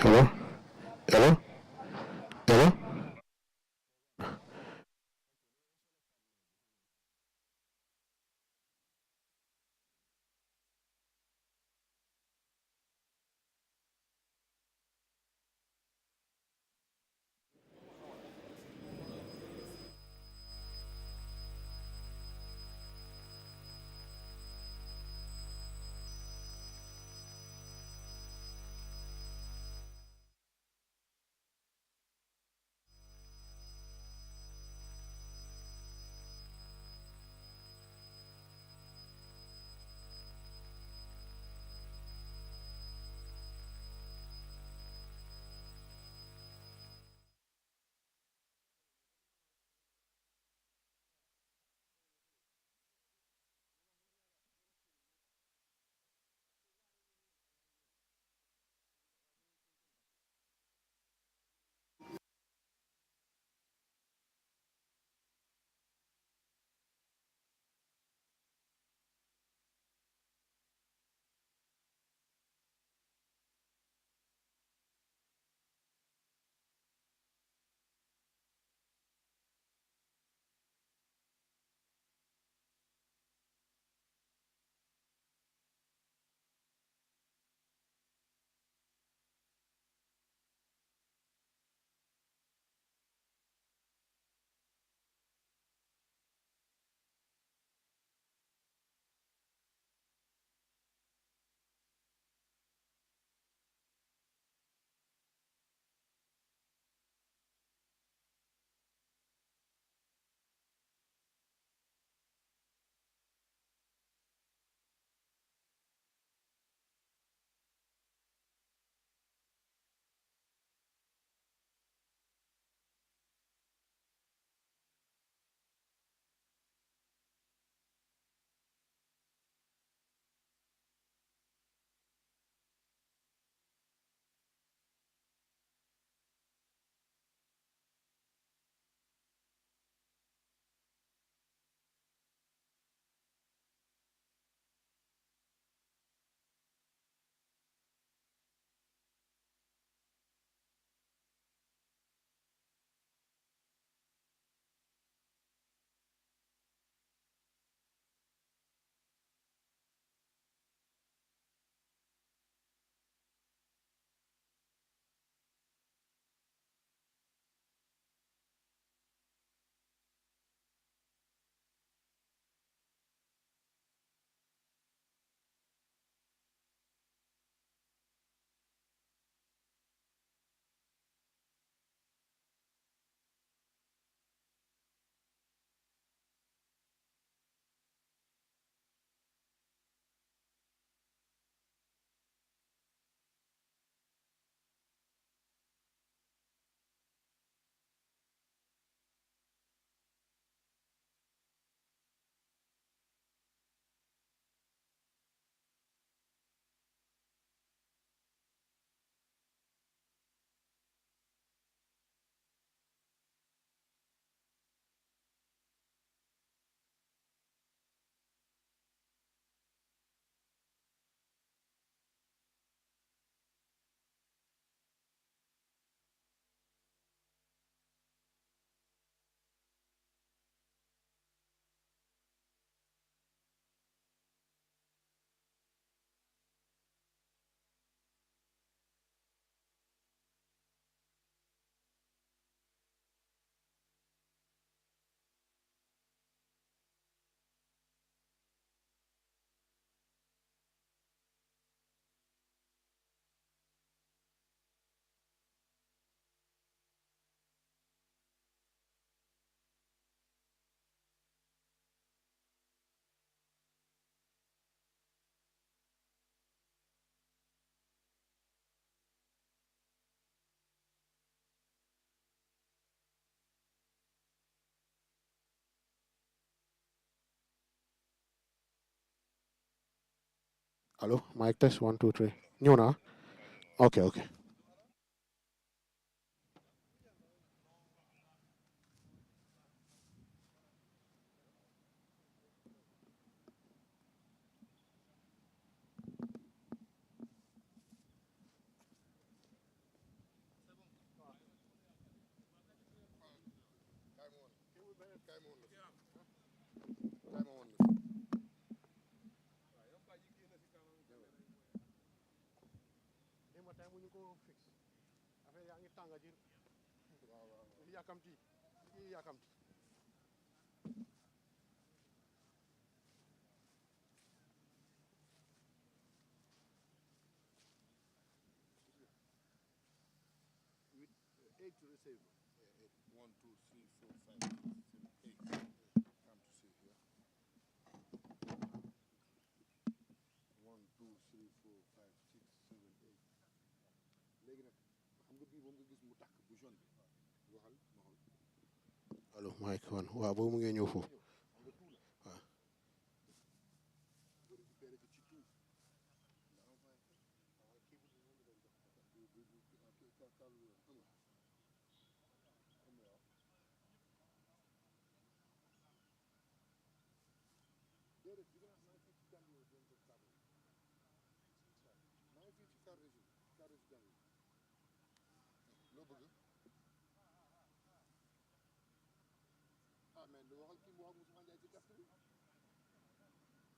Hello? Hello? Hello? Hello? Mic test 1, 2, 3. New na? Okay, okay. yàkkamti kii yàkkamti eight to receive. Eight. 1, 2, 3, 4, 5, 6, 7, 8. Come to see here. 1, 2, 3, 4, 5, 6, 7, 8. léegi nag xam nga bii moom nga gis mu tàkk bu jaune bi waxal ma xool. allo Mike wan waaw boobu mu ngi ñëw foofu xam nga tout la. waaw nga récupéré ko ci tout. nga envoyé ko waaw kii bi moom la doon jox ko. kii kàllu yoon xam nga. xam nga waaw. déedéet bi nga xam maa ngi fii ci jàng yooyu doon def kàddu maa ngi fii ci cadre régie jàng yi loo bëgg ah mais lu waxal kii mu wax Moussa Ndiaye ci carte bi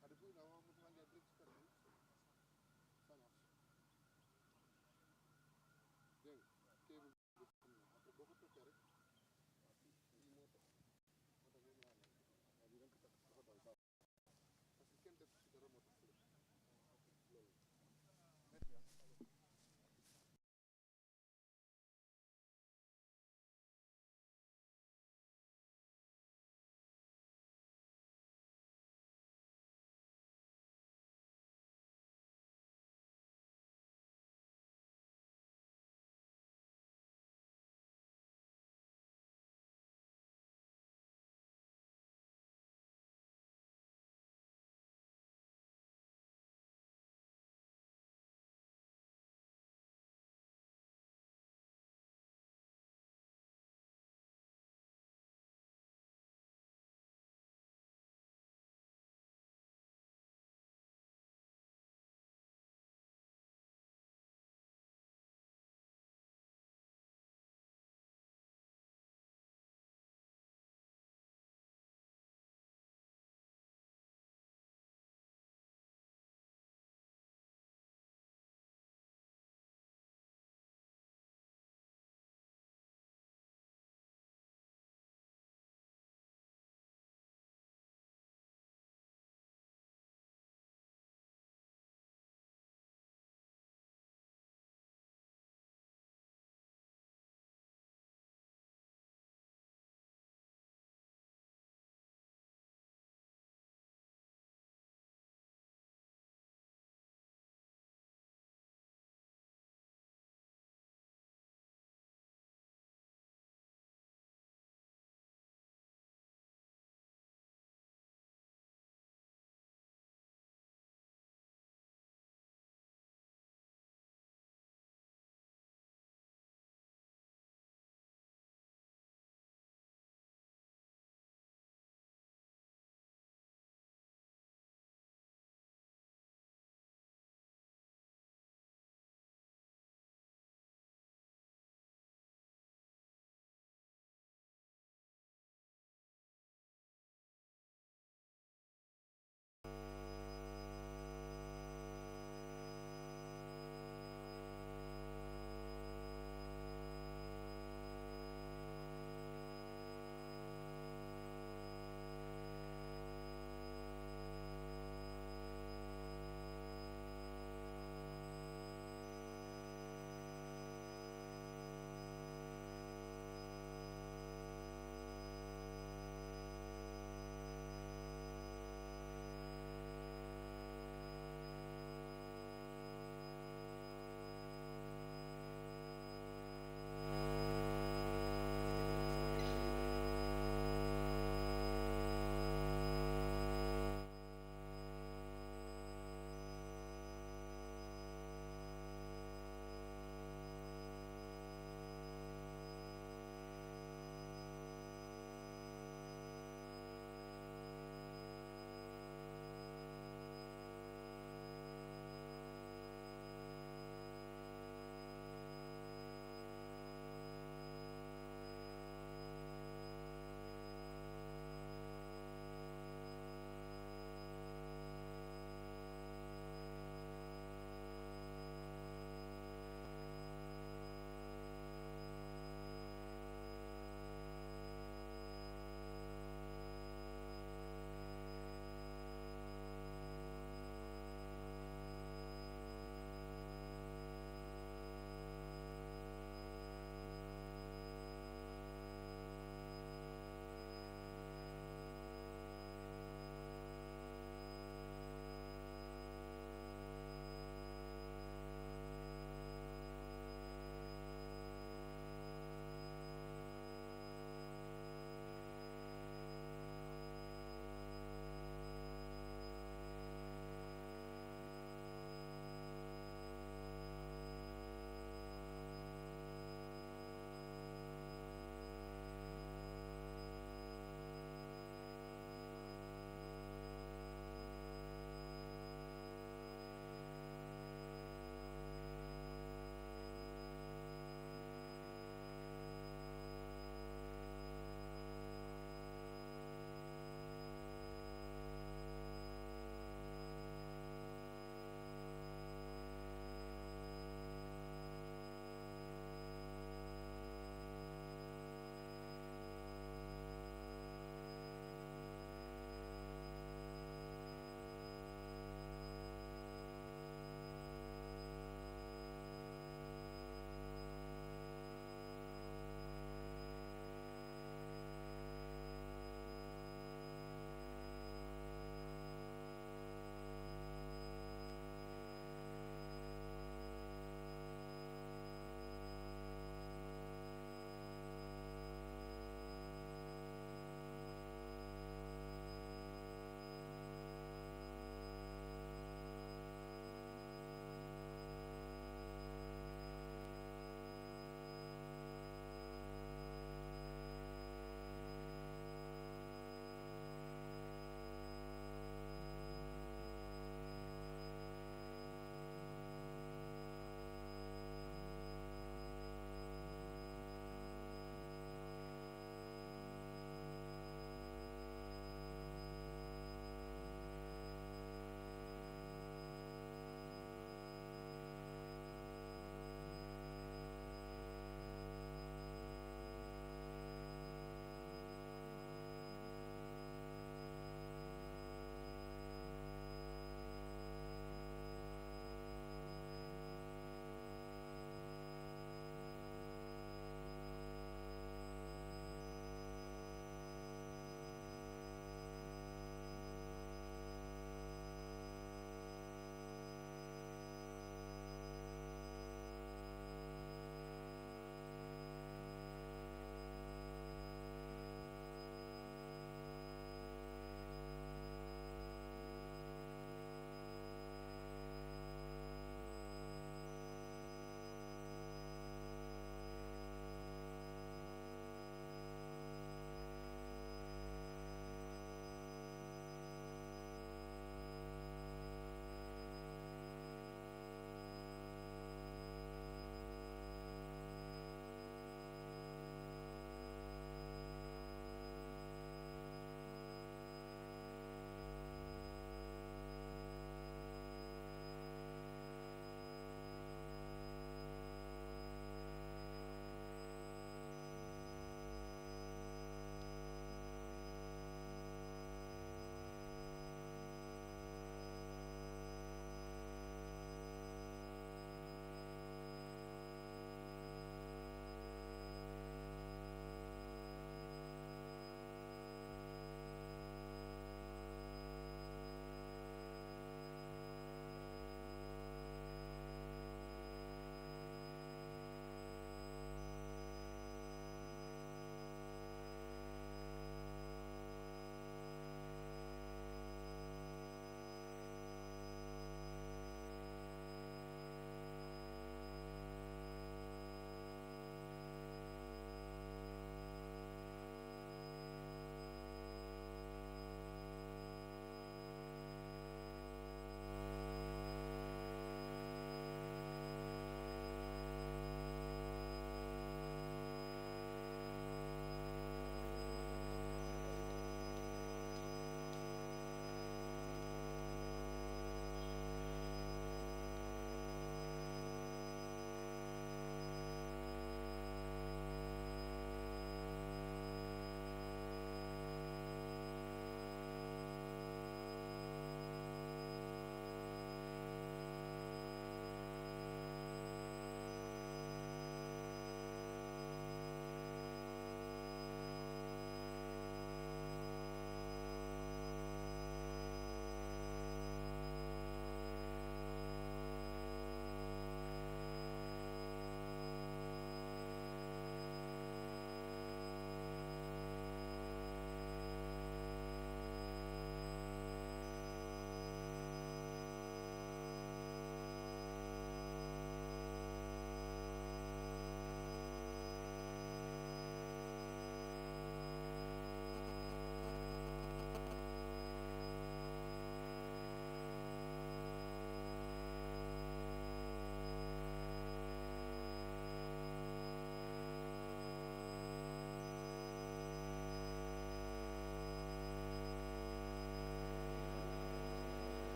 xale bi nga wax Moussa Ndiaye direct ci carte bi ça marche dégg nga kii bi après boo ko toppee rek waaw kii moo tax moom laa ne waaw bi da nga ko takk dafa daw baax parce que kenn def ci dara moo tax loolu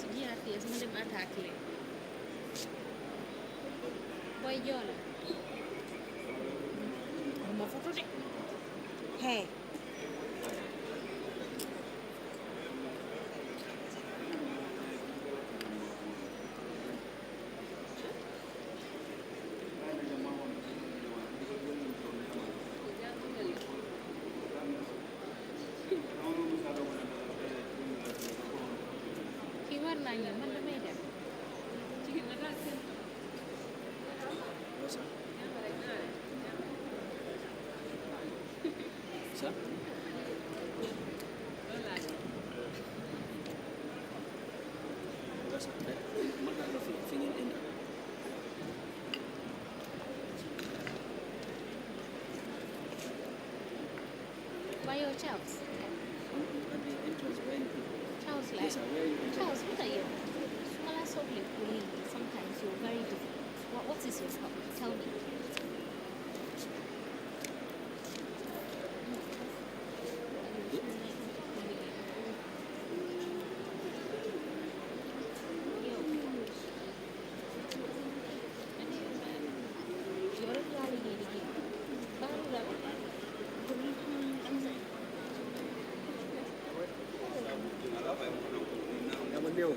su jiyaatee su ma dem attaque leen boy joola bu ma foto de hey kii war naa ñëw man damay dem jigéen na daal seen Ça mën naa la fi ngeen indi Why your Charles? at the entrance when Charles like yes, where you enter. Charles, what are you? Sumala Soble Puli, sometimes you're very difficult. What is your problem? Tell me. dama néew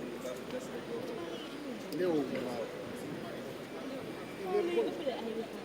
néew waaw Oh,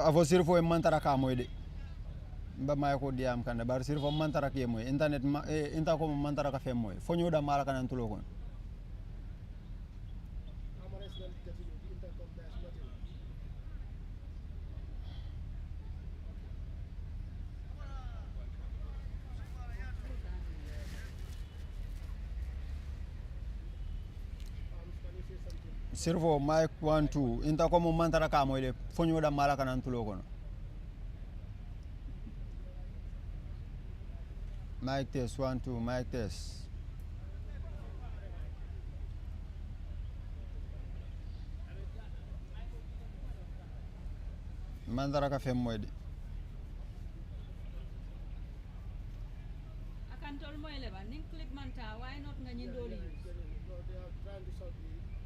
afo sirfo e mantara ka moyde mba may ko diam kande bar sirfo mantara ke moy internet inta ko mantara ka fem moy fo ñuda mala kanan tulo kon sirfo mic 1 2 inta ko mo mantara ka moy de fo ñuda mala kanan tulo kon mic test 1 2 mic test mantara ka fem moy de akan tol moy leba ning click manta why not nga ñindoli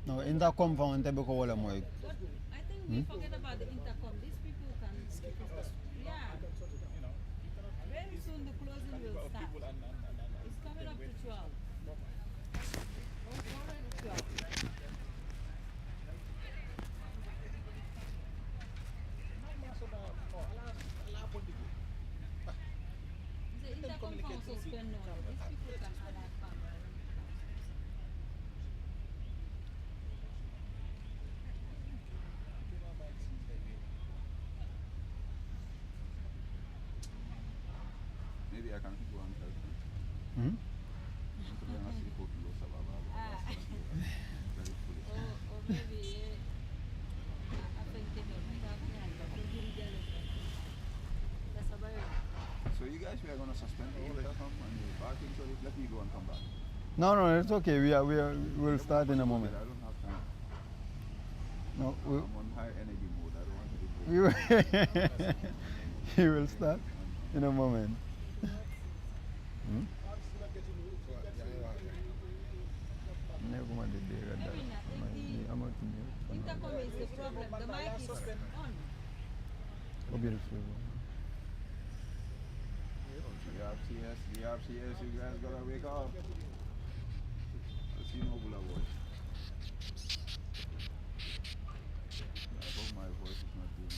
no intercom fa on tebe ko wala moy but I think we forget about the intercom. These people can skip it. Yeah. Very soon the closing will start. It's coming up to 12. Oh, already 12. The intercom can suspend now. These people can add that back. Maybe I can go and help you. hmm? Or maybe I think they that's a very So you guys were gonna suspend the intercom and the parking, so let me go and come back. No, it's okay. We'll start in a moment. I don't have time. No, I'm on high energy mode. I don't want to be we will start in a moment. intercom is the problem. The mic is on. The RCS, you guys gotta wake up. Let's see no Bula voice. I hope my voice is not doing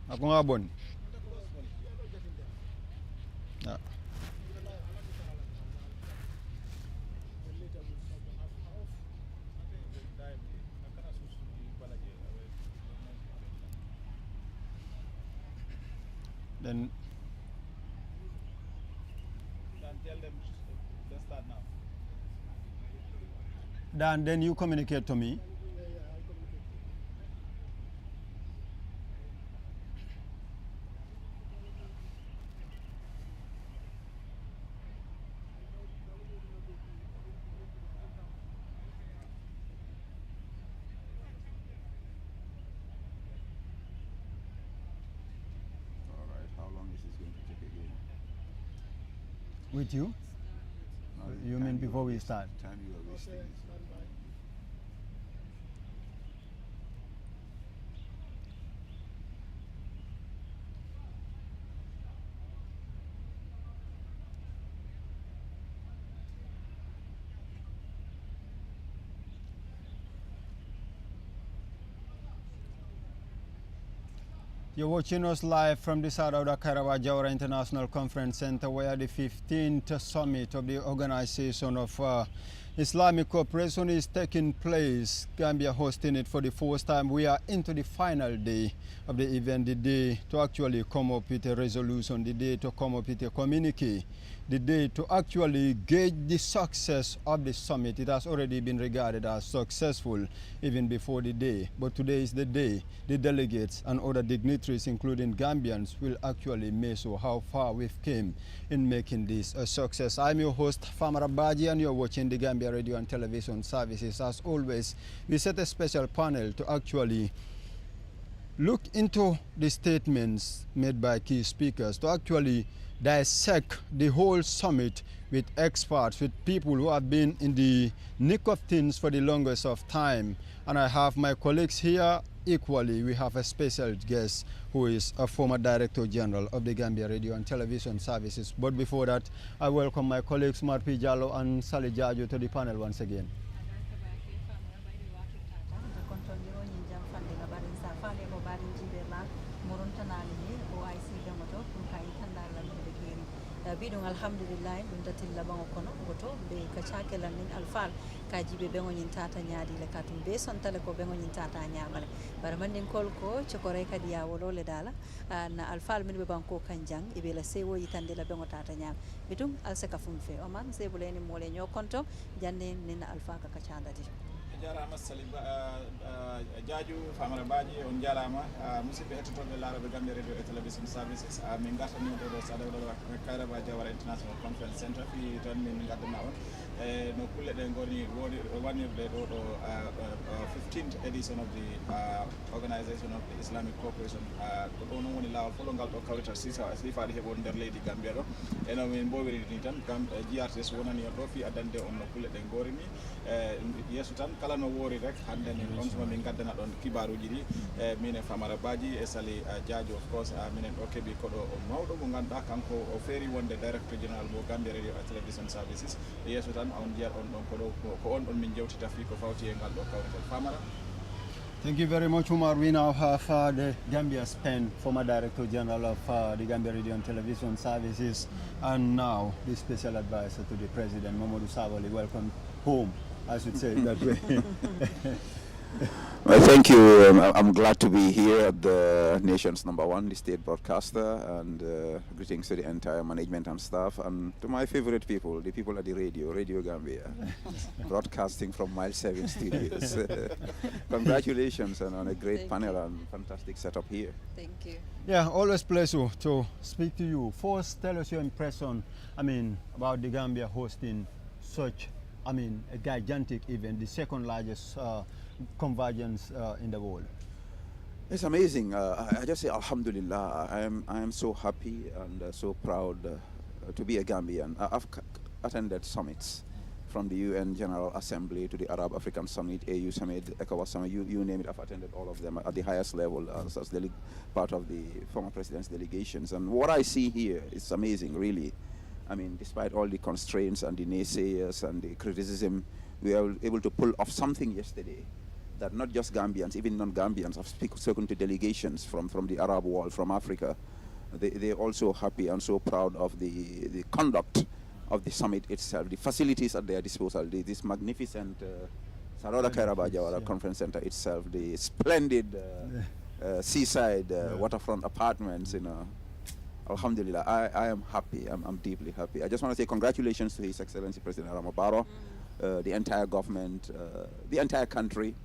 Ako nga bon. Yeah. Then tell them let's start now. Dan, then you communicate to me. Alright, how long is this going to take again? With you? No, You time mean before are we wasting- start? Time you are wasting. is- You're watching us live from the side of the Karawa Jawara International Conference Center, where the 15th summit of the organization of Islamic cooperation is taking place. Gambia hosting it for the first time. We are into the final day of the event, the day to actually come up with a resolution, the day to come up with a communique, the day to actually gauge the success of the summit. It has already been regarded as successful even before the day, but today is the day the delegates and other dignitaries, including Gambians, will actually measure how far we've came in making this a success. I'm your host, Famara Baji, and you're watching the Gambia Radio and Television Services. As always, we set a special panel to actually look into the statements made by key speakers, to actually dissect the whole summit with experts, with people who have been in the nick of things for the longest of time. And I have my colleagues here. Equally, we have a special guest who is a former Director General of the Gambia Radio and Television Services. But before that, I welcome my colleagues Marpi Jallo and Sally Jaju to the panel once again. Bidung alhamdulillah dum tatilla bango kono goto be kachake lan min alfal kajibe bengo nyin tata nyaadi le katum be son tale ko bengo nyin tata nyaamale bar mandin kol ko chokore kadi ya wolole dala na alfal min be banko kanjang ibe la sewo yitande la bengo tata nyaam bidung alsaka fum fe oman sebuleni mole nyo konto jande nin alfa ka kachanda di jarama salim jaju famara baji on jarama musidɓe hettotoɓe laaraɓe Gambia radio et television services min gartani ɗo saɗa ɗo kayraba jawara international conference centre fi tan min gaddana on no kulle ɗe goni woni wanirde ɗo 15th edition of the organization of the Islamic cooperation ko ɗo noon woni lawol folo ngal ɗo kawrita sifaade heɓon nder leydi Gambia ɗo eno min mbowiri ni tan GRTS wonani on ɗo fi addande on no kulle ɗe gorini yeeso tan kala no woori rek hande ni on suma min gaddana ɗon kibaruji ɗi minen Famara Badji e Sali Diadio of course minen ɗo keeɓi koɗo o mawɗo mo ganduɗa kanko o feeri wonde directeur général mo Gambia radio and television services yeeso tan on jiyat on ɗon koɗo ko on ɗon min jewtita fi ko fawti e ngal ɗo kawrital Famara. Thank you very much, Umar. We now have the Gambia Spain, former Director General of the Gambia Radio and Television Services, and now the Special Advisor to the President, Mamadou Sabali. Welcome home, I should say that way. Well, thank you. I'm glad to be here at the nation's #1, the state broadcaster, and greetings to the entire management and staff, and to my favorite people, the people at the Radio Gambia, broadcasting from Mile 7 Studios. Congratulations on a great panel and fantastic setup here. Thank you. Yeah, always pleasure to speak to you. First, tell us your impression, about the Gambia hosting such, a gigantic event, the second largest convergence in the world. It's amazing. I just say Alhamdulillah. I am so happy and so proud to be a Gambian. I've attended summits from the UN General Assembly to the Arab African Summit, AU Summit, ECOWAS Summit, you name it. I've attended all of them at the highest level as part of the former president's delegations. And what I see here is amazing, really. Despite all the constraints and the naysayers and the criticism, we are able to pull off something yesterday that not just Gambians, even non-Gambians have spoken to delegations from the Arab world, from Africa. They're also happy and so proud of the conduct of the summit itself, the facilities at their disposal, this magnificent Saroda Kairaba Jawara Conference Center itself, the splendid seaside waterfront apartments, Alhamdulillah, I am happy. I'm deeply happy. I just want to say congratulations to His Excellency President Ramabaro, the entire government, the entire country,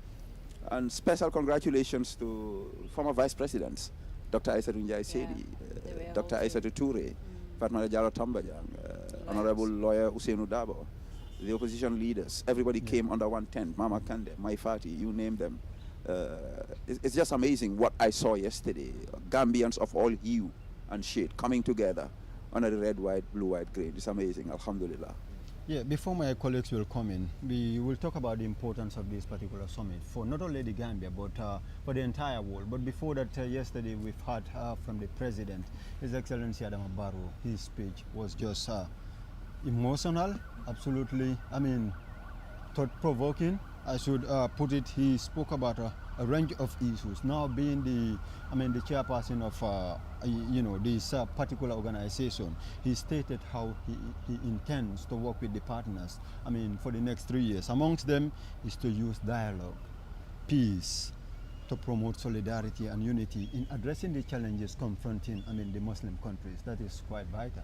and special congratulations to former vice presidents, Dr. Aissatou Njai Sedi, Dr. Aissatou Toure, Fatma Jalo Tambajang, Honorable Lawyer Ousseynou Dabo, the opposition leaders. Everybody came under one tent, Mama Kande, Mai Fati, you name them. It's just amazing what I saw yesterday. Gambians of all hue and shade coming together under the red, white, blue, white, green. It's amazing, Alhamdulillah. Yeah, before my colleagues will come in, we will talk about the importance of this particular summit for not only the Gambia, but for the entire world. But before that, yesterday we've heard from the President, His Excellency Adama Barrow. His speech was just emotional, absolutely, thought-provoking, I should put it, he spoke about a range of issues. Now being the chairperson of this particular organization, he stated how he intends to work with the partners, for the next 3 years. Amongst them is to use dialogue, peace, to promote solidarity and unity in addressing the challenges confronting the Muslim countries. That is quite vital.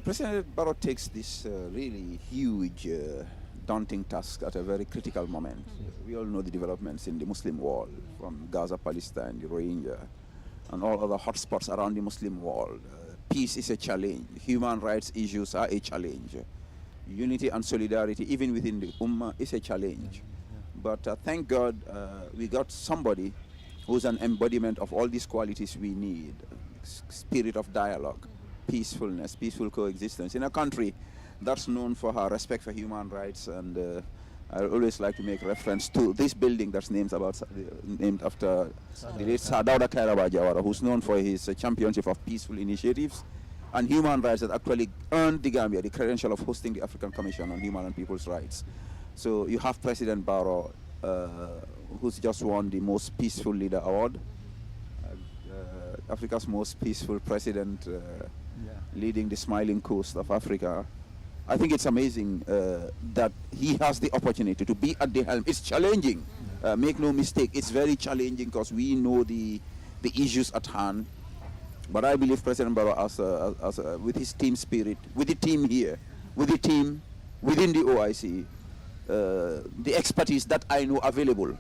President Barrow takes this really huge, daunting task at a very critical moment. We all know the developments in the Muslim world, from Gaza, Palestine, the Rohingya, and all other hotspots around the Muslim world. Peace is a challenge. Human rights issues are a challenge. Unity and solidarity, even within the Ummah, is a challenge. But thank God we got somebody who's an embodiment of all these qualities we need. Spirit of dialogue, peacefulness, peaceful coexistence. In a country that's known for her respect for human rights, and I always like to make reference to this building that's named after the late Sir Dawda Kairaba Jawara, who's known for his championship of peaceful initiatives and human rights that actually earned the Gambia the credential of hosting the African Commission on Human and People's Rights. So you have President Barrow, who's just won the Most Peaceful Leader Award, Africa's most peaceful president, leading the smiling coast of Africa. I think it's amazing that he has the opportunity to be at the helm. It's challenging, make no mistake, it's very challenging because we know the issues at hand. But I believe President Barrow, with his team spirit, with the team here, with the team within the OIC, the expertise that I know available,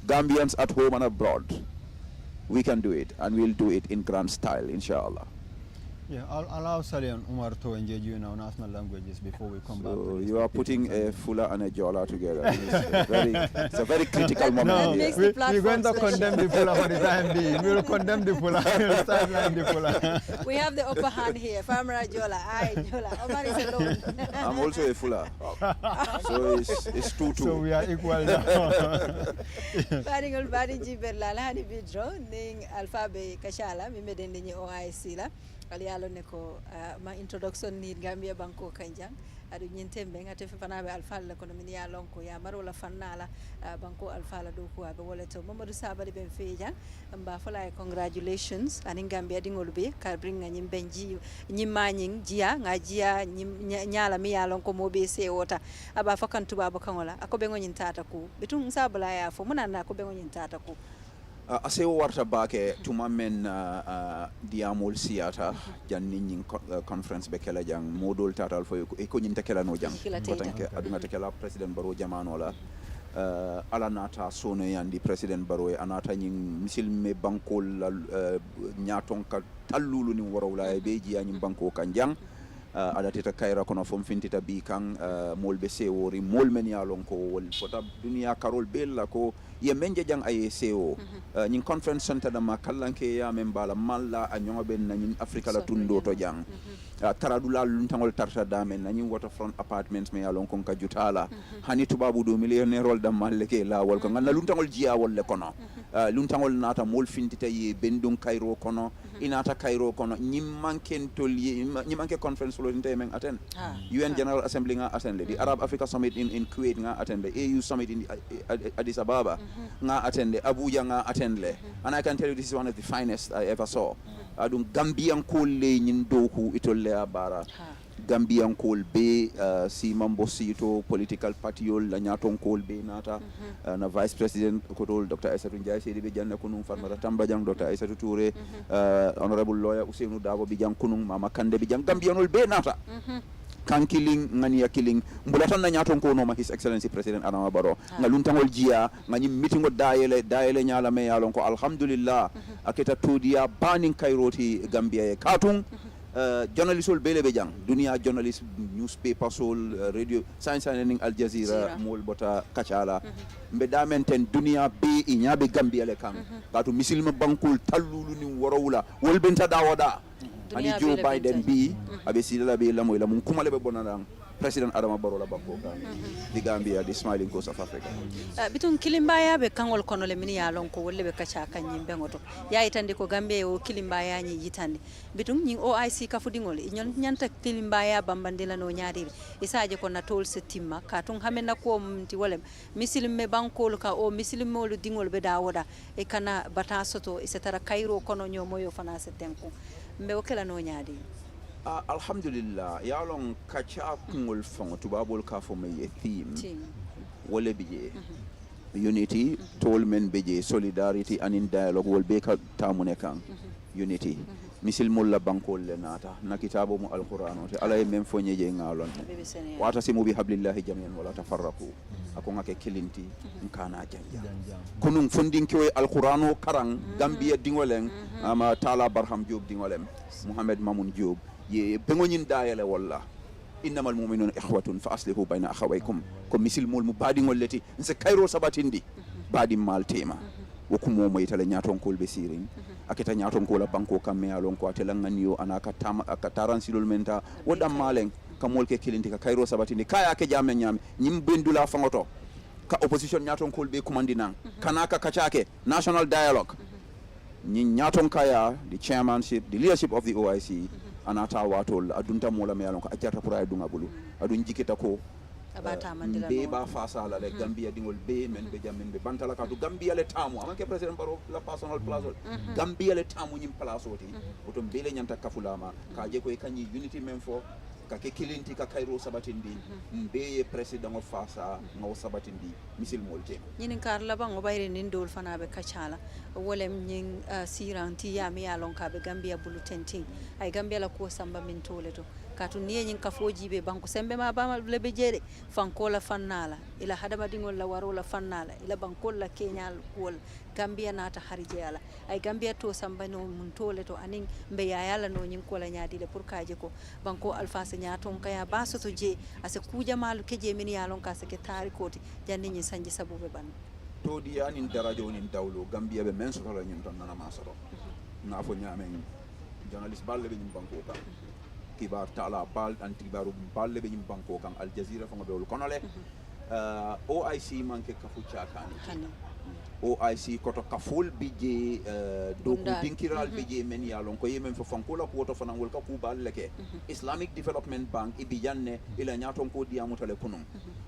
Gambians at home and abroad, we can do it, and we'll do it in grand style, inshallah. Yeah, I'll allow Sally and Umar to engage you in our national languages before we come back. So you are putting a Fula and a Jola together. It's a very critical moment. No, here. we're going to condemn the Fula for the time being. We'll condemn the Fula. We'll sideline the Fula. We have the upper hand here. Farmer Jola, I Jola. Omar is alone. I'm also a Fula. So it's 2-2. So we are equal now. Baringol Bariji Berlala, Hani Bidro, Ning Alphabe Kashala, Mimeden OIC la. Alialo neko ma introduction ni Gambia banko kanjang adu nyentembe ngate fanabe alfal la kono mini alonko ya marola fanala banko alfala do ko abe woleto Mamadou Sabali ben feja mba fala congratulations anin Gambia dingolbe ka bringa nyim benji nyimanying jia ngajia nyala mi alonko mobe se wota aba fakantu baba kangola akobe ngonyin tata ku bitung sabala ya fo munana akobe ngonyin tata ku ase warta bake tuma men diamol siata jan nin conference be kala jang modol tatal fo e ko nyinta kala no jang batanke aduna te kala president Barrow jamano la ala nata sono yandi president Barrow e anata nyin misil me bankol nyaton ka tallulu ni warawla e beji ya nyin banko kan jang ada teta kaira kono fom fintita bi kan molbe sewori molmen ya lon ko wol fota dunia karol bella ko ye menje jang ay sewo nyin conference center da makallanke ya men bala malla a nyonga ben na nyin afrika la tundo to jang taradula luntangol tarta damen na nyin waterfront apartments me ya lon ko ka jutala hani tubabu do millionaire rol da malleke la wol ko ngana luntangol jiya wol le kono luntangol nata mol fintita ye bendum kairo kono inata kairo kono nyin manken tolli nyin manke conference lo inte men attend UN General Assembly nga attend the Arab Africa Summit in Kuwait nga attend the AU Summit in Addis Ababa nga attend Abuja nga attend le and I can tell you this is one of the finest I ever saw adum Gambian ko le nyin doku itolle abara Gambian ko be si mambo sito political party yol la nyaton ko be nata na vice president ko tol Dr. Aissatou Ndiaye Seydi be janna kunum Farmata Tamba jang Dr. Aissatou Touré honorable lawyer Ousseynou Dabo bi jang kunum Mama Kande bi jang Gambianol be nata kan killing ngani ya killing mbulatan na nyaton ko no ma his excellency president Adama Barrow ngaluntangol jia ngani meeting o daele nyala me yalon ko alhamdulillah aketa tudia banning kairoti Gambia e katung journalist ol bele be jang dunia journalist newspaper sol radio science and Al Jazeera mol bota kachala mbe damenten dunia be inyabe Gambia le kan katu misilma bankul tallulu ni worowula wolbenta dawoda ani Joe Biden bi abe sidala be lamoy la mun kumale be bonana President Adama Barrow la banko kan the Gambia the smiling coast of Africa bitun kilimbaya be kangol kono le mini ya lon ko wolle be kacha kan nyimbe ngoto ya itande ko Gambia o kilimbaya nyi yitande bitun nyi OIC ka fudingol nyon nyanta kilimbaya bambandila no nyaade isaje ko na tol setima ka tun hamena ko mti wolem misilme bankol ka o misilme lu dingol be dawoda e kana bata soto isetara kairo kono nyomo yo fana setenko mbe okela no nyaade alhamdulillah yalon kacha kungol fongo tubabol ka fo me theme wole biye unity tol men beje solidarity and in dialogue wol be ka tamune kan unity misil mulla bankol le nata na kitabo mu alquran te ala men fo nyeje ngalon wata simu bi hablillahi jami'an wala tafarraqu ako ngake kilinti nkana janja kunun fundin kiwe alqurano karang gambia dingoleng ama tala barham job dingolem muhammad mamun job ye bengoñin dayale walla innamal mu'minuna ikhwatun fa aslihu bayna akhawaykum ko misil mol mu badi ngolleti nse kayro sabatindi badi mal tema wokumo moytale nyaton kol be sirin aketa nyaton ko la banko kamme alon ko atelangan yo anaka tam akataran silul menta wodam malen kamol ke kilinti ka kayro sabatindi kaya ke jamme nyame nyim bendula fangoto ka opposition nyaton kol be commandinang kanaka kachake national dialogue nyi nyaton kaya the chairmanship the leadership of the OIC anata watol adunta mola me alon ko accarta pour ay dunga bulu adun jikita ko abata mandila be ba fasa la le Gambia dingol be men be jamen be bantala ka to Gambia le tamu amanke president Barrow la personal place Gambia le tamu nyim place oti oto bele nyanta kafulama ka je ko e kanyi unity men fo ka ke kilinti ka kayro sabatindi be president of fasa ngaw sabatindi misil molte nyinin kar la bango bayre nin dol fana be kachala wolem nyin siranti ya mi alon ka be Gambia bulu tenti ay Gambia la ko samba min toleto katu niye nyin ka foji be banko sembe ma ba lebe jede fanko la fannala ila hadama dingol la waro la fannala ila banko la kenyal wol Gambia nata harije ala ay Gambia to samba no mun toleto anin be yayala no nyin ko la nyaadi le pour kaje ko banko alfa se nyaton kaya baso to je ase kuja malu keje min yalon ka se ke tari koti janni nyin sanji sabube ban to di anin darajo nin dawlo Gambia be men so la nyin ton nana masoro na fo nyamen journalist balle be nyim banko ka kibar tala bal antibaru balle be nyim banko kan Al Jazeera fa ngabewul konole OIC manke ka fu chakani OIC koto kaful bije doku dinkiral bije men yalon ko yemen fo fankola ko to fanangol ka ku balleke Islamic Development Bank ibijanne ila nyaton ko diamutale kunum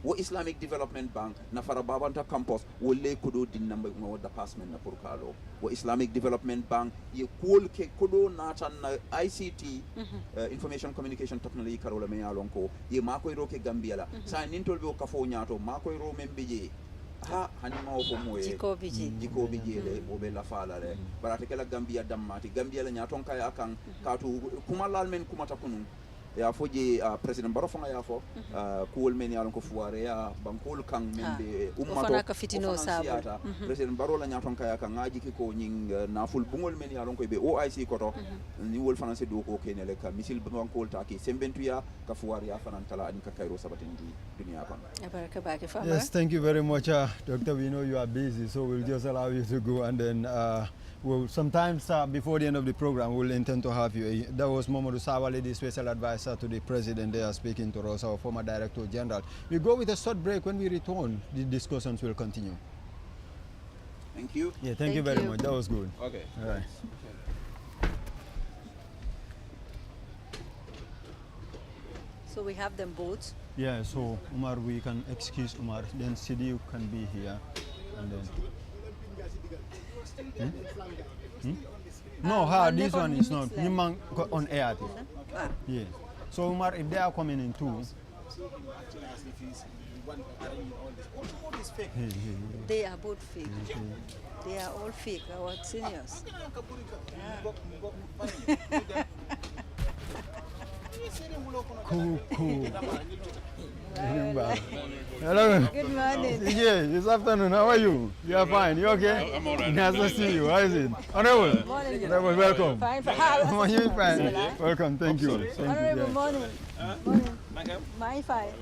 wo Islamic Development Bank na fara babanta campus wolle ko do dinna mo da passment na pour kalo wo Islamic Development Bank ye kol ke kodo natan na ICT Information Communication Technology karola men yalon ko ye makoy roke Gambia la sa nintol be ko fo nyato makoy ro men bije ha hanima o ko moye jiko bije le o be la fala le barate kala Gambia dammati Gambia la nyaton kaya kan katu kuma lal men kuma takunu ya foje president Barrow fanga ya fo kuwol men yalon ko fuare ya bankol kan membe ummato ka fitino sabo president Barrow la nyaton kaya kan ngaji ki ko nying naful bungol men yalon ko be OIC koto ni wol fana se do ko kenele ka misil bankol taki sembentuya ka fuare ya fana tala an ka kayro sabatin di dunia kon baraka baki fama. Yes, thank you very much, Doctor. We know you are busy, so we'll just allow you to go, and then we'll sometimes before the end of the program we'll intend to have you. That was Mamadou Sawale, the special advisor to the president. They are speaking to us, our former director general. We go with a short break. When we return, the discussions will continue. Thank you. Yeah, thank you very much. That was good. Okay. All right. So we have them both. Yeah, so Umar, we can excuse Umar. Then Sidi can be here, and then. No, this one is not. Nimang on air. Yeah. So Umar, if they are coming in too. They are both fake. They are all fake, our seniors. Cool. Hello. Good morning. Yeah, this afternoon. How are you? You are fine. You okay? I'm all right. Nice to see you. How is it? Honorable. Morning. Honorable, welcome. Fine. You're fine. Welcome. Thank you. Thank you. Honorable, Yeah. morning. Morning. My fine.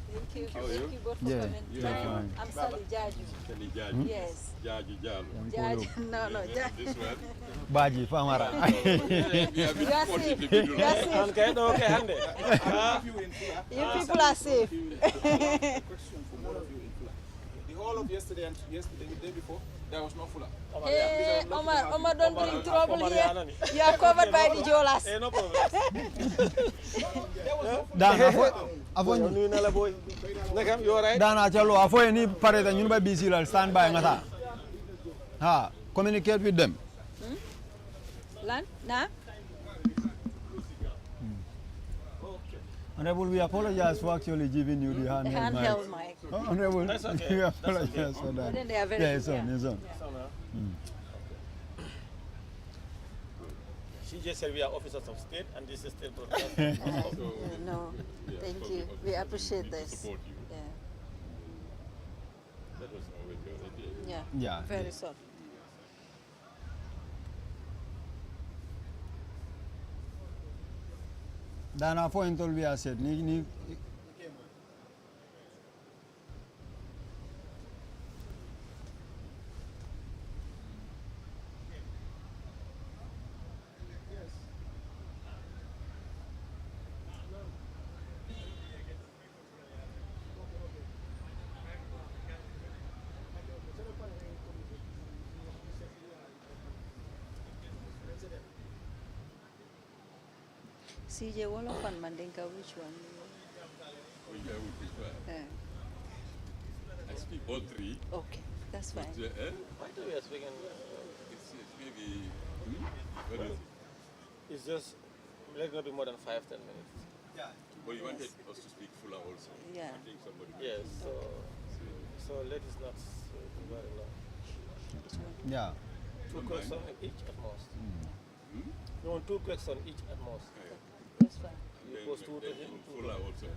Thank you. you. How are Thank you? you both for Yeah, coming. that's fine. I'm Sally Jaju. Sally Jaju. Yes. Jaju Jalo. Jaju. No, no, Jaju. This one. Baji Famara. We have been You are supporting safe. the middle. You are safe. Okay, okay, Hande. You people are safe. Question for both of you in Fula. The whole of yesterday and the day before, there was no Fula. Hey, Omar, don't bring trouble here. You are covered by the Jolas. No problem. Dan afo You alright? Dan achalo afo ni pareta ñun ba busy la stand by ngata. Ha, communicate with them. Lan, na? Honorable, we apologize for actually giving you the The handheld mic. handheld mic. Honorable, That's okay. we apologize for that. Then they are very Yeah, it's good, on, yeah. it's on. She just said we are officers of state and this is state broadcast. No, thank you. We appreciate this. Support you. Yeah, That was always your idea. yeah, Yeah. very soft. Dan afo entol we said ni CJ Wolof and Mandinka, which one? Which I would prefer. Yeah. I speak all three. Okay, that's fine. But, Why do we are speaking? it's maybe. What is it? It's just, let's not be more than 5-10 minutes. But you wanted us to speak Fula also. Yeah. I think somebody. Yes, so let us not very long. yeah. Two questions each at most. No, 2 questions each at most. That's fine. You post 2 to him. Fula also.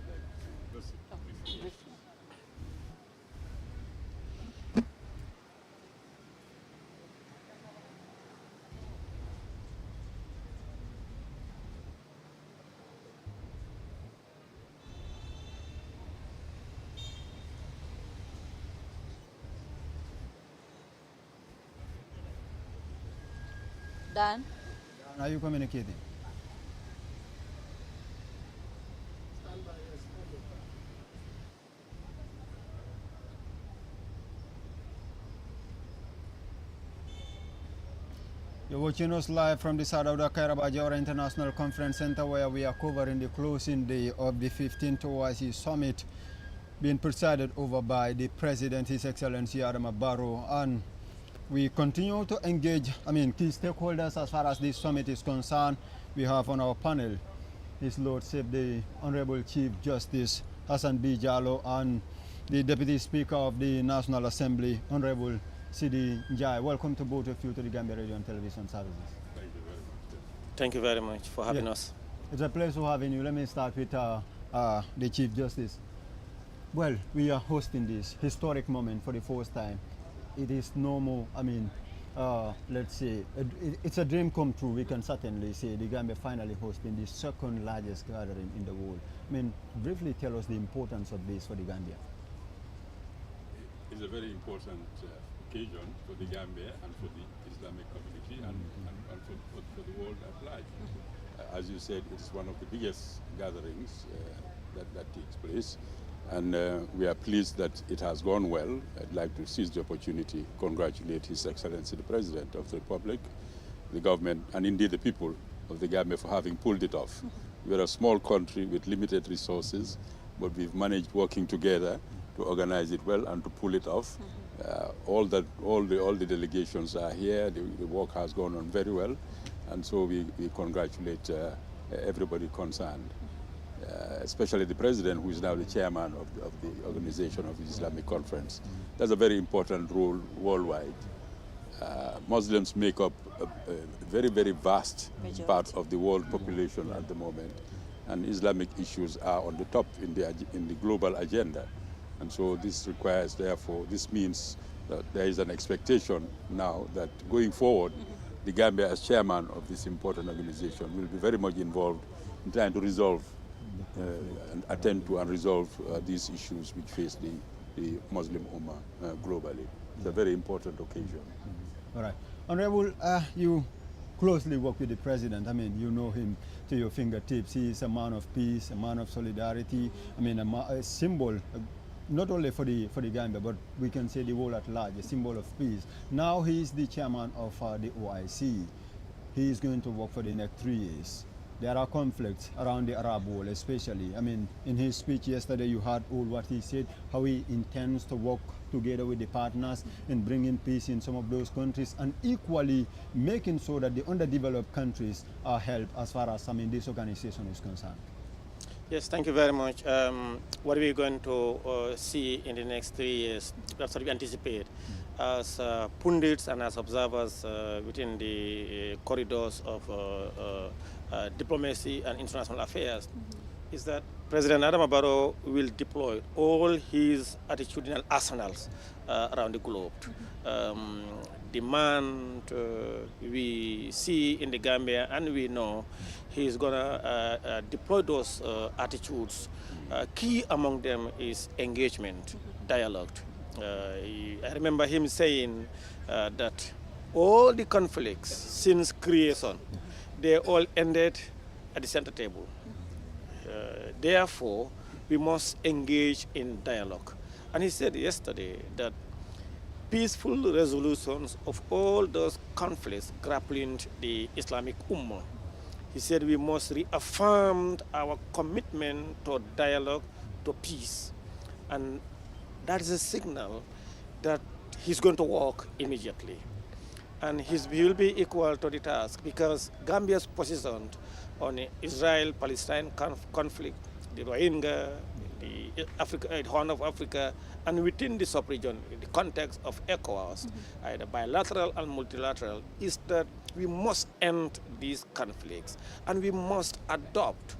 That's it. Dan? Are you communicating? You're watching us live from the side of the Kairaba International Conference Center, where we are covering the closing day of the 15th Oic Summit, being presided over by the President, His Excellency Adama Barrow. And we continue to engage, key stakeholders as far as this summit is concerned. We have on our panel His Lordship, the Honorable Chief Justice Hassan B. Jallow, and the Deputy Speaker of the National Assembly, Honorable Sidi Njai. Welcome to both of you to the Gambia Radio and Television Services. Thank you very much. Thank you very much for having us. It's a pleasure having you. Let me start with the Chief Justice. Well, we are hosting this historic moment for the first time. It is no more, let's say, it's a dream come true. We can certainly say the Gambia finally hosting the second largest gathering in the world. Briefly tell us the importance of this for the Gambia. It's a very important occasion for the Gambia and for the Islamic community and for the world at large. As you said, it's one of the biggest gatherings that takes place. And we are pleased that it has gone well. I'd like to seize the opportunity, congratulate His Excellency the President of the Republic, the government, and indeed the people of the Gambia for having pulled it off. We're a small country with limited resources, but we've managed working together to organize it well and to pull it off. All the delegations are here. The work has gone on very well, and so we congratulate everybody concerned. Especially the president, who is now the chairman of the organization of the Islamic Conference. That's a very important role worldwide. Muslims make up a very, very vast part of the world population at the moment, and Islamic issues are on the top in the global agenda. And so this requires, therefore, this means that there is an expectation now that going forward, the Gambia as chairman of this important organization will be very much involved in trying to resolve and attend to and resolve these issues which face the Muslim Ummah globally. It's a very important occasion. All right. Honorable, you closely work with the president. I mean, you know him to your fingertips. He is a man of peace, a man of solidarity. I mean, a symbol, not only for the Gambia, but we can say the world at large, a symbol of peace. Now he is the chairman of the OIC. He is going to work for the next 3 years. There are conflicts around the Arab world, especially. I mean, in his speech yesterday, you heard all what he said, how he intends to work together with the partners in bringing peace in some of those countries, and equally making sure that the underdeveloped countries are helped as far as, I mean, this organization is concerned. Yes, thank you very much. What we're going to see in the next 3 years, that's what we anticipate as pundits and as observers within the corridors of diplomacy and international affairs, is that President Adama Barrow will deploy all his attitudinal arsenals around the globe. The man we see in the Gambia, and we know he's going to deploy those attitudes. Key among them is engagement, dialogue. I remember him saying that all the conflicts since creation, they all ended at the center table. Therefore, we must engage in dialogue. And he said yesterday that peaceful resolutions of all those conflicts grappling the Islamic Ummah. He said we must reaffirm our commitment to dialogue, to peace. And that is a signal that he's going to work immediately. And he will be equal to the task, because Gambia's position on the Israel-Palestine conflict, the Rohingya, the Horn of Africa, and within the sub-region, in the context of ECOWAS, either bilateral and multilateral, is that we must end these conflicts, and we must adopt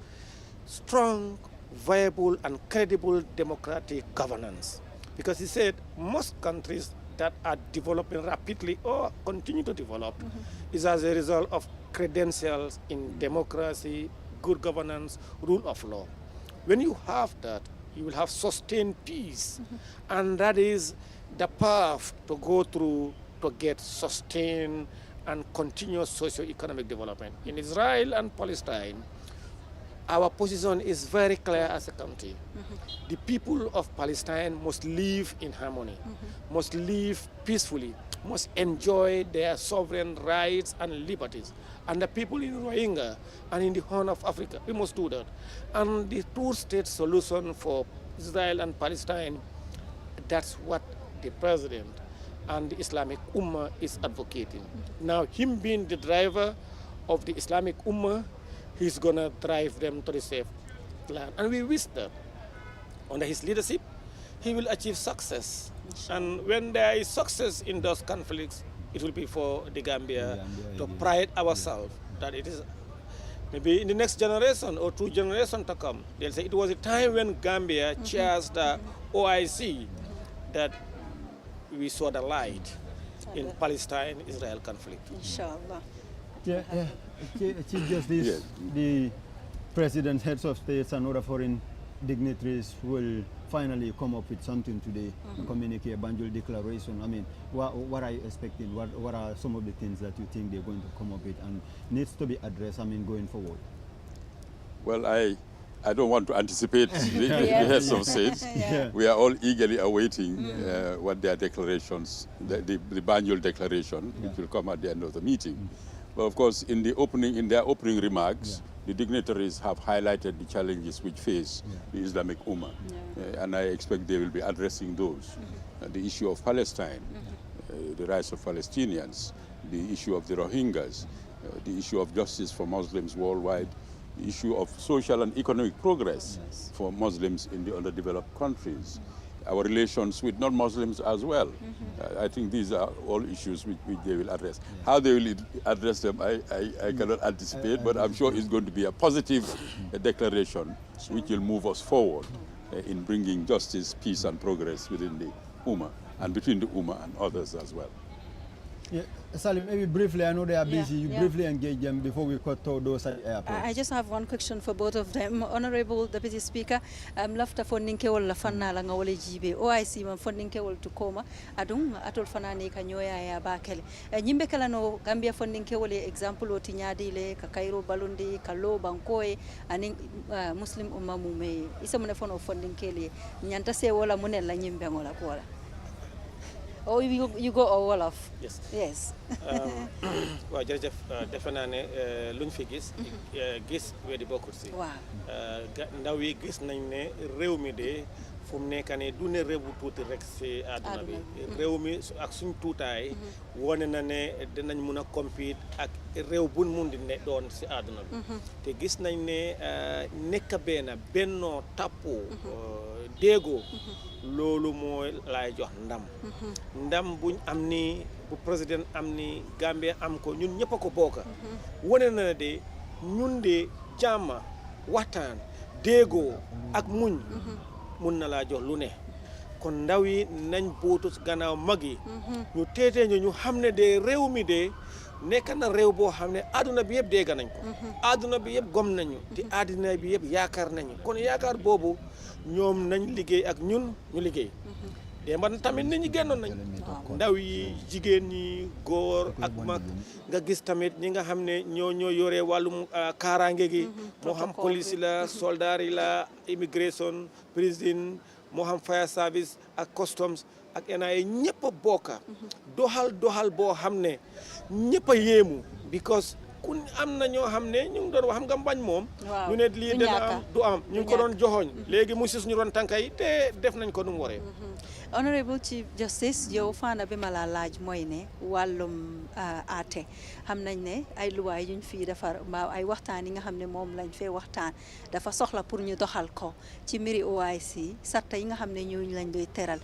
strong, viable, and credible democratic governance. Because he said most countries that are developing rapidly or continue to develop is as a result of credentials in democracy, good governance, rule of law. When you have that, you will have sustained peace. And that is the path to go through to get sustained and continuous socio-economic development. In Israel and Palestine, our position is very clear as a country. The people of Palestine must live in harmony, must live peacefully, must enjoy their sovereign rights and liberties. And the people in Rohingya and in the Horn of Africa, we must do that. And the two-state solution for Israel and Palestine, that's what the president and the Islamic Ummah is advocating. Now, him being the driver of the Islamic Ummah, he's going to drive them to the safe land. And we wish that under his leadership, he will achieve success. And when there is success in those conflicts, it will be for the Gambia to pride ourselves that it is maybe in the next generation or 2 generations to come. They'll say it was a time when Gambia chairs the OIC that we saw the light in Palestine-Israel conflict. Inshallah. Chief Justice, the President, heads of states and other foreign dignitaries will finally come up with something today, a communique, a Banjul declaration. I mean, what are you expecting? What are some of the things that you think they're going to come up with and needs to be addressed, I mean, going forward? Well, I don't want to anticipate the heads of states. We are all eagerly awaiting what their declarations, the Banjul declaration, which will come at the end of the meeting. But of course, in their opening remarks, the dignitaries have highlighted the challenges which face the Islamic Ummah. And I expect they will be addressing those. The issue of Palestine, the rights of Palestinians, the issue of the Rohingyas, the issue of justice for Muslims worldwide, the issue of social and economic progress for Muslims in the underdeveloped countries, our relations with non-Muslims as well. I think these are all issues which they will address. How they will address them, I cannot anticipate, but I'm sure it's going to be a positive declaration which will move us forward in bringing justice, peace, and progress within the Ummah and between the Ummah and others as well. Yeah, Salim, maybe briefly, I know they are busy. You briefly engage them before we cut to those at the airport. I just have one question for both of them. Honorable Deputy Speaker, lafta funding ke wala fanna la nga wala jibe OIC man funding ke wala to koma adung atol fanani ka nyoya ya bakele nyimbe kala no Gambia funding ke wala example o tinyadi le ka Cairo balundi ka lo bankoe ani Muslim umma mume isa mun fono funding ke le nyanta se wala munel la nyimbe ngola ko wala. Oh, you go all off. Yes. Yes. Well, jërëjëf defe naa ne luñ fi gis weddi bokkul si. Waaw. Ndaw yi gis nañ ne réew mi de fu mu nekk ne du ne réew bu tuuti rek si àdduna bi. Réew mi ak suñ tuutaay wone na ne dinañ mun a compete ak réew buñ mun di ne doon si àdduna bi. Te gis nañ ne nekk bennoo tappoo déggoo loolu mooy laay jox ndam buñ am ni bu président am ni Gambia am ko ñun ñëpp a ko bokk wane na ne de ñun de jàmm waxtaan déggoo ak muñ mun na laa jox lu ne kon ndaw yi nañ bootu gannaaw mag yi ñu teetee ñu xam ne de réew mi de nekk na réew boo xam ne àdduna bi yëpp dégg nañ ko àdduna bi yëpp gom nañu te àdduna bi yëpp yaakaar nañu kon yaakaar boobu ñoom nañ liggéey ak ñun ñu liggéey démb tamit nit ñi génnoon nañ ndaw yi jigéen ñi góor ak mag nga gis tamit ñi nga xam ne ñoo yore wàllum kaaraange gi moo xam police la soldat yi la immigration prison moo xam fire service ak customs ak NIA ñëpp a bokka doxal boo xam ne ñëpp a yéemu because ku am na ñoo xam ne ñu ngi doon wax xam nga mbañ moom ñu ne lii dana am du am ñu ngi ko doon joxoñ léegi mu si suñu doon tànka yi te def nañ ko nu mu waree Honorable Chief Justice yow faana bi ma la laaj mooy ne wàllum aate xam nañ ne ay luwaay yuñ fii defar mbaa ay waxtaan yi nga xam ne moom lañ fee waxtaan dafa soxla pour ñu doxal ko ci mbiri OIC sarta yi nga xam ne ñooñu lañ doy teral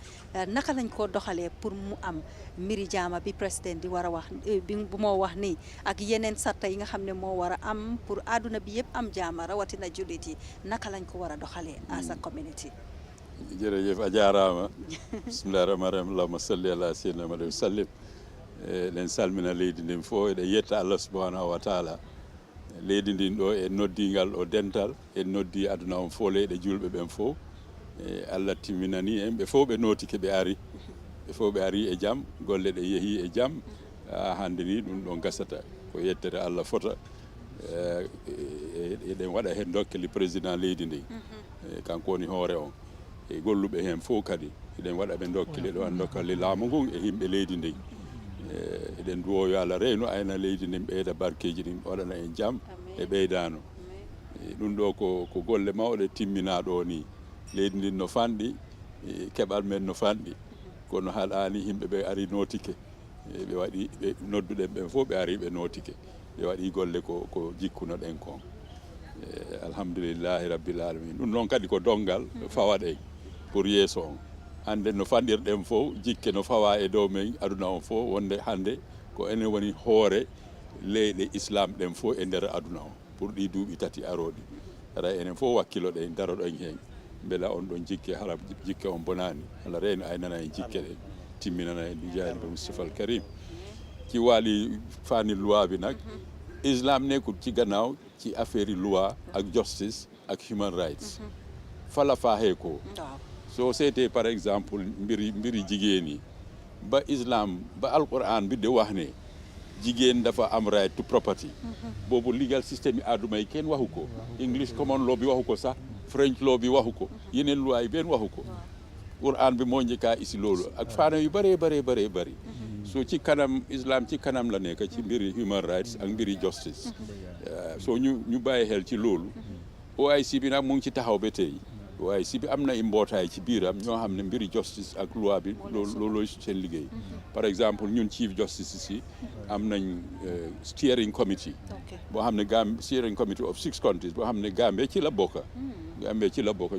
naka lañ ko doxalee pour mu am mbiri jaama bi président di war a wax bi bu moo wax nii ak yeneen sarta yi nga xam ne moo war a am pour àdduna bi yëpp am jaama rawatina jullit yi naka lañ ko war a doxalee as a community jërëjëf a jaaraama bisimillahi rahmani rahim allahumma salli ala sayyidina Muhammad wa sallim len salmina leydi ndin fof eɗen yetta Allah subhanahu wa taala leydi ndin ɗo e noddingal o dental en noddi aduna on fof leyɗe julɓe ɓen fof Allah timminani en ɓe fof ɓe notike ɓe ari ɓe fof ɓe ari e jaam golle ɗe yeehi e jaam hande ni ɗum ɗon gasata ko yettere Allah fota eɗen waɗa hen dokkeli président leydi ndin kanko woni hoore on e golluɓe hen fof kadi eɗen waɗa ɓe dokkili ɗo an dokkali laamu ngun e yimɓe leydi ndin eɗen duwo yo Allah reynu ayna leydi ndin ɓeyda barkeji ɗin waɗana en jaam e ɓeydano ɗum ɗo ko golle mawɗe timminaɗo ni leydi ndin no fanɗi keɓal men no fanɗi kono haɗani yimɓe ɓe ari notike ɓe waɗi ɓe nodduɗen ɓen fof ɓe ari ɓe notike ɓe waɗi golle ko jikkuno ɗen kon alhamdulillahi rabbil alamin ɗum noon kadi ko dongal fawaɗen pour yeeso on hande no fanɗirɗen fof jikke no fawa e dow men aduna on fof wonde hande ko enen woni hoore leyɗe islam ɗen fof e nder aduna on pour ɗi duuɓi tati aroɗi ara enen fof wakkilo ɗen daroɗon hen beela on ɗon jikke hala jikke on bonani ala reyno aynana en jikke ɗe timminana en ɗi jayriɓe Moustapha al Karim ci waali fani loi bi nag islam nekkul ci gannaaw ci affaire loi ak justice ak human rights fala faaxee ko soo seetee par exemple mbiri jigéen yi ba islam ba alquran bi de wax ne jigéen dafa am right to property boobu legal système yi àdduna yi kenn waxu ko English common law bi waxu ko sax French law bi waxu ko yeneen loi yi benn waxu ko quran bi moo njëkkaa isi loolu ak faana yu bëree bëri so ci kanam islam ci kanam la nekk ci mbiri human rights ak mbiri justice so ñu bàyyi xel ci loolu OIC bi nag mu ngi ci taxaw ba tey OIC bi am na i mbootaay ci biiram ñoo xam ne mbiri justice ak loi bi loolooy seen liggéey par exemple ñun chief justice si am nañ steering committee boo xam ne steering committee of 6 countries boo xam ne Gambie ci la bokk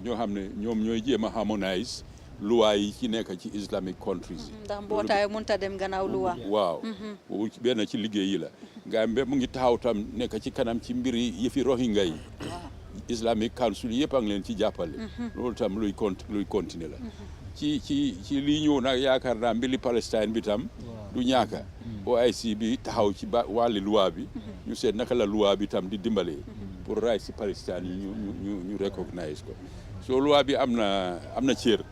ñoo xam ne ñoom ñooy jéem a harmonise loi yi ci nekk ci islamic countries yi ndax mbootaay mënta dem gannaaw loi waaw benn ci liggéey yi la Gambie mu ngi taxaw tam nekk ci kanam ci mbiri yëfi Rohingya yi Islamic Council yëpp a ngi leen ci jàppale. loolu tam luy continuer la. ci lii ñëw nag yaakaar naa mbiri Palestine bi tam du ñaaka OIC bi taxaw ci wàlli loi bi ñu seet naka la loi bi tam di dimbalee pour rights ci Palestine yi ñu recognize ko so loi bi am na cër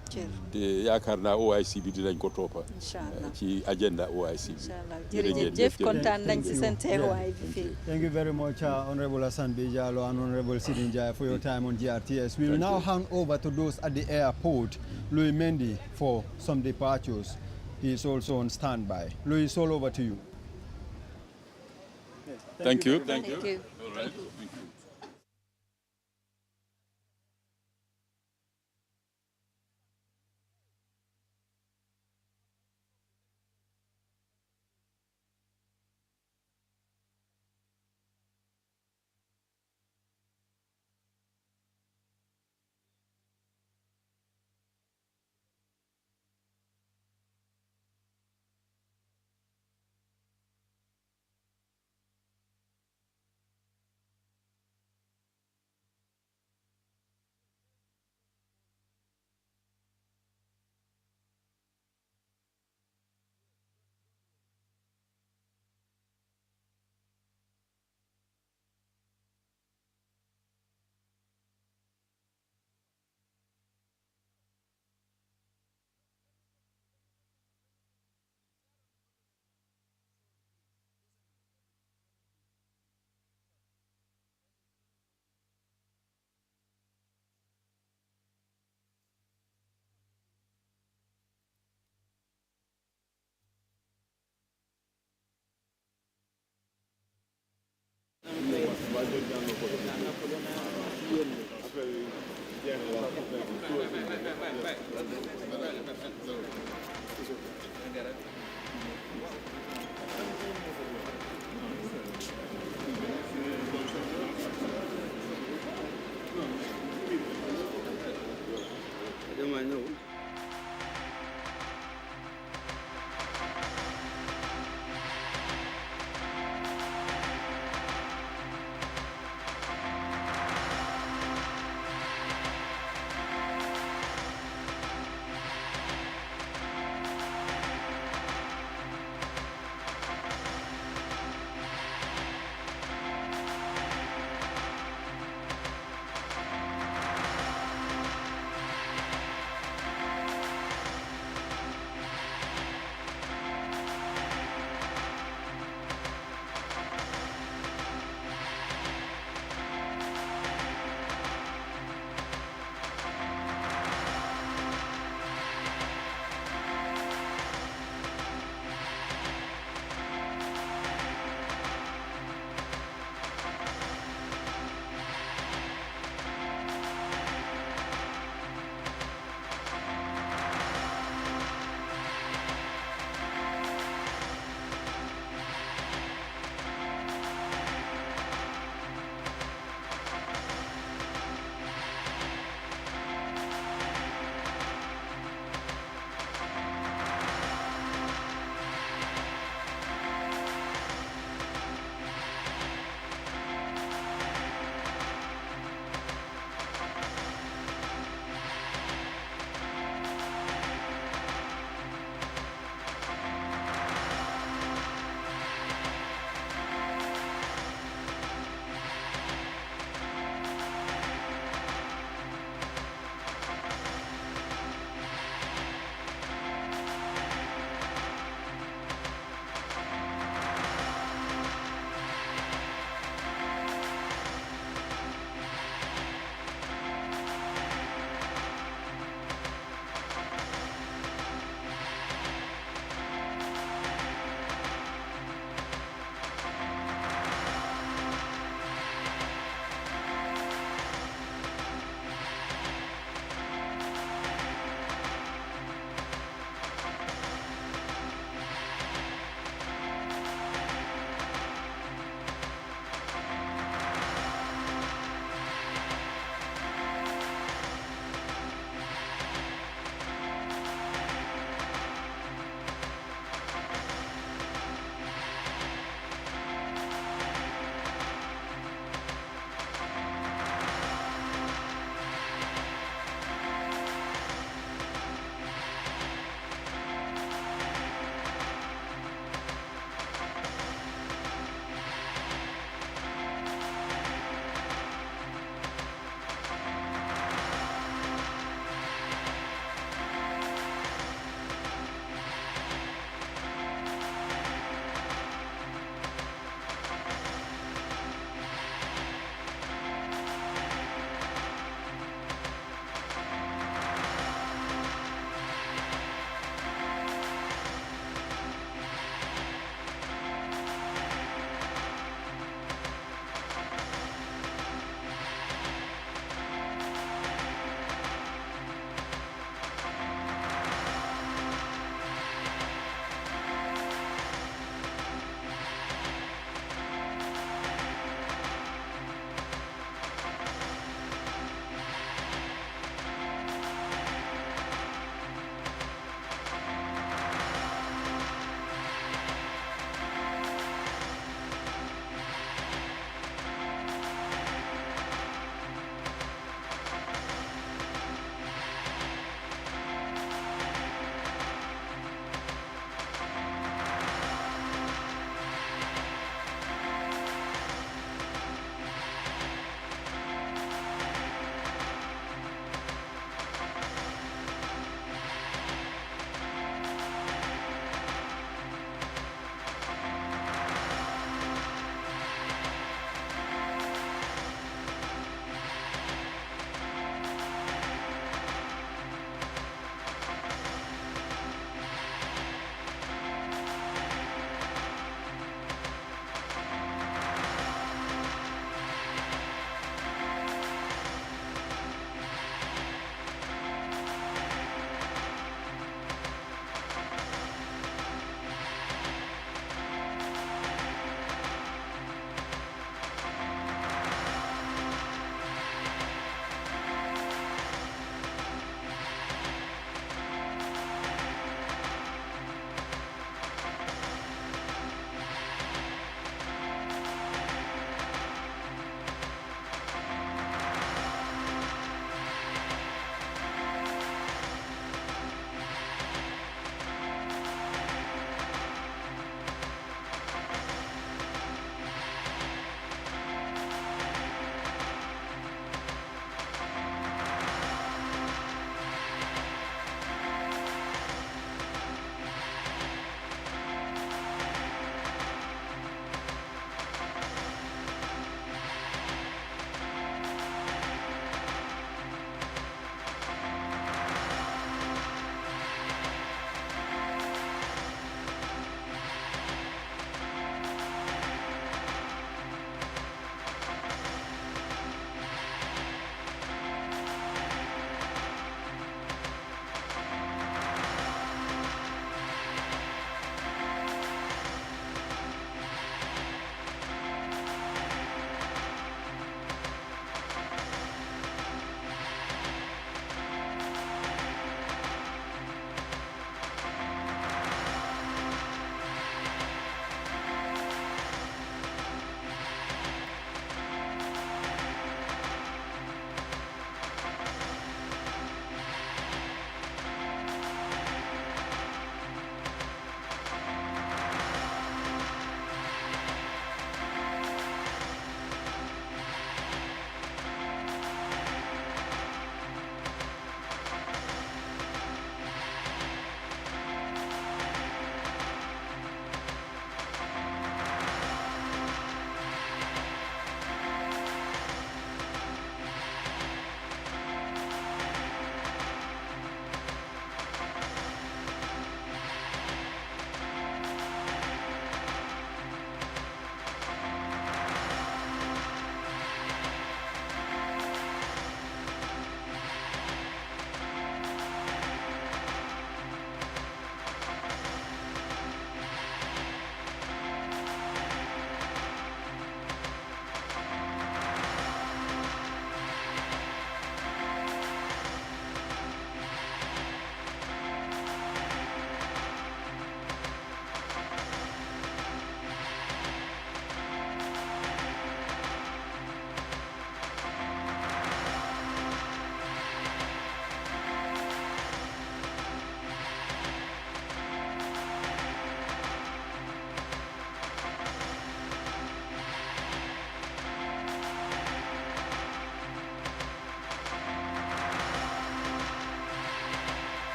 te yaakaar naa OIC bi dinañ ko toppa ci agenda OIC bi jërëjëf kontaan nañ ci seen teewaay bi fii. Thank you very much, Honorable Hassan Bijalo and Honorable Sidin Jai, for your time on GRTS. We will now hand over to those at the airport, Louis Mendy, for some departures. He is also on standby. Louis, it's all over to you. Thank you. All right. Thank you.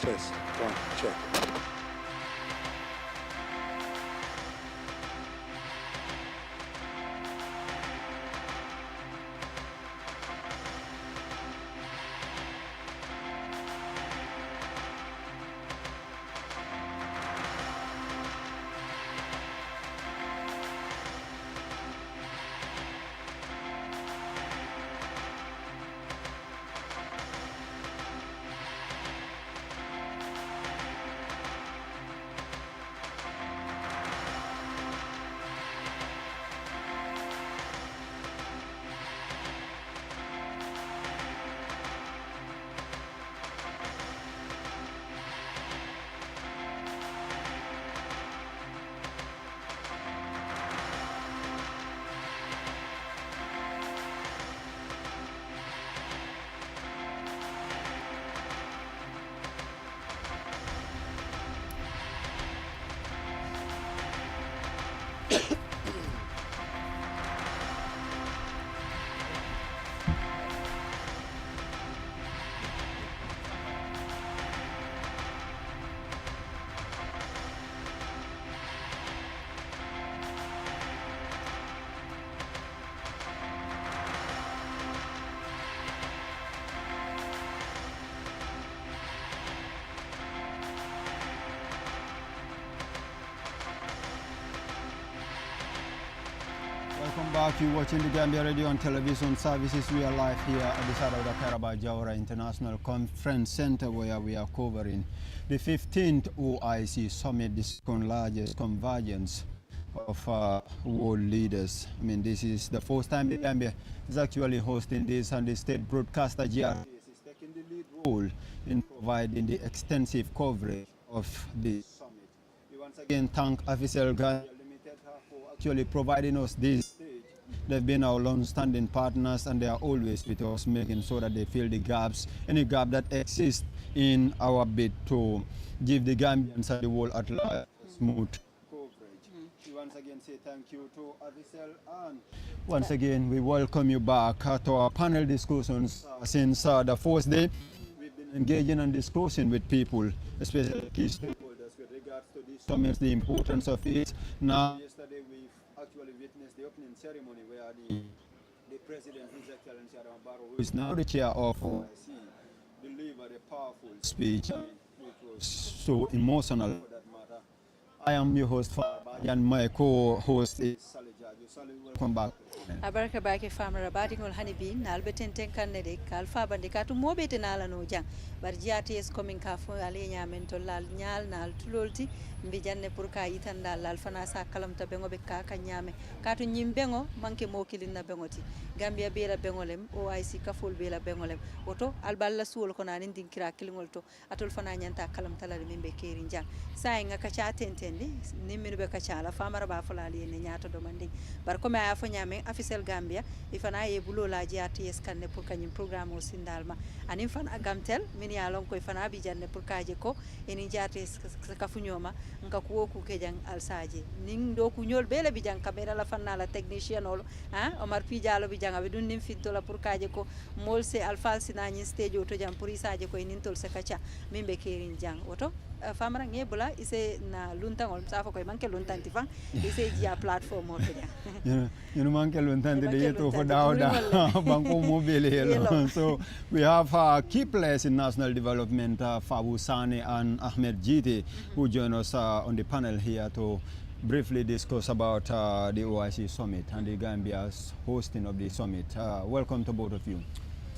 Test. One. Check. Welcome back. You're watching the Gambia Radio and Television Services. We are live here at the side of the Karaba Jawara International Conference Center, where we are covering the 15th OIC Summit, the second largest convergence of world leaders. I mean, this is the first time the Gambia is actually hosting this, and the state broadcaster GRTS is taking the lead role in providing the extensive coverage of this summit. We once again thank Official Gambia Limited for actually providing us this stage. They've been our long-standing partners, and they are always with us, making sure that they fill the gaps, any gap that exists in our bid to give the Gambians and the world at large smooth coverage. We once again say thank you to Avisel, and once again we welcome you back to our panel discussions. Since the first day, we've been engaging and discussing with people, especially key stakeholders, with regards to this summit, the importance of it. Now, yesterday we've actually witnessed the opening ceremony where the President, His Excellency Adam Barrow, who is now the chair of OIC, delivered a powerful speech, which was so emotional for that matter. I am your host, Fabi, and my co-host is Sally Jaju. Sally, welcome back. Abaraka bake famara batingol hanibin nalbeten tenkanne de kalfa bande katu mobete nala no jang bar GRTS coming ka fo ale nyamen to lal nyal nal tulolti mbi janne pour ka yitanda lal fana sa kalam ta bengo be ka nyame katu nyim bengo manke mokilin na bengoti Gambia bela bengolem OIC kaful bela bengolem oto alballa suul ko nanin dinkira kilingol to atol fana nyanta kalam talal mimbe kerin jang say nga ka cha tentendi nimmi be ka cha la famara ba fulali ne nyaato do mandi bar ko ma afo nyame official Gambia ifana ye bulo la GRTS kanne pour kanyim programme o sindalma anin fan agamtel min ya lon koy fana bi janne pour kaje ko eni GRTS ka funyoma nka ko ku ke jang alsaje ning do ku nyol bele bi jang camera la fanna la technicien ol Omar Pi Diallo bi jang abi dun nim finto la pour kaje ko molse alfal sinani stage o to jam pour isaje ko nin tol se kacha mimbe kerin jang oto famara ngebola ise na luntangol safo koy manke luntanti fan ise jia platform o to jang you know manke luntanti de yeto for dauda banko mobile. So we have key players in national development, Fabu Sane and Ahmed Jite, who join us on the panel here to briefly discuss about the OIC Summit and the Gambia's hosting of the summit. Welcome to both of you.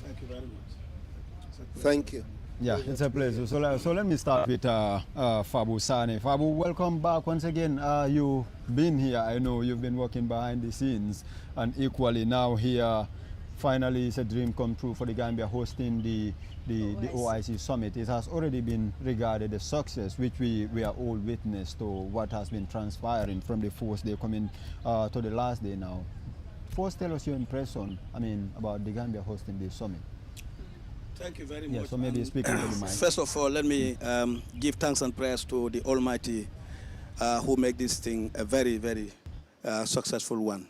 Thank you very much. Thank you. Yeah, it's a pleasure. So let me start with Fabu Sane. Fabu, welcome back once again. You've been here. I know you've been working behind the scenes, and equally now here, finally it's a dream come true for the Gambia hosting the OIC Summit. It has already been regarded a success, which we are all witness to what has been transpiring from the first day coming to the last day now. First, tell us your impression, about the Gambia hosting this summit. Thank you very much. Yeah, so maybe speaking to the mic. First of all, let me give thanks and prayers to the Almighty who made this thing a very, very successful one.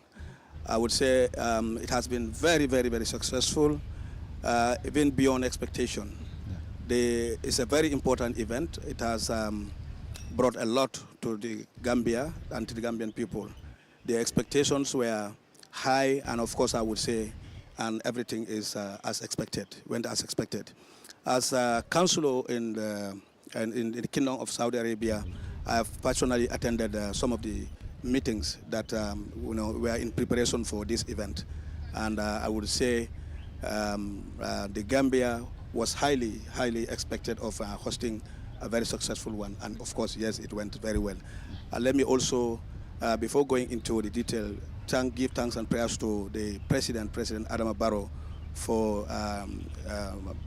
I would say it has been very, very, very successful, even beyond expectation. It's a very important event. It has brought a lot to the Gambia and to the Gambian people. The expectations were high, and of course I would say, and everything is as expected, went as expected. As a counselor in the Kingdom of Saudi Arabia, I have personally attended some of the meetings that were in preparation for this event. And I would say the Gambia was highly expected of hosting a very successful one. And of course, yes, it went very well. Let me also, before going into the detail, give thanks and prayers to the President Adama Barrow, for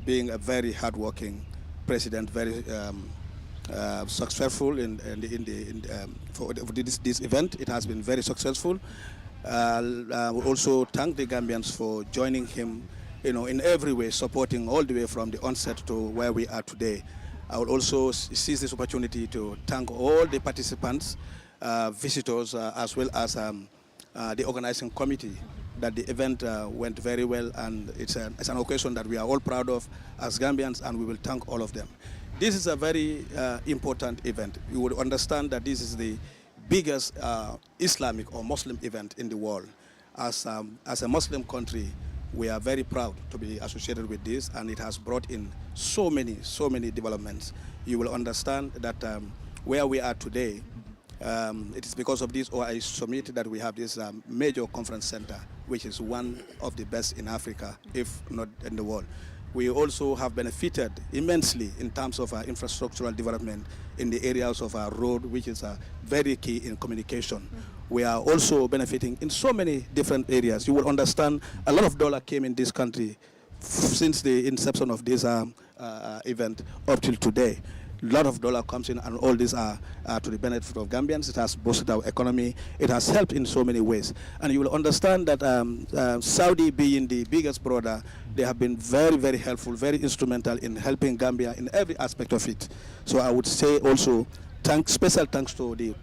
being a very hardworking president, very successful for this event. It has been very successful. We also thank the Gambians for joining him, in every way, supporting all the way from the onset to where we are today. I will also seize this opportunity to thank all the participants, visitors, as well as the organizing committee, that the event went very well, and it's an occasion that we are all proud of as Gambians, and we will thank all of them. This is a very important event. You would understand that this is the biggest Islamic or Muslim event in the world. As a Muslim country, we are very proud to be associated with this, and it has brought in so many developments. You will understand that where we are today, it is because of this Oic Summit that we have this major conference center, which is one of the best in Africa, if not in the world. We also have benefited immensely in terms of infrastructural development in the areas of our road, which is very key in communication. We are also benefiting in so many different areas. You will understand a lot of dollar came in this country since the inception of this event up till today. A lot of dollar comes in, and all these are to the benefit of Gambians. It has boosted our economy. It has helped in so many ways. And you will understand that Saudi being the biggest brother, they have been very helpful, very instrumental in helping Gambia in every aspect of it. So I would say also special thanks to the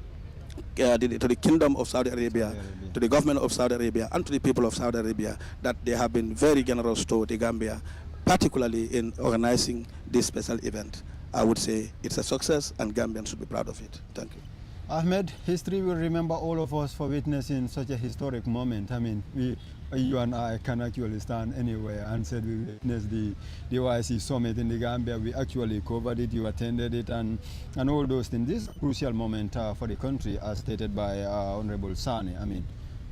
Kingdom of Saudi Arabia, to the government of Saudi Arabia, and to the people of Saudi Arabia, that they have been very generous to the Gambia, particularly in organizing this special event. I would say it's a success, and Gambians should be proud of it. Thank you. Ahmed, history will remember all of us for witnessing such a historic moment. I mean, you and I can actually stand anywhere and said we witnessed the OIC Summit in the Gambia. We actually covered it, you attended it, and all those things. This is a crucial moment for the country, as stated by Honorable Sani. I mean,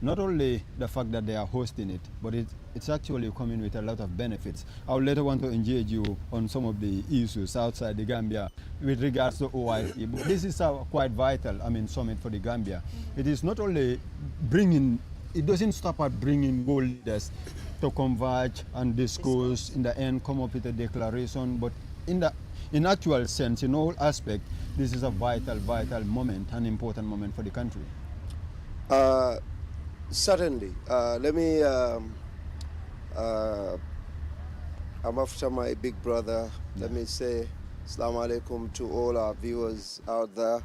not only the fact that they are hosting it, but it's actually coming with a lot of benefits. I will later want to engage you on some of the issues outside the Gambia with regards to OIC. But this is quite vital, summit for the Gambia. It is not only it doesn't stop at bringing world leaders to converge and discuss, in the end come up with a declaration, but in actual sense, in all aspects, this is a vital moment, an important moment for the country. Certainly. Let me, I'm after my big brother. Let me say Assalamu alaikum to all our viewers out there.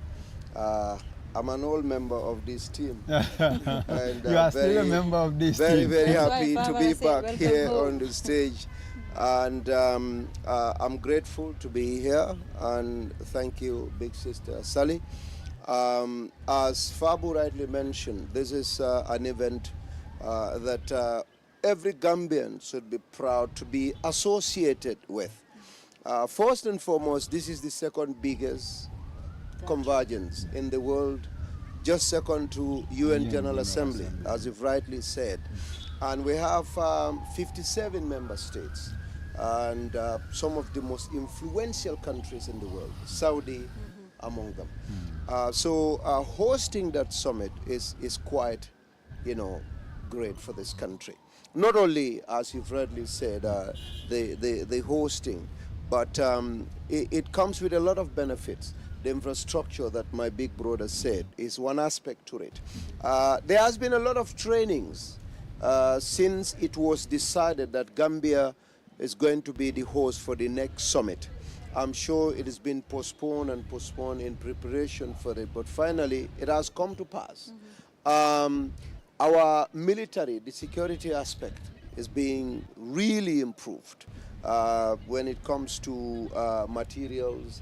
I'm an old member of this team. And you are still a member of this team. Very happy to be back here on the stage. And I'm grateful to be here. And thank you, big sister Sally. As Fabu rightly mentioned, this is an event that every Gambian should be proud to be associated with. First and foremost, this is the second biggest convergence in the world, just second to UN General Assembly, as you've rightly said. And we have 57 member states and some of the most influential countries in the world, Saudi among them. So hosting that summit is quite, great for this country. Not only, as you've rightly said, the hosting, but it comes with a lot of benefits. The infrastructure that my big brother said is one aspect to it. There has been a lot of trainings since it was decided that Gambia is going to be the host for the next summit. I'm sure it has been postponed in preparation for it, but finally it has come to pass. Our military, the security aspect, is being really improved. when it comes to materials,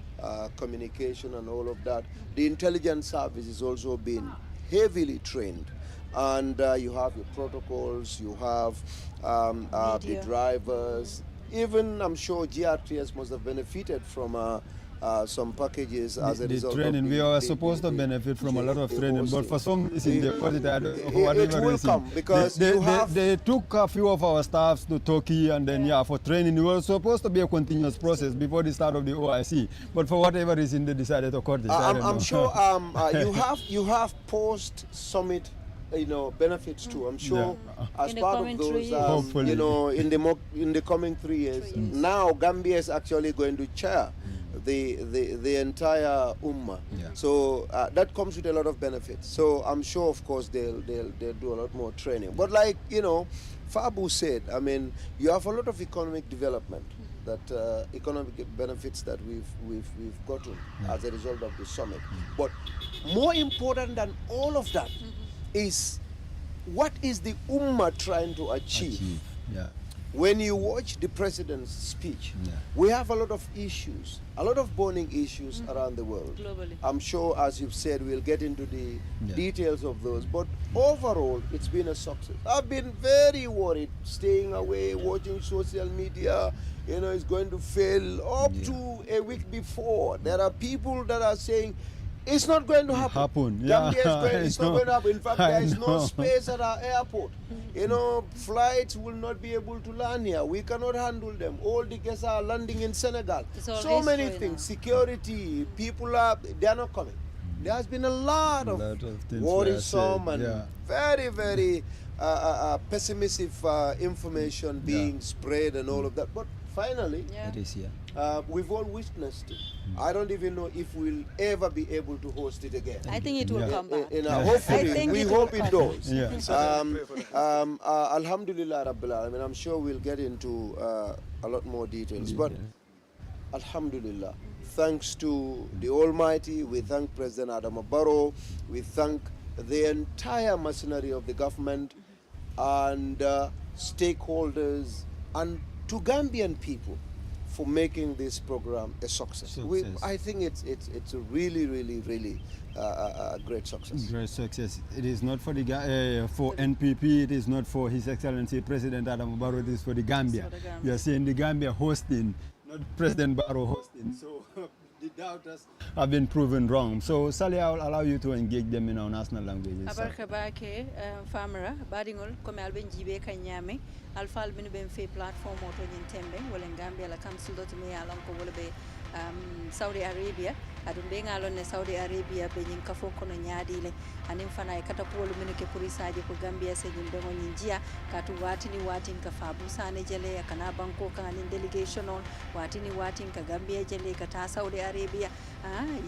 communication and all of that. The intelligence service is also being heavily trained. And you have your protocols, you have the drivers. Even I'm sure GRTS must have benefited from some packages as a result training. of we are supposed to benefit from a lot of training, but for some reason they put it out for whatever it will reason. come because they took a few of our staffs to Turkey and then for training. It was supposed to be a continuous process before the start of the OIC, but for whatever reason they decided to cut this. I'm sure you have post-summit benefits too. I'm sure as part of those, in the coming 3 years. Now Gambia is actually going to chair the entire Ummah. So that comes with a lot of benefits. So I'm sure, of course, they'll do a lot more training. But like Fabu said, I mean, you have a lot of economic development, that economic benefits that we've gotten as a result of the summit. But more important than all of that is what is the Ummah trying to achieve? When you watch the president's speech, we have a lot of issues, a lot of burning issues around the world. Globally. I'm sure, as you've said, we'll get into the details of those. But overall, it's been a success. I've been very worried, staying away, watching social media. It's going to fail up to a week before. There are people that are saying, it's not going to happen. It's not going to happen. In fact, there is no space at our airport. Flights will not be able to land here. We cannot handle them. All the guests are landing in Senegal. So many things. Security, people they are not coming. There has been a lot of worrisome and very, very pessimistic information being spread and all of that. But finally, we've all witnessed it. I don't even know if we'll ever be able to host it again. I think it will come back. Hopefully, we hope it does. Alhamdulillah Rabbil Alamin. I'm sure we'll get into a lot more details. But Alhamdulillah, thanks to the Almighty, we thank President Adama Barrow, we thank the entire machinery of the government and stakeholders and to Gambian people for making this program a success. I think it's a really, really, really a great success. Great success. It is not for the for NPP. It is not for His Excellency President Adama Barrow. It is for the Gambia. We are saying the Gambia hosting, not President Barrow hosting. So the doubters have been proven wrong. So Sally, I will allow you to engage them in our national languages. Abarka bake famara badingol comme alben jibe kanyame alfal binu ben fe platform auto tembe wala Gambia la council dot me alon ko wala be Saudi Arabia adum be ngalon ne Saudi Arabia be nyin kafo kono nyaadile anim fana e kata polu minu ke polisaje ko Gambia se nyim be nyin jia katu watini watin ka fabu sane jele kana banko kan anin delegation on watini watin ka Gambia jele kata Saudi Arabia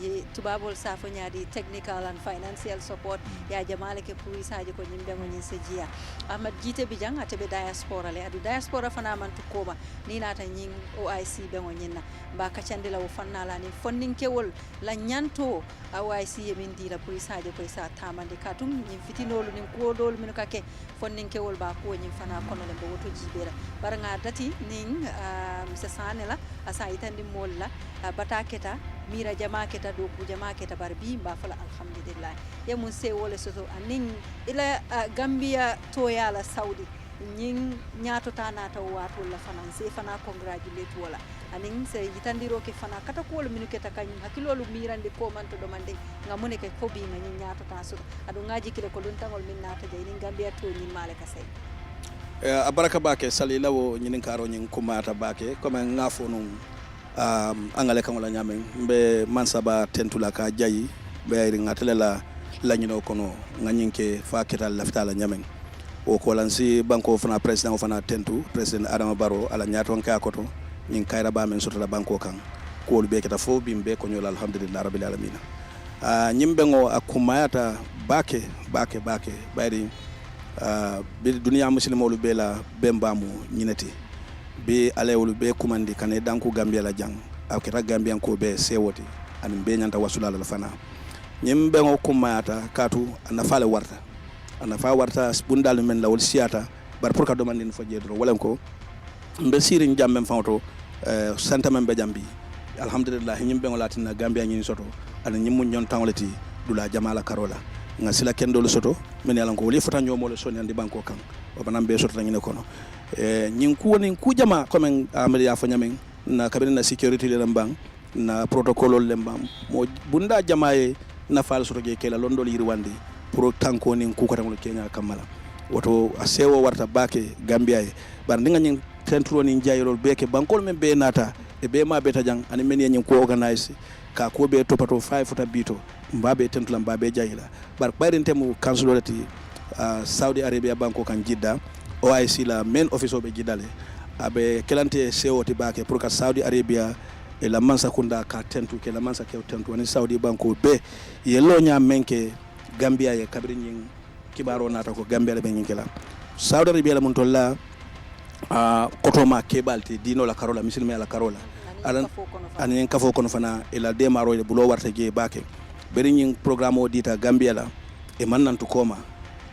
ye tubabol safo nyaadi technical and financial support ya jamale ke polisaje ko nyim be nyin se jia Ahmad jite bijang atebe diaspora le adu diaspora fana man to koba ni nata nyin OIC be nyin na ba kacande la fanna la ni funding kewol la nyanto OIC yemin di la polisaje ko sa tamande katum nyim fitinolu nim ko dol min kake funding kewol ba ko nyim fana kono le woto jibera baranga dati ning misa sanela asa itandi molla bataketa mira jama keta do ku jama keta barbi ba fala alhamdulillah ya mun se wala soto aning ila Gambia to yala Saudi nyin nyato tana ta wato la finance fana congratulate wala aning se yitandiro ke fana kata ko lu minuketa kany hakilolu mirande ko man to do mande ngamune ke ko bi nyin nyato ta so adu ngaji kile ko luntangol min nata jay ni Gambia to nyin male ka sey abaraka bake salila wo nyin karo nyin kumata bake comme ngafo num angale kan wala nyamen be mansaba tentula ka jayi be ayri ngatelela la nyino kono nganyinke fa ketal laftala nyamen o ko lansi banko fana president fana tentu president Adama Barrow ala nyaton ka koto nyin kayra ba men sotala banko kan ko be keta fo bimbe ko nyol alhamdulillah rabbil alamin nyimbe ngo akumayata bake bayri be duniya muslimo lu bela bembamu nyinati be alewolu be kumandi kane danku Gambia la jang aketa Gambian ko be sewoti an be nyanta wasula la fana nyimbe ngo kumayata katu anafale warta bundal men lawol siata bar pour ka domandin fo jedro wala ko mbe sirin jambe fawto santa men be jambi alhamdulillah nyimbe ngolatina Gambia nyini soto ana nyimmu nyon tawleti dula jamala karola nga sila kendol soto men yalan ko woli fota nyomo le soni andi banko kan o banam be soto nyine kono nyin ku woni ku jama comme amri ya fanyamen na kabine na security le bang na protocol le bang mo bunda jamaye na fal soto ge kela londol yirwandi pour tanko nin ku ko tan kenya kamala woto asewo warta bake Gambia e bar ndinga nyin tentro ni jayirol beke bankol men be nata e be ma beta jang ani men yen ko organize ka ko be topato 5 futa bito mbabe tentula mbabe jayila bar bayrin temu councilorati Saudi Arabia banko kan jidda OIC la main office obe jidale abe kelante sewoti bake pour ka Saudi Arabia e la mansa kunda ka tentu ke la mansa ke tentu ni Saudi banko be yello nya menke Gambia ye kabri nyin kibaro nata ko Gambia le be nyin kala Saudi Arabia la mun tolla kotoma kebalti dino la karola misilme la karola anen kafo kono fana ila demaro e bulo warta je bake beri nyin programme o dita Gambia la e mannantu koma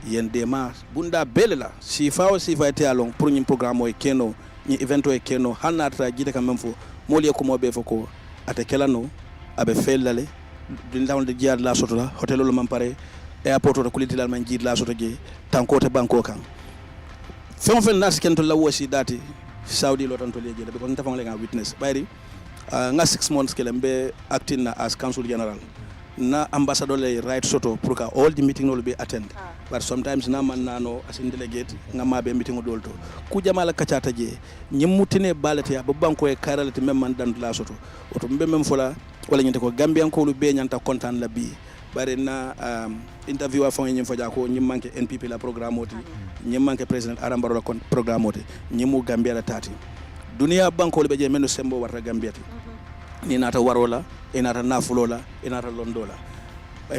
yen dema bunda belela sifa te along pour nyin programme o keno ni evento e keno hanata jita kam memfo moli ko mobe foko ate kelano abe fellale dun lawn de jiad la soto la hotel lo man pare airport to kuliti la man jiid la soto je tankote banko kan fen nas ken to la wosi dati Saudi lo tan to leje be ko tafang le nga witness bayri nga 6 months kelembe acting na as council general na ambassador le right soto pour ka all the meeting will be attend but sometimes na man nano as in delegate nga mabe meeting dolto ku jamala kacata je nyimutine balati ya banko e karalati mem man dan la soto oto mbe mem fola wala nyinte ko Gambian ko lu be nyanta content la bi bare na interview a fon nyim faja ko nyim manke NPP la programme oti nyim manke president arambaro la programme oti nyimu Gambia la tati dunia banko le be je meno sembo warta Gambia ti ni nata warola inata nafulola inata londola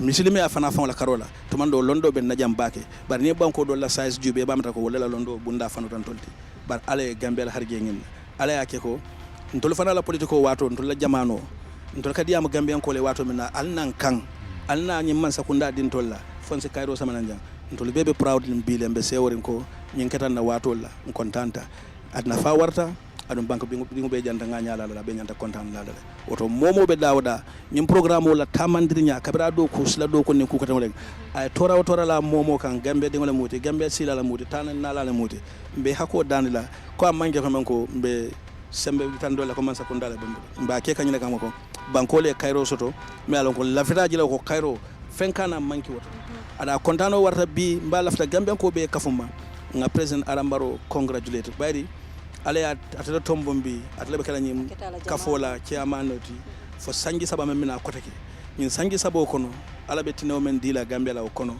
misilime afana fon la karola to mando londo ben najam bake bar ni banko do la size jube bamata ko wala londo bunda fanu tan tolti bar ale Gambia la harje ngin ale yake ko ntol fana la politiko wato ntol la jamano ntol kadi am Gambia ko le wato mina alnan kan alna nyi man sakunda din tolla fonse kayro sama nanjang ntol bebe proud lim bile mbe seworin ko nyin ketan na wato la kontanta adna fa warta adum banko bingo be janta nga nyala la be nyanta kontan la oto momo be dawda nyim programme la tamandirnya kabira do ko sila do ko ne ku katam ay tora la momo kan Gambe de ngala muti Gambe sila la muti tan na la muti be hako danila ko amange ko manko be sembe tan do la ko man sakunda la be mba ke kanyina kam ko banko le Cairo soto me alon ko lafita jila ko Cairo fenkana manki woto ada kontano warta bi mba lafta Gambe ko be kafuma nga president arambaro congratulate bayri ale atata tombombi atala be kala nyim kafola chairmanoti fo sangi saba men mina kotake nyin sangi sabo kono ala be tino men dila Gambia la kono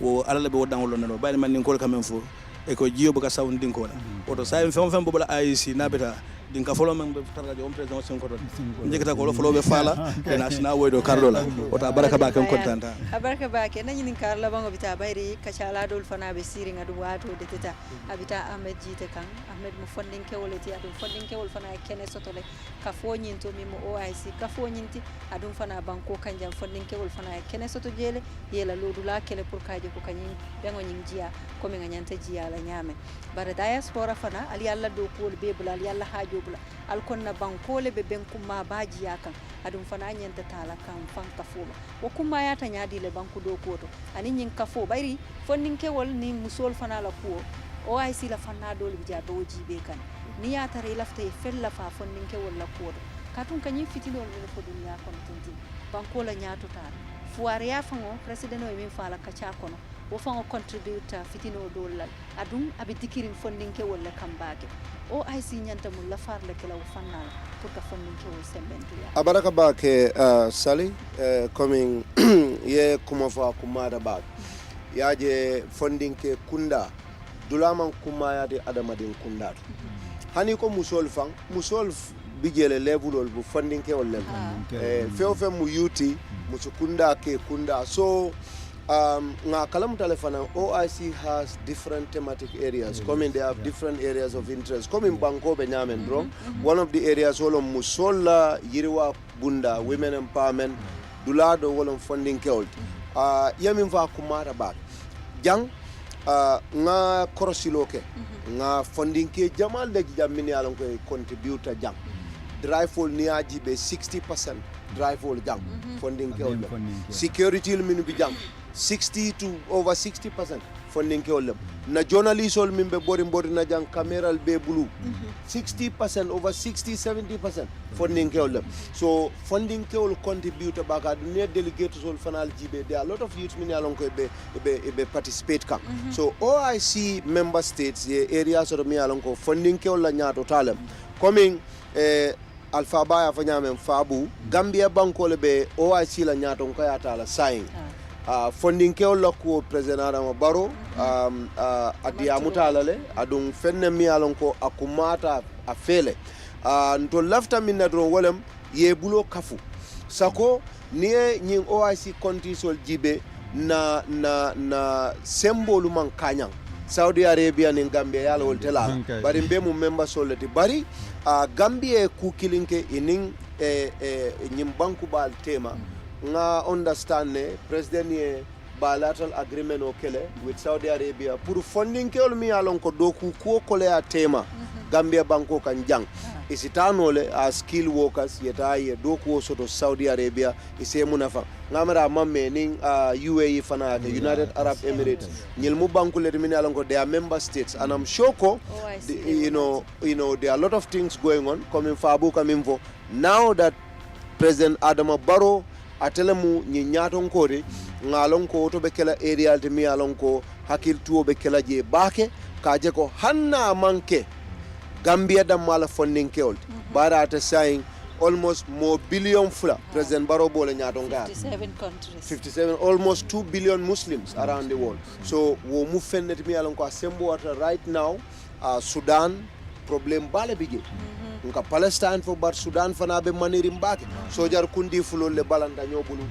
wo ala be wodan wolo nelo bayri man nin ko kamen fo e ko jiyo buka sawun din ko la oto say fem bobola IC nabeta din ka folo men be tarra jo president sen ko njekata ko folo be fala e national woydo kardola ota baraka ba kan kontanta baraka ba ke nanyi nin karla bango bita bayri kachala dol fana be siri ngadu wato de teta abita Ahmed jite kan Ahmed mo fondin kewoleti adum fondin kewol fana kene sotole ka fonyin to mi mo OIC ka fonyinti adum fana banko kanjam fondin kewol fana kene soto jele yela lodula kele pour kaje ko kanyin bengo nyin jiya ko mi nganyanta jiya la nyame bara diaspora fana ali alla do ko be bula ali alla hajo bula alkonna bankole be ben kuma baji yakan adum fana nyanta tala kan fan kafoma wo kuma ya tanya dile banku do ko to ani nyin kafo bayri fondin kewol ni musol fana la ko OIC la fana do li ja do jibe kan ni ya tare lafte fella fa fondin kewol la ko to katun kanyi fitino le fo dunya kon tinti banko la nyaato tar fuare ya fango president o min fala kacha kono wo fango contributor fitino dolal adum abidikirin fondin kewol la kambake OIC nyanta mun la far la kala fanna pour ka fondin kewol sembentu ya abaraka ba ke Sali coming ye kuma fa kuma da ba yaje fondin ke kunda dulaman kuma ya de adamadin kunda hani ko musol bigele level bu funding ke wala fe mu yuti musukunda ke kunda so nga kalam telefona OIC has different thematic areas coming they have different areas of interest coming banko benyamen bro one of the areas wolo musola yiriwa bunda women empowerment dulado wolo funding ke yamin fa kumara ba jang nga korosiloke nga funding ke jamal de jamini alon ko contributor jam drive for niaji be 60% drive for jam funding ke security min bi jam 60 to over 60% funding ke na journalist ol min be bori na jang camera be blue 60% over 60-70% funding ke so funding ke ol contribute baka ne delegates ol fanal jibe there are a lot of youth min alon ko be participate ka so OIC member states areas of mi alon ko funding ke ol la nyato talem coming Alpha Baya fanyame fabu Gambia banko le be OIC la nyato ko ya tala sign funding ke olla ko president Adama Barrow adia mutalale adun fenne mi alon ko akumata afele nto lafta min nadron wolem ye bulo kafu sako nie nyin OIC countries ol jibe na symbolu man kanyang Saudi Arabia ni Gambia yala wol telala bari mbe mu member solati bari Gambia ku kilinke inin nyim banku bal tema nga understand ne president ye bilateral agreement o kele with Saudi Arabia pour funding ke mi alon ko doku ko kole a tema Gambia banko kan jang isitanole a skill workers yeta ye doku soto Saudi Arabia ise munafa ngamara mamme ning UAE fana the United Arab Emirates nyel mu banku le mi alon ko they are member states and I'm sure ko you know there are a lot of things going on coming fabu coming for now that President Adama Barrow atelemu ni nyaton kore ngalon ko to be kala area de mi alon ko hakil tuo be kala je bake kaje ko hanna manke Gambia da mala funding ke old bara ta saying almost more billion fula President Barrow bole nyaton ga 57 countries 57 almost 2 billion Muslims around the world so wo mu fennet mi alon ko asembo water right now Sudan problem bale bige nka Palestine fo bar Sudan fana be maniri mbake sojar kundi fulol le balanda nyobulu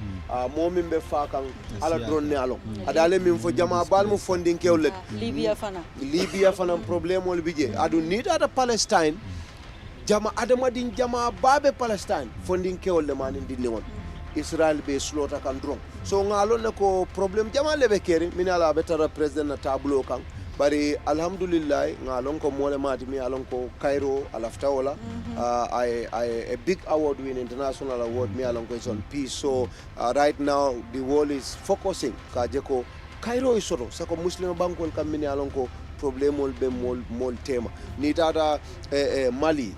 momin be fakan ala drone alo adale min fo jama bal mu funding kewle Libya fana problem wol bije adu nita da Palestine jama adama din jama babe Palestine funding kewle manin dilli won Israel be slota kan drone so ngalo ne ko problem jama lebe keri min ala betara president na tableau kan bari alhamdulillah ngalon ko mole mati mi alon ko Cairo alafta wala a big award win international award mi alon ko is on peace so right now the world is focusing ka je ko Cairo is soro sako muslim bankol kam mi alon ko problemol be mol tema ni tata Mali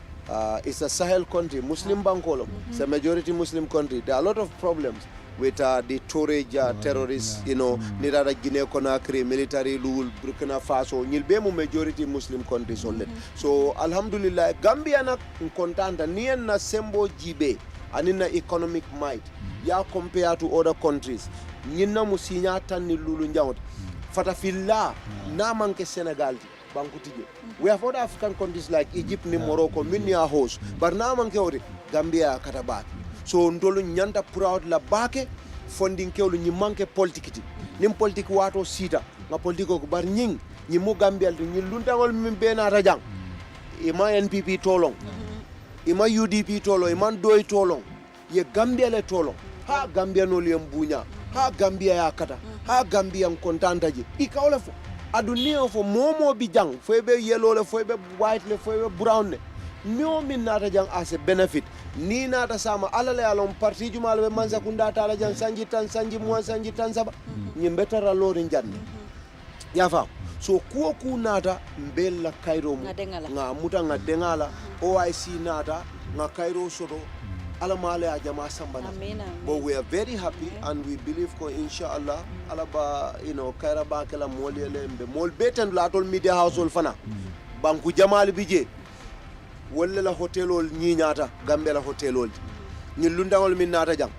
it's a Sahel country Muslim bankol it's a majority Muslim country there are a lot of problems with the storage terrorists, you know, Nirada Guinea Conakry, military rule, Burkina Faso, Nilbe majority Muslim countries only. So, Alhamdulillah, Gambia na kontanta niya na sembo jibe, anina economic might. Ya compare to other countries. Nina musinya tan ni lulu njawt. Fatafilla na manke Senegal bankutije. We have other African countries like Egypt ni Morocco, mini a host. But na manke ori Gambia katabat. So ndolu nyanta proud la bake funding kewlu nyi manke politique nim politique wato sita nga politique ko bar nying nyi mu Gambia nyi luntangol min bena rajang ima NPP tolong ima UDP tolong ima doy tolong ye Gambia le tolong ha Gambia no liyam bunya ha Gambia ya kata ha Gambia kontanta ji ikawle fo adunia fo momo bi jang foybe yellow le foybe white le foybe brown le no min nata jang as a benefit ni nata sama alale alon parti jumal be manza kunda tala jang sanji tan sanji mo sanji tan saba nyimbetara lori janne ya fa so kuo ku nata mbella Cairo nga muta nga dengala OIC nata nga Cairo sodo ala male a jama sambana but we are very happy and we believe ko inshallah ala ba Cairo ba kala molele mbe mol beten la tol media household fana banku jamal bije wala la hotelol ñiñata Gambia la hotelol ñi lundangol min nata jang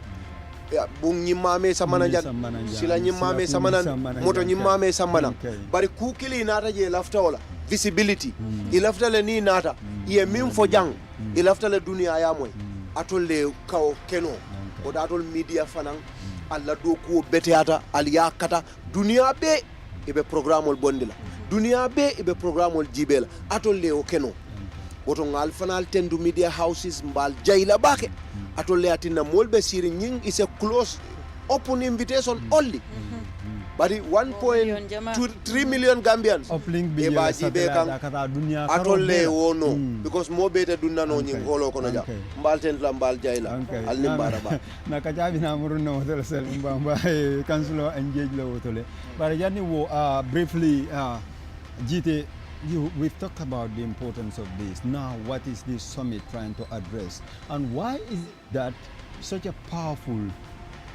ya bu ñi mame samana jang sila ñi mame samana moto ñi mame samana bari ku kili nata je lafta wala visibility i lafta le ni nata ye min fo jang i lafta le dunia ya moy atol le kaw keno o datol media fanan alla do ko beteata al yakata dunia be ibe programol bondila dunia be ibe programol jibela atol le o keno woto ngal fanal tendu media houses mbal jayla bake atol le atina molbe siri nying is a close open invitation only bari 1.3 million Gambians uplink e ba jibe kan atolle wono because mo beta dunna no nyi holo kono ja mbalten la mbal jayla al nimbara ba na ka jabi na murun no hotel sel mbamba councilor engage la hotole bara janni wo briefly jite we've talked about the importance of this. Now, what is this summit trying to address? And why is that such a powerful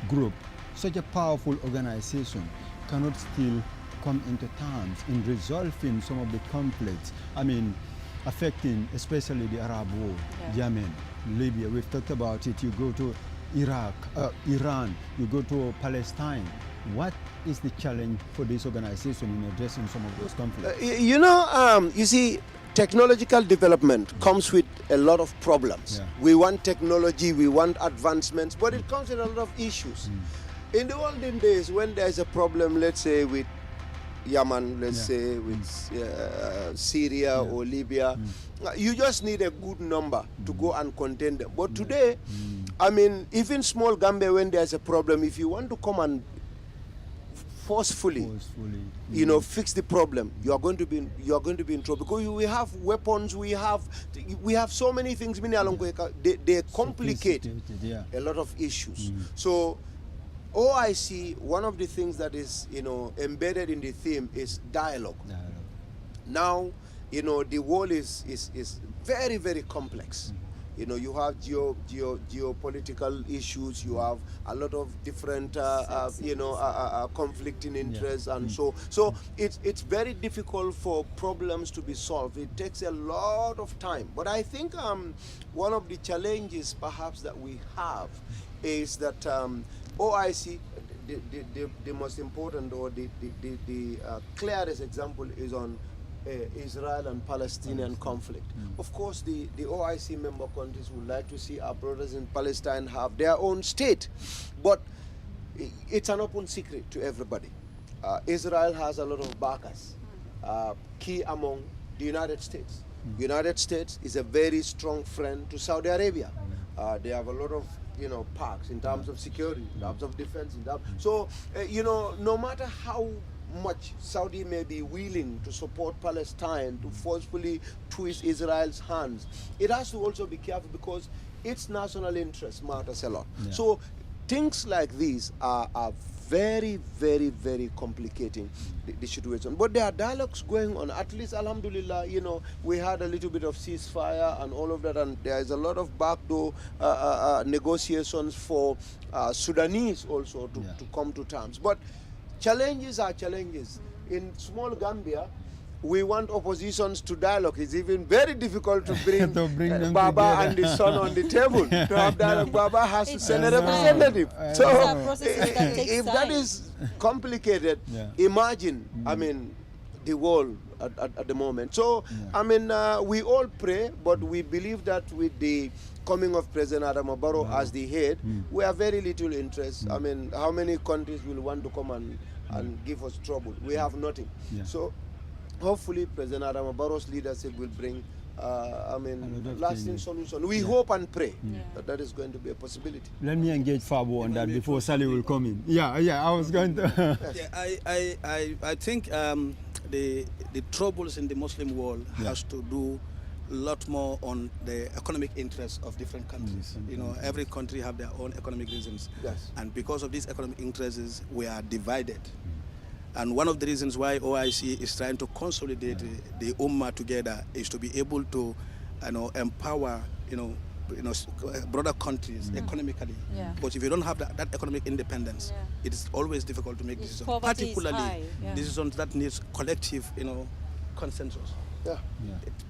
group, such a powerful organization cannot still come into terms in resolving some of the conflicts, affecting especially the Arab world, Yemen, Libya, we've talked about it. You go to Iraq, Iran, you go to Palestine. What is the challenge for this organization in addressing some of those conflicts? You see, technological development comes with a lot of problems. We want technology, we want advancements, but it comes with a lot of issues. In the olden days, when there's a problem, let's say with Yemen, let's say with Syria or Libya, you just need a good number to go and contend them. But today, even small Gambia, when there's a problem, if you want to come and forcefully fix the problem, you are going to be in trouble, because we have weapons, we have so many things. They complicate a lot of issues. So OIC, one of the things that is embedded in the theme is dialogue. Now the world is very, very complex. You have geopolitical issues, you have a lot of different conflicting interests, and so it's very difficult for problems to be solved. It takes a lot of time. But I think one of the challenges perhaps that we have is that OIC, the most important or the clearest example is on Israel and Palestinian conflict. Of course, the OIC member countries would like to see our brothers in Palestine have their own state, but it's an open secret to everybody. Israel has a lot of backers, key among the United States. United States is a very strong friend to Saudi Arabia. They have a lot of parks in terms of security, in terms of defense, so no matter how much Saudi may be willing to support Palestine, to forcefully twist Israel's hands, it has to also be careful, because its national interest matters a lot. So things like these are very, very, very complicating the situation. But there are dialogues going on. At least, alhamdulillah, we had a little bit of ceasefire and all of that, and there is a lot of backdoor negotiations for Sudanese also to come to terms. But challenges are challenges. In small Gambia, we want oppositions to dialogue. It's even very difficult to bring, Baba and the son on the table to have dialogue. Baba has to send a representative. So if that is complicated, imagine, the world at the moment. So, we all pray, but we believe that with the coming of President Adama Barrow as the head, we have very little interest. How many countries will want to come and give us trouble? We have nothing. So hopefully President Adama Barrow's leadership will bring lasting solution. We hope and pray that is going to be a possibility. Let me engage Fabo on that before Sally will come in. I was going to... I think the troubles in the Muslim world has to do a lot more on the economic interests of different countries. Every country have their own economic reasons. And because of these economic interests, we are divided. And one of the reasons why OIC is trying to consolidate the Ummah together is to be able to empower broader countries economically. Because if you don't have that economic independence, it is always difficult to make decisions, particularly decisions that needs collective consensus.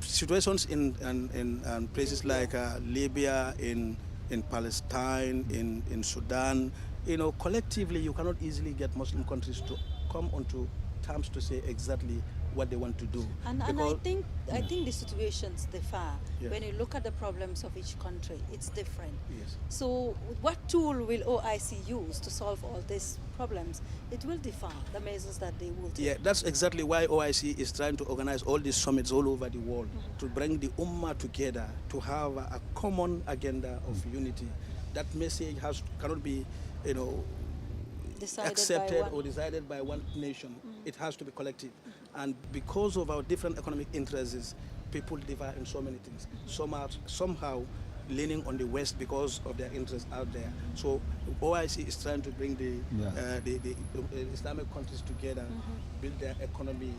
Situations in places like Libya, in Palestine, in Sudan, collectively you cannot easily get Muslim countries to come onto terms to say exactly what they want to do. And I think the situations differ. When you look at the problems of each country, it's different. So what tool will OIC use to solve all these problems? It will differ, the measures that they will take. That's exactly why OIC is trying to organize all these summits all over the world, to bring the Ummah together, to have a common agenda of unity. That message cannot be, accepted or decided by one nation. It has to be collective. And because of our different economic interests, people differ in so many things. Some are somehow leaning on the West because of their interests out there. So OIC is trying to bring the Islamic countries together, build their economy,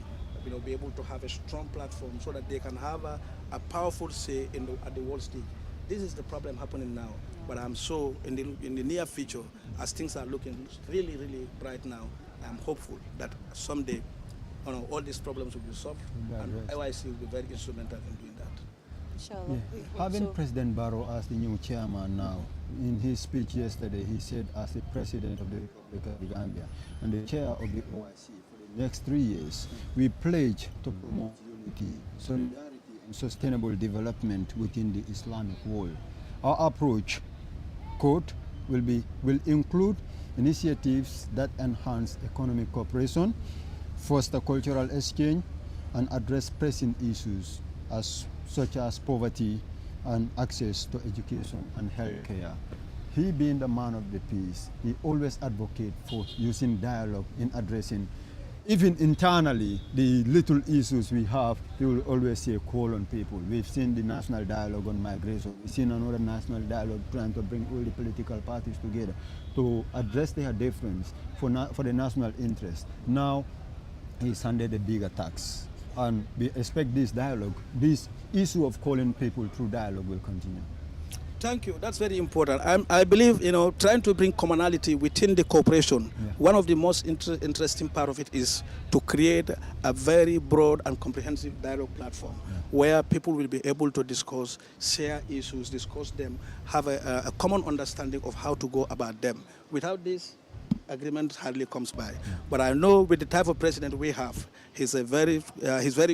be able to have a strong platform so that they can have a powerful say at the world stage. This is the problem happening now. But I'm so, in the near future, as things are looking really, really bright now, I'm hopeful that someday all these problems will be solved, and OIC will be very instrumental in doing that. Inshallah. Yeah. Having President Barrow as the new chairman now, in his speech yesterday, he said as the president of the Republic of the Gambia and the chair of the OIC for the next 3 years, we pledge to promote unity, solidarity, and sustainable development within the Islamic world. Our approach, quote, will include initiatives that enhance economic cooperation, foster cultural exchange, and address pressing issues such as poverty and access to education and healthcare. He being the man of the peace, he always advocates for using dialogue in addressing, even internally, the little issues we have. He will always say call on people. We've seen the national dialogue on migration. We've seen another national dialogue trying to bring all the political parties together to address their difference for the national interest. Now, he's under the bigger tax. And we expect this dialogue, this issue of calling people through dialogue will continue. Thank you. That's very important. I believe, trying to bring commonality within the cooperation, one of the most interesting part of it is to create a very broad and comprehensive dialogue platform where people will be able to discuss, share issues, discuss them, have a common understanding of how to go about them. Without this, agreement hardly comes by. But I know with the type of president we have, he's very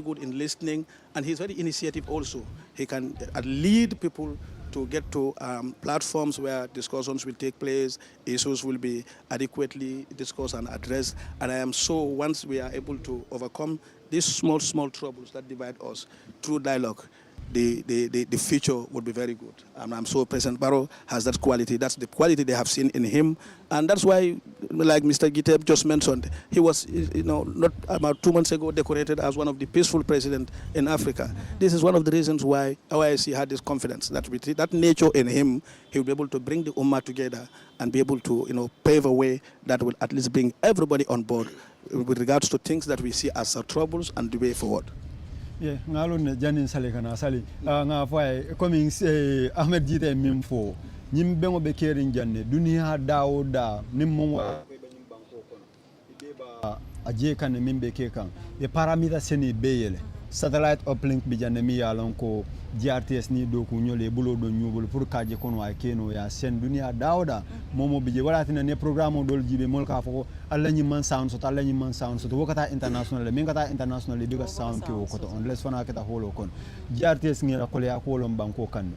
good in listening, and he's very initiative also. He can lead people to get to platforms where discussions will take place, issues will be adequately discussed and addressed. And I am so, once we are able to overcome these small troubles that divide us through dialogue, the future would be very good. And I'm sure President Barrow has that quality. That's the quality they have seen in him. And that's why, like Mr. Giteb just mentioned, he was, not about 2 months ago, decorated as one of the peaceful presidents in Africa. This is one of the reasons why OIC had this confidence that with that nature in him, he will be able to bring the Ummah together and be able to, pave a way that will at least bring everybody on board with regards to things that we see as our troubles and the way forward. Yeah, ngalon janin sale kana sali nga fay coming Ahmed Jite mimfo nyim bengo be kerin janne dunia daoda nimmo wa banko kono ibeba aje kan mimbe ke kan e paramita seni beyele satellite uplink bi janne mi yalon ko GRTS ni do ko nyole bulo do nyubul pour kaje kono ay keno ya sen dunia daoda momo bije wala tina ne programme dol jibe mol ka foko alla nyi man sound so alla nyi man sound so to wakata international min kata international le biga sound ki ko to on les fana kata holo kon GRTS ngira ko le akolo banko kan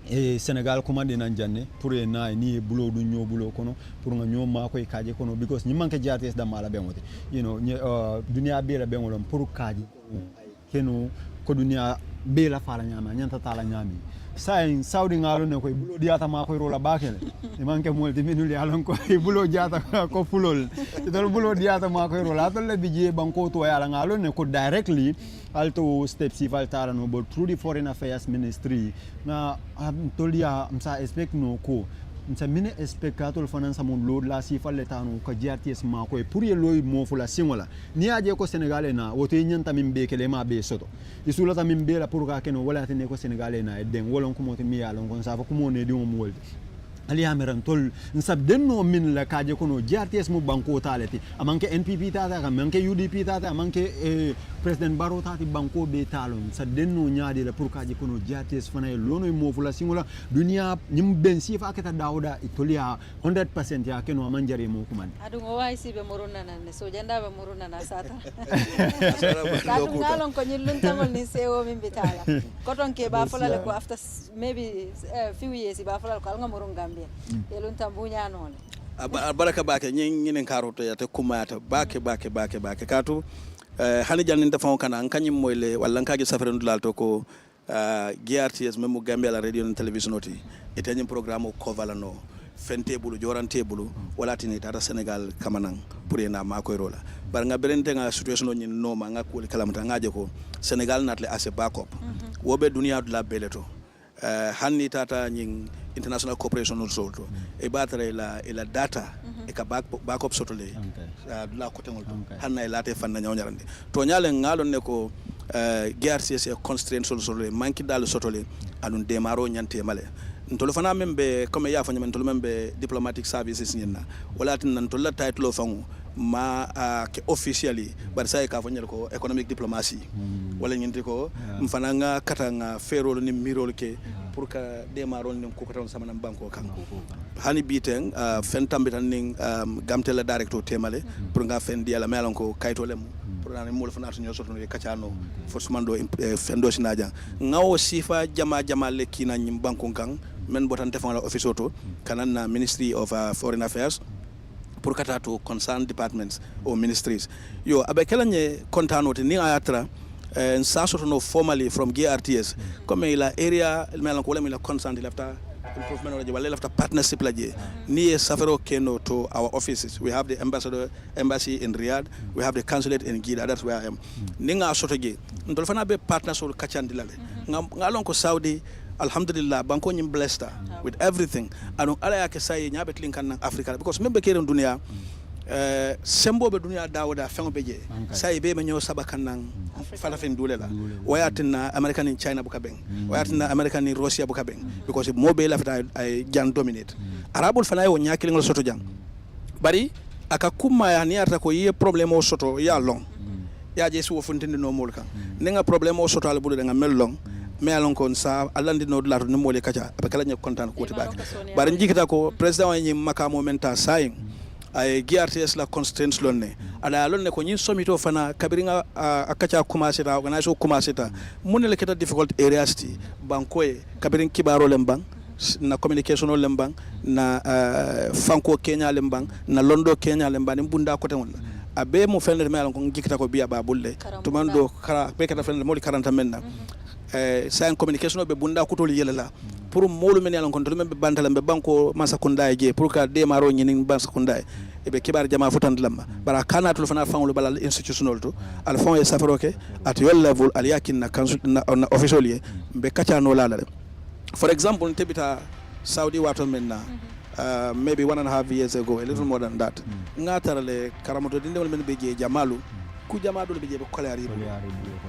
e Senegal commande nan janne pour na ni bulo do nyobulo kono pour nga nyoma ko kaje kono because nyi manke GRTS da mala bengote dunia bela bengolom pour kaje keno ko dunia bela fala nyama nyanta tala nyami sain saudi ngalo ne ko bulo diata ma ko rola bakele e manke molti minuli alon ko bulo diata ko fulol dol bulo diata ma ko rola to le bije banko to yala ngalo ne ko directly alto steps ifal tarano but through the foreign affairs ministry na tolia msa expect no ko nsa mine expectator finance mon load la si falle tanu ko GRTS ma ko pour ye loy mo fula singola ni aje ko Sénégalais na woto nyanta min be kele ma be soto isula ta min be la pour ka keno wala tane ko Sénégalais na e den wolon ko moti mi yalon kon sa fa ko mo ne di mo wolde ali ameran tol nsab denno min la kaje kono GRTS mo banko taleti amanke NPP tata amanke UDP tata amanke President Barrow tati banko be talon sa denno nyaade la pour kaje kono GRTS fana e lono mo fula singola dunia nyim ben sifa akata dawda itolia 100% ya keno amanjare mo kuman adu OIC be moruna nan so janda be moruna na sata kadu ngalon ko nyilun tamol ni sewo min bitala koton ke ba fula ko after maybe few years ba fula ko alga morunga elun tambunya non baraka bake nyinen karoto yata kumata bake katu hani janin da fon kana kanyim moyle walla kaage safare ndulal to ko GRTS memo Gambia la radio and television oti etanyim programme ko valano fentebulu jorantebulu wala tini tata Sénégal kamanang pour ena makoy rola bar nga berente nga situation ni noma nga ko kalamata ngaje ko Sénégal natle assez backup wobe dunia de la beleto hanni tata nying international cooperation also e batare la data e ka backup sotole la ko tengol hanna e late fanna nyawnyarande to nyale ngalon ne ko GRCS e constraint sotole manki dal sotole anun demaro nyante male ntolo fana membe comme ya fanya ntolo membe diplomatic services nyina wala tin nan tolla title fangu ma ke officially bar sai ka fanya ko economic diplomacy wala nyinte ko mfana nga kata nga ferol ni mirol ke pour ka demarol ni ko kata sama nan banko kan hani biten fen tambitan ni gamtela director temale pour nga fen diala melon ko kayto lem pour na mo fana to nyoso to kacano forcement do fendo sinaja ngawo sifa jama le kina nyim banko kan men botan defan la office auto kanana Ministry of Foreign Affairs pour kata to concerned departments or ministries yo abe kelanye kontano ni ayatra en sasoto no formally from GRTS comme ila area melan ko wala concerned lafta improvement wala lafta partnership laje ni safaro keno to our offices. We have the embassy in Riyadh, we have the consulate in Gida, that's where I am. Ninga soto ge ndol fana be partners or kachandilale ngalon ko Saudi alhamdulillah banko nyim blessed with everything anu ala yake say nyabet linkan nan Africa because membe keren dunia sembo be dunia dawda fengo beje say be menyo sabakan nan fala fen dulela wayatina American in China buka beng wayatina American in Russia buka beng because mo be lafta ay jan dominate arabul fana yo nyakili ngol soto jang bari aka kuma ya ni ata ko ye problème o soto ya long ya je su fontinde no molka nenga problème o soto ala bulu nga mellong me alon kon sa alandi no dulato ni mole kacha be kala nyek kontan ko ti bak bar njikita ko president wa nyi makamo menta sayin ay GRTS la constraints lonne ala lonne ko nyi somito fana kabiringa akacha commencer ta organize ko commencer ta munele keta difficult areas ti bankoy kabirin kibaro lembang na communication lembang na fanko Kenya lembang na londo Kenya lembang mbunda ko tan abe mo fende me alon ko njikita ko biya babulle to mando kara be keta fende moli 40 menna science communication be bunda kutol yelela pour molu men yalon kon to men be bantala be banko masa kundaay je pour ka demaro nyinin bansa kundaay e be kibar jama futan lamba bara kana to fana fangulu balal institutional to al fond e safaroke at your level al yakin na council na official ye be kacha no lala for example tebita Saudi wato men na maybe 1.5 years ago a little more than that ngatarale karamoto dinde men be je jamalu ku jama do be je be kolari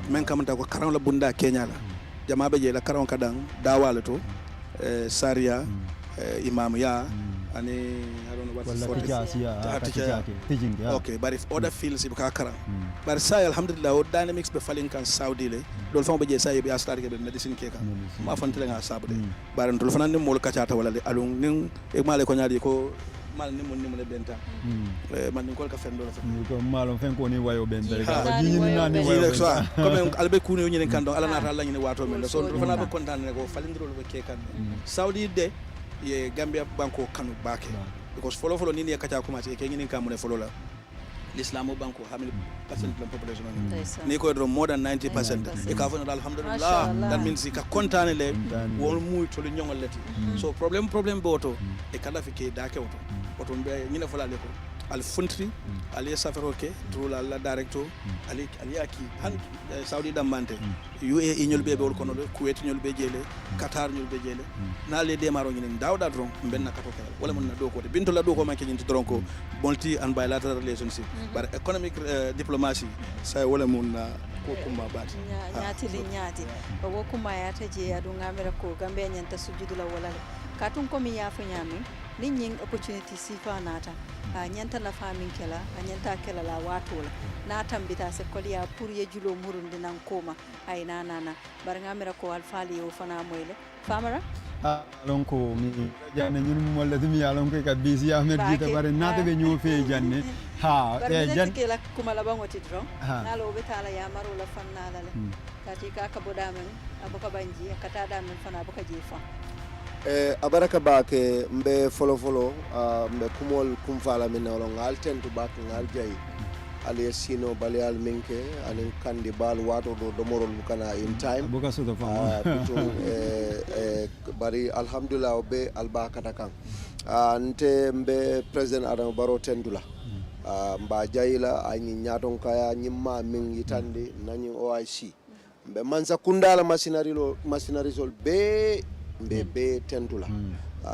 men kamanta ko karam la bunda Kenya la jama be je la karam kadang dawala to Saria imam ya ani I don't know what okay but if other fields be karam but say alhamdulillah dynamics be falling kan Saudi le dol fam be je say be astar ke be medicine ke kan ma fantele nga sabude bar dol fanan ni mol kacata wala alun nin e male ko nyaadi ko mal ni mon ni mo le benta man ni ko ka fendo ko malon fen ko ni wayo benta ka ni nani wayo comme albe kunu ni kan do ala nata la ni wato men so do fana be contane ko falindro be ke kan Saudi de ye Gambia banko kanu bake because follow ni ne kacha kuma ce ke ngin kan mo ne follow la l'Islam banko how many percent of the population ni ko do more than 90% e ka fona alhamdulillah that means ka contane le won muy to le nyongol leti so problem boto e kala fi ke da ke oto be ni na fola le ko al funtri ali safaro ke trula la director ali aki han Saudi damante UAE nyol be wol kono Kuwait nyol be jele Qatar nyol be jele na le demaro ni dawda dron benna kato kala wala mon na do ko binto la do ko manke ni dron ko multi and bilateral relationship but economic diplomacy say wala mon na ko kuma bat nyati wo kuma ya taje adu ngamira ko Gambia nyanta sujudu la wala katun ko mi ya fa nyami ninyin opportunity sifa nata nyanta na famin kela nyanta kela la watola na tambita se koliya pour ye julo murundi nan koma ay nana bar ngamira ko alfali o fana moyle famara lon ko mi janne ñun wala dum ya lon ko ka bisi Ahmed Jita bare nata be ñoo fe janne ha e jan ke la kuma la bangoti dron na lo betala ya maro la fanna la kati ka ka bodamen abuka banji akata da men fana abuka jefa abaraka bake mbe follow mbe kumol kumfala min wala ngal tentu bak ngal jay ali sino baleal minke ani kandi bal wato do domorol bukana in time buka soto bari alhamdulillah be albaka takan nte mbe president Adama Barrow tendula mba jayila anyi nyaton kaya nyimma min yitande nani OIC mbe mansa kundala machinery be be tendula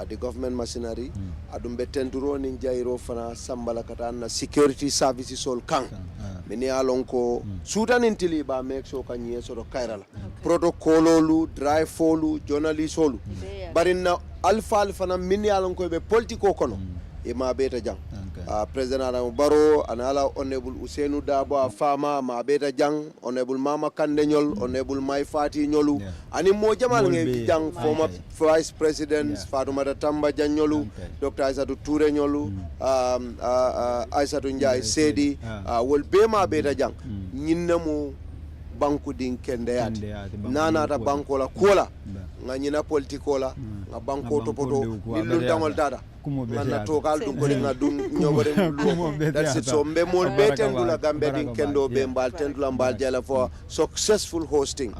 the government machinery adum be tenduro ni jayiro fana sambala kata na security services sol kan mini alon ko sutan intili ba make sure kan yeso do kairala protocololu drive folu journalistolu barinna alfa fana mini alon ko be politiko kono e ma beta jang president Adama Barrow anala honorable Ousainou Dabo a fama ma beta jang honorable Mama Kande nyol honorable Mai Fati nyolu ani mo jamal nge jang former vice president Fatoumata Tamba Jang nyolu Dr. Aissatou Touré nyolu Aissatou Ndiaye Sedi wol be ma beta jang nyinna mo banku din kende yati nana ta banko la kola nga nyina politiko la nga banko to poto nilu dangol dada na tokal dum ko nga dum nyobore lu that's it so mbe mol be tendula gambe din kendo be mbal tendula mbal jela for successful hosting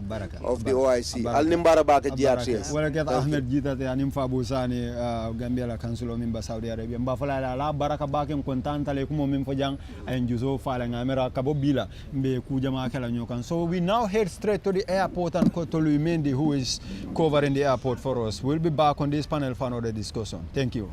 of the OIC al nimbara ba ka GRTS wala ket Ahmed Jita te anim Fabou Sani Gambia la council min Saudi Arabia mba fala la baraka ba ken kontanta le kumo min fo jang ay njuso fala ngamera kabo bila mbe ku jama kala nyokan. So we now head straight to the airport and Kotolu Mendi, who is covering the airport for us. We'll be back on this panel for another discussion. Thank you.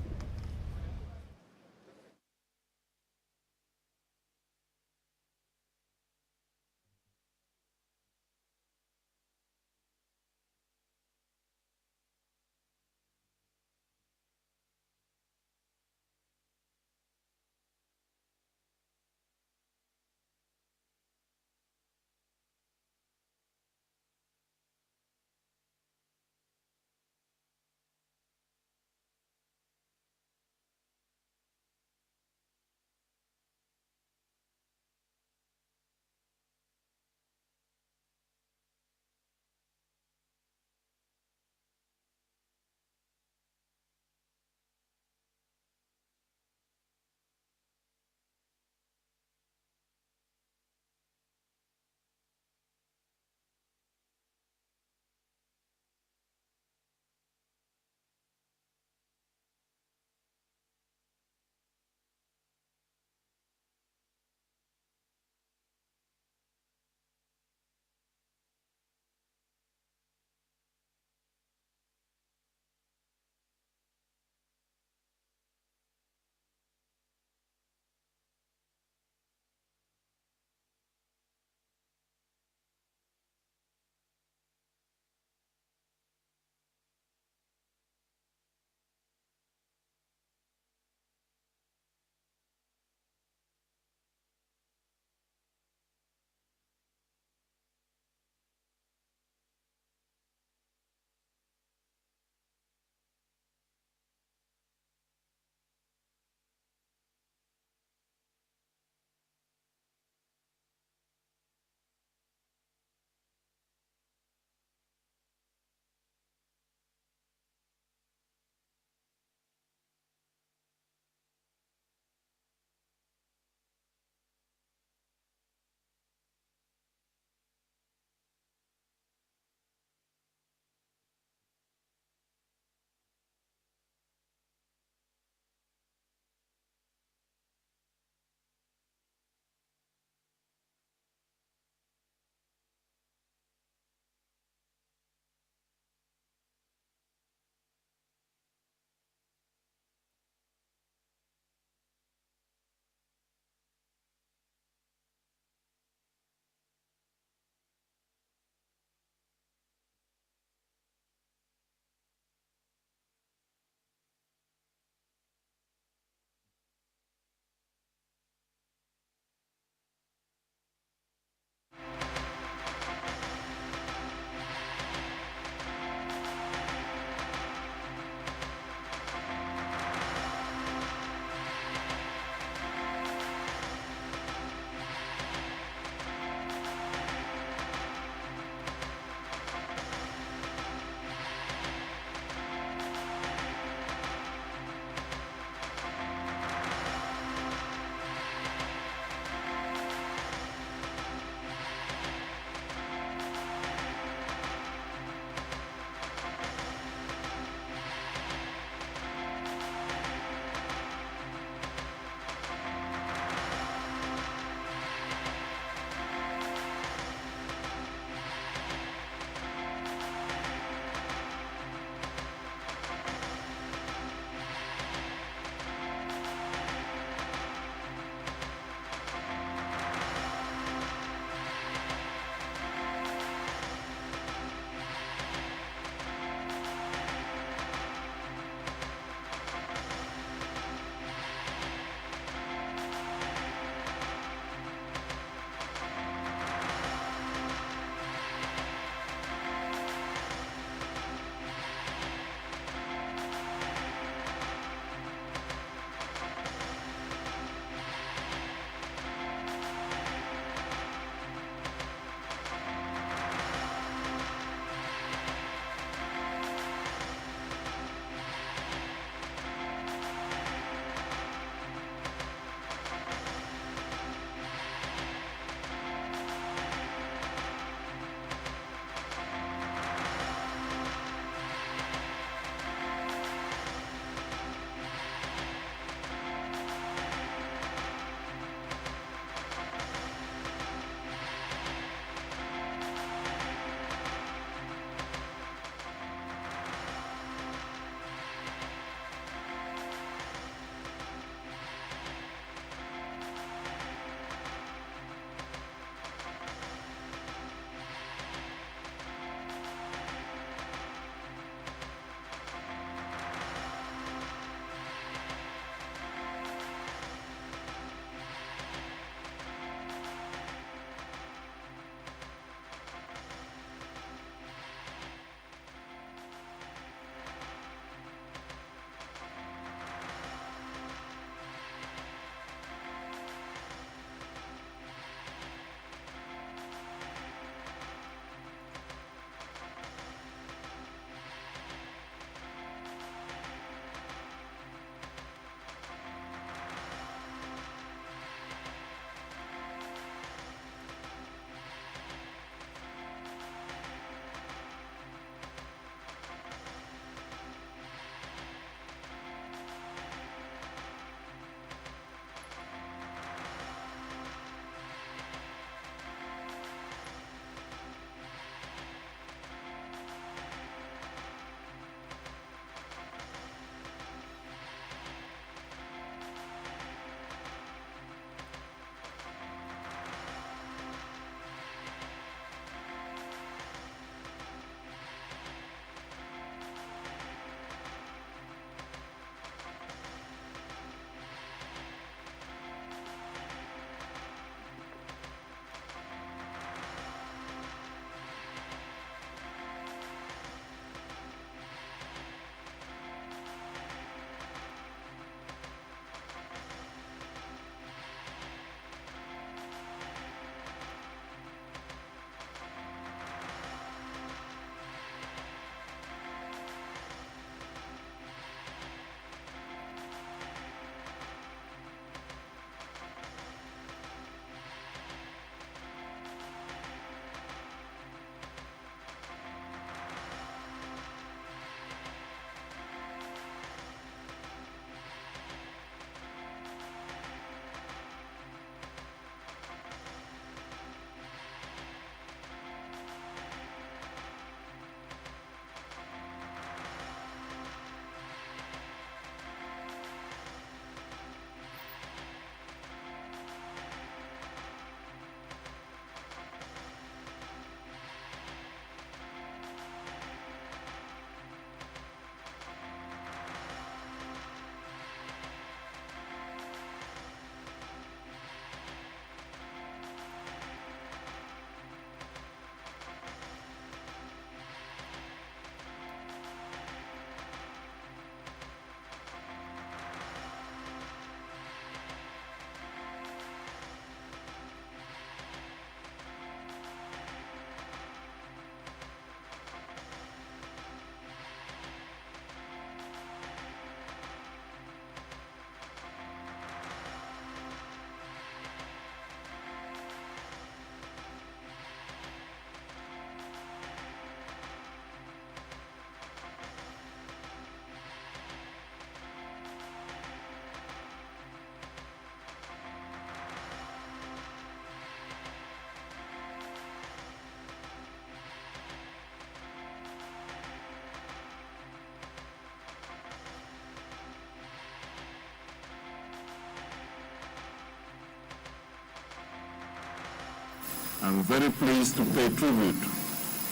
I'm very pleased to pay tribute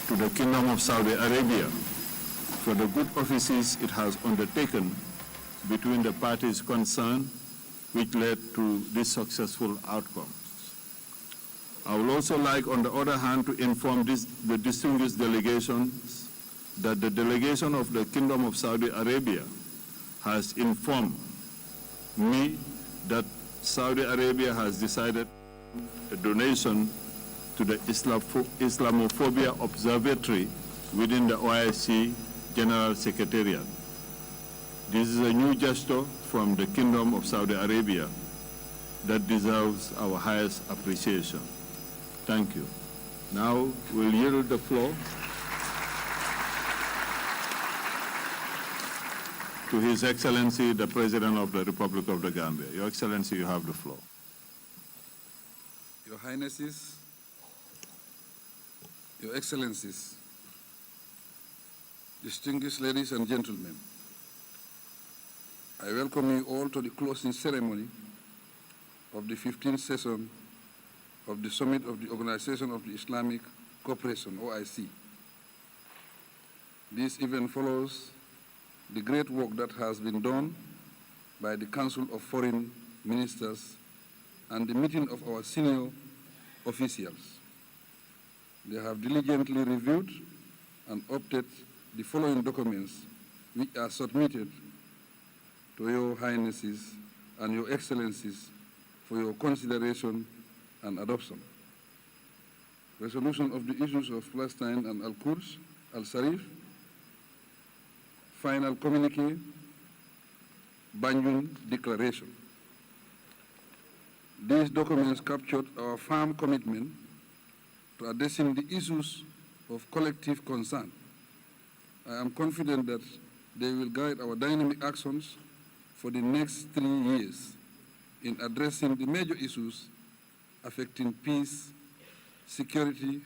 to the Kingdom of Saudi Arabia for the good offices it has undertaken between the parties concerned, which led to this successful outcome. I would also like, on the other hand, to inform the distinguished delegations that the delegation of the Kingdom of Saudi Arabia has informed me that Saudi Arabia has decided a donation to the Islamophobia Observatory within the OIC General Secretariat. This is a new gesture from the Kingdom of Saudi Arabia that deserves our highest appreciation. Thank you. Now we'll yield the floor to His Excellency, the President of the Republic of the Gambia. Your Excellency, you have the floor. Your Highnesses, Your Excellencies, distinguished ladies and gentlemen, I welcome you all to the closing ceremony of the 15th session of the Summit of the Organization of the Islamic Cooperation, OIC. This event follows the great work that has been done by the Council of Foreign Ministers and the meeting of our senior officials. They have diligently reviewed and opted the following documents, which are submitted to Your Highnesses and Your Excellencies for your consideration and adoption. Resolution of the issues of Palestine and Al-Quds, Al-Sharif, final communique, Banjul Declaration. These documents captured our firm commitment to addressing the issues of collective concern. I am confident that they will guide our dynamic actions for the next 3 years in addressing the major issues affecting peace, security,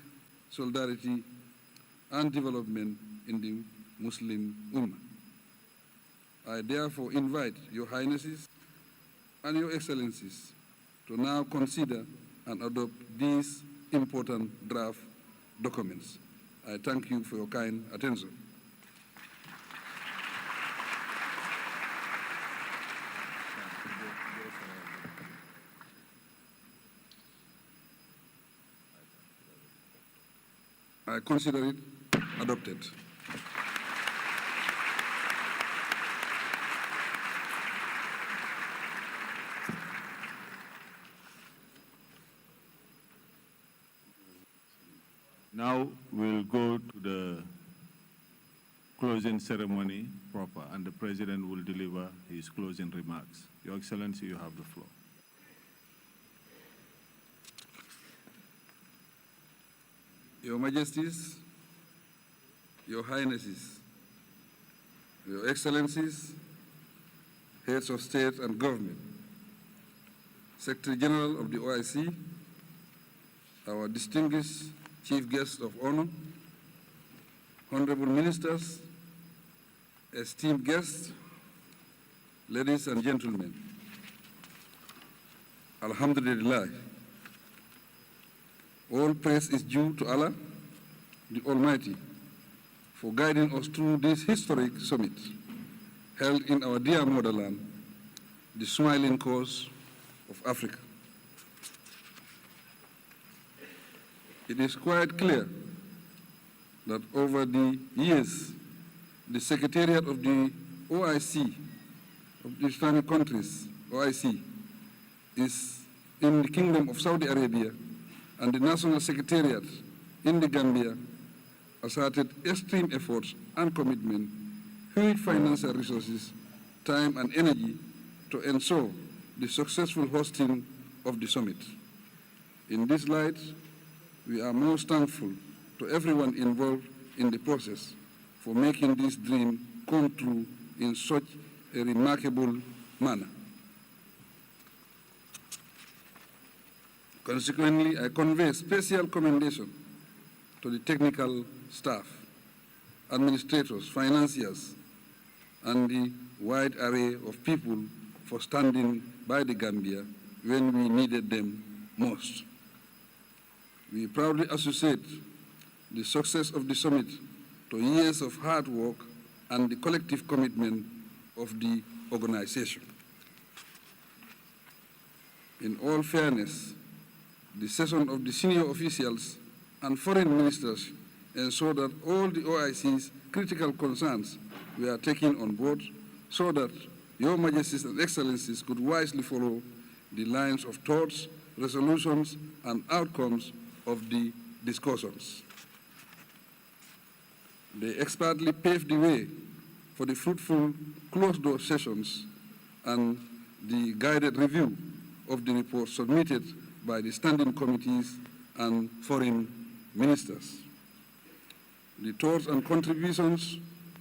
solidarity, and development in the Muslim Ummah. I therefore invite Your Highnesses and Your Excellencies to now consider and adopt these important draft documents. I thank you for your kind attention. I consider it adopted. Now we'll go to the closing ceremony proper, and the President will deliver his closing remarks. Your Excellency, you have the floor. Your Majesties, Your Highnesses, Your Excellencies, Heads of State and Government, Secretary General of the OIC, our distinguished Chief Guest of Honor, Honorable Ministers, esteemed guests, ladies and gentlemen, Alhamdulillah. All praise is due to Allah, the Almighty, for guiding us through this historic summit held in our dear motherland, the smiling coast of Africa. It is quite clear that over the years, the Secretariat of the OIC, of the Islamic countries, OIC, is in the Kingdom of Saudi Arabia, and the National Secretariat in the Gambia asserted extreme efforts and commitment, huge financial resources, time and energy to ensure the successful hosting of the summit. In this light, we are most thankful to everyone involved in the process for making this dream come true in such a remarkable manner. Consequently, I convey special commendation to the technical staff, administrators, financiers, and the wide array of people for standing by the Gambia when we needed them most. We proudly associate the success of the summit to years of hard work and the collective commitment of the organization. In all fairness, the session of the senior officials and foreign ministers ensured that all the OIC's critical concerns were taken on board so that Your Majesties and Excellencies could wisely follow the lines of thoughts, resolutions, and outcomes of the discussions. They expertly paved the way for the fruitful closed-door sessions and the guided review of the report submitted by the standing committees and foreign ministers. The thoughts and contributions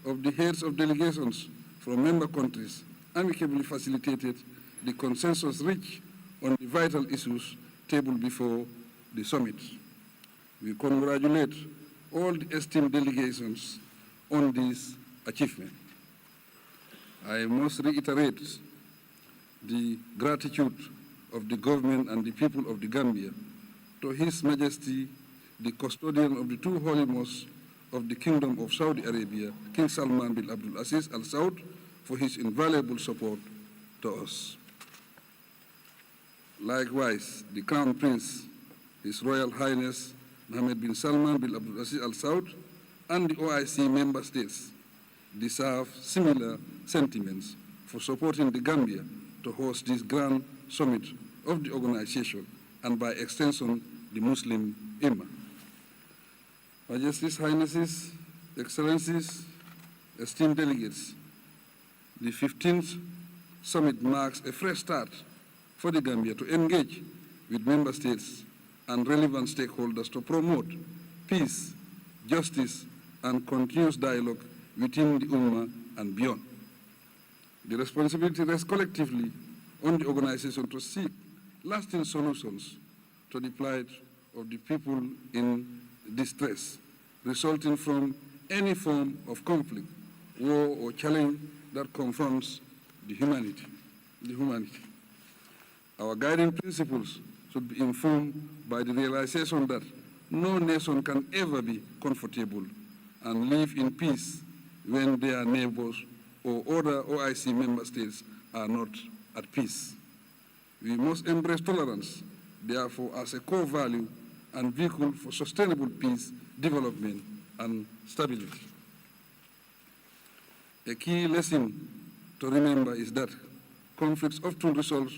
of the heads of delegations from member countries amicably facilitated the consensus reached on the vital issues tabled before the summit. We congratulate all the esteemed delegations on this achievement. I must reiterate the gratitude of the government and the people of the Gambia to His Majesty, the custodian of the two holy mosques of the Kingdom of Saudi Arabia, King Salman bin Abdul Aziz Al Saud, for his invaluable support to us. Likewise, the Crown Prince, His Royal Highness Mohammed bin Salman bin Abdul Aziz Al Saud, and the OIC member states deserve similar sentiments for supporting the Gambia to host this grand summit of the organization and by extension the Muslim Ummah. Majesties, Highnesses, Excellencies, esteemed delegates, the 15th summit marks a fresh start for the Gambia to engage with member states and relevant stakeholders to promote peace, justice, and continuous dialogue within the Ummah and beyond. The responsibility rests collectively on the organization to seek lasting solutions to the plight of the people in distress, resulting from any form of conflict, war, or challenge that confronts the humanity. Our guiding principles should be informed by the realization that no nation can ever be comfortable and live in peace when their neighbors or other OIC member states are not at peace. We must embrace tolerance, therefore, as a core value and vehicle for sustainable peace, development, and stability. A key lesson to remember is that conflicts often result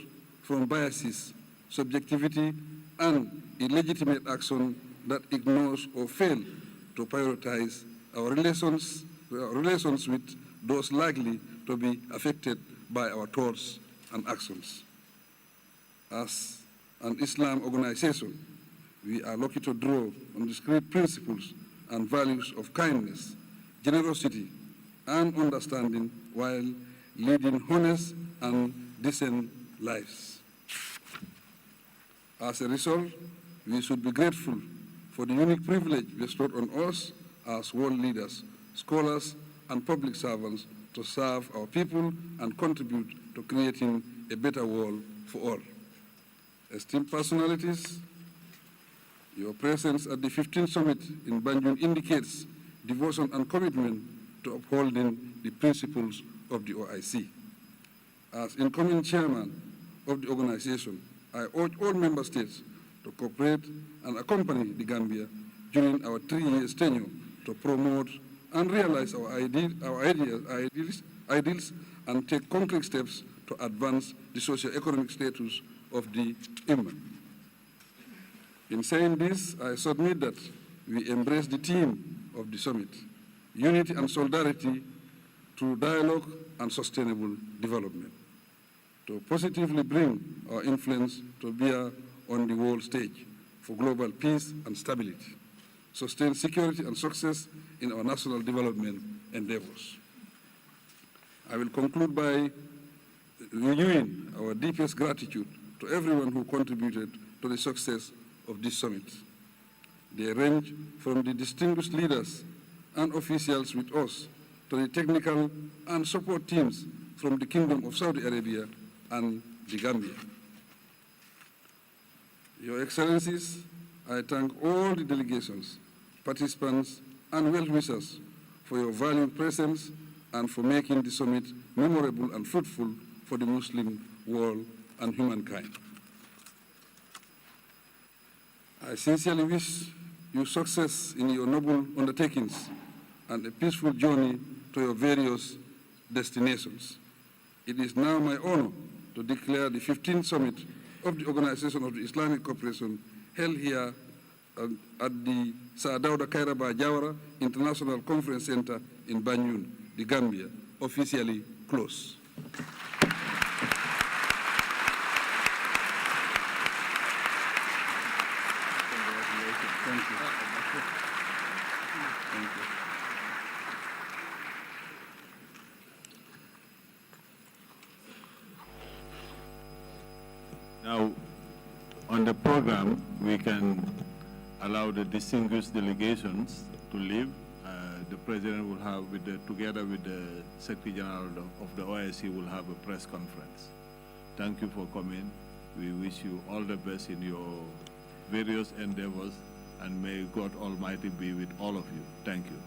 from biases, subjectivity, and illegitimate action that ignores or fail to prioritize our relations with those likely to be affected by our thoughts and actions. As an Islam organization, we are lucky to draw on the great principles and values of kindness, generosity, and understanding while leading honest and decent lives. As a result, we should be grateful for the unique privilege bestowed on us as world leaders, scholars, and public servants to serve our people and contribute to creating a better world for all. Esteemed personalities, your presence at the 15th Summit in Banjul indicates devotion and commitment to upholding the principles of the OIC. As incoming chairman of the organization, I urge all member states to cooperate and accompany the Gambia during our 3-year tenure to promote and realize our ideals and take concrete steps to advance the socio-economic status of the Ummah. In saying this, I submit that we embrace the theme of the summit, unity and solidarity through dialogue and sustainable development, to positively bring our influence to bear on the world stage for global peace and stability, sustain security and success in our national development endeavors. I will conclude by renewing our deepest gratitude to everyone who contributed to the success of this summit. They range from the distinguished leaders and officials with us to the technical and support teams from the Kingdom of Saudi Arabia and the Gambia. Your Excellencies, I thank all the delegations, participants, and well-wishers for your valued presence and for making the summit memorable and fruitful for the Muslim world and humankind. I sincerely wish you success in your noble undertakings and a peaceful journey to your various destinations. It is now my honor to declare the 15th summit of the Organization of the Islamic Cooperation held here at the Sir Dawda Kairaba Jawara International Conference Center in Banjul, the Gambia, officially closed. Thank you. Thank you. Now, on the program, we can allow the distinguished delegations to leave. The President will have, together with the Secretary General of the OIC, will have a press conference. Thank you for coming. We wish you all the best in your various endeavors, and may God Almighty be with all of you. Thank you.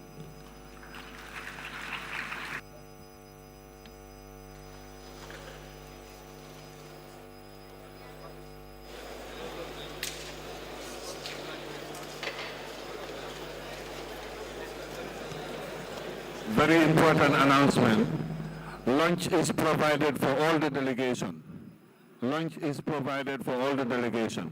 Very important announcement. Lunch is provided for all the delegation. Lunch is provided for all the delegation.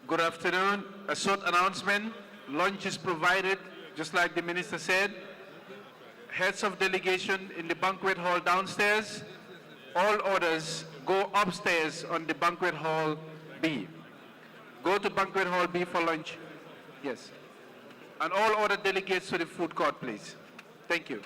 Good afternoon. A short announcement. Lunch is provided, just like the Minister said. Heads of delegation in the banquet hall downstairs. All orders go upstairs on the banquet hall B. Go to banquet hall B for lunch. Yes. And all other delegates to the food court, please. Thank you.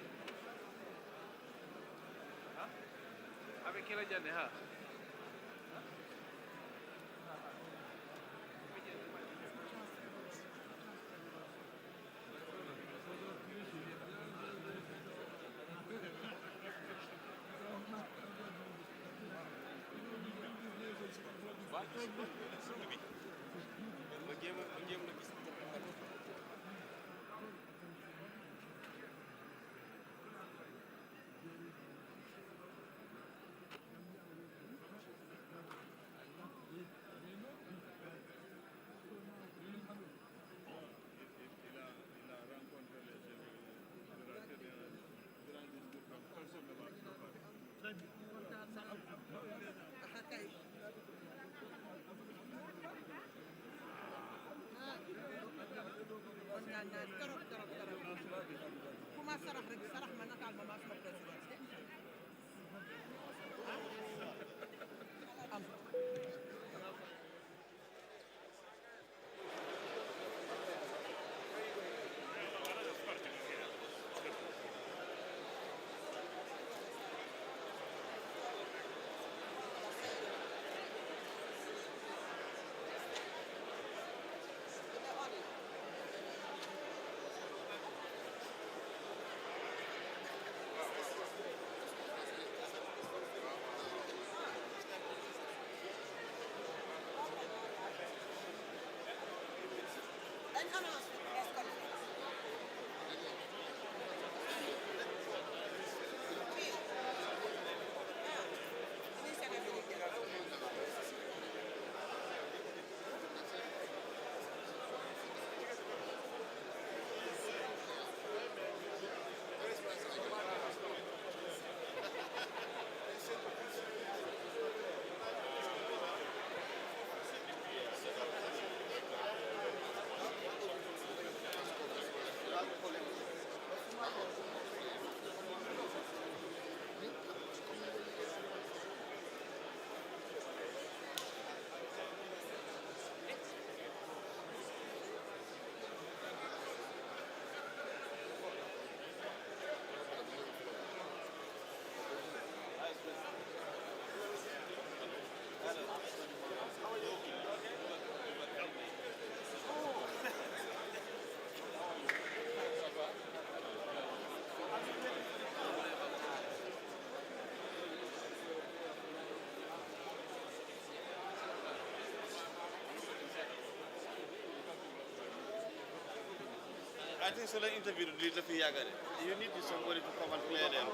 I think so. The interview to the you need somebody to come and clear them.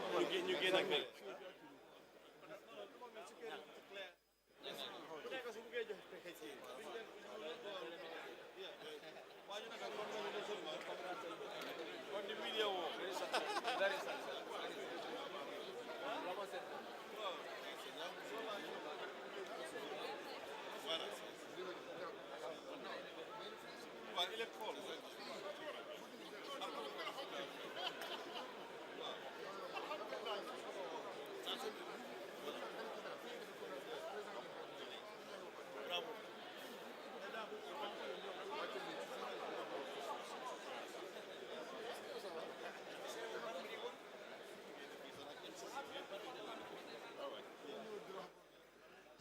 You get a clear. On the media war.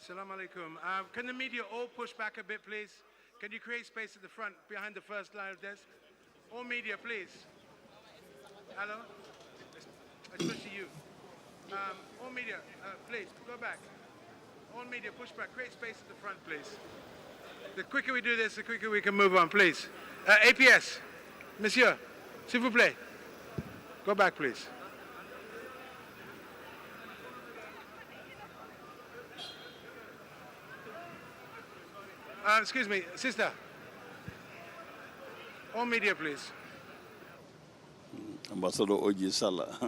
Assalamu alaikum. Can the media all push back a bit, please? Can you create space at the front, behind the first line of desk? All media, please. Hello? Especially you. All media, please, go back. All media, push back. Create space at the front, please. The quicker we do this, the quicker we can move on, please. APS, monsieur, s'il vous plaît. Go back, please. Excuse me, sister. All media, please. Ambassador Oji Salah.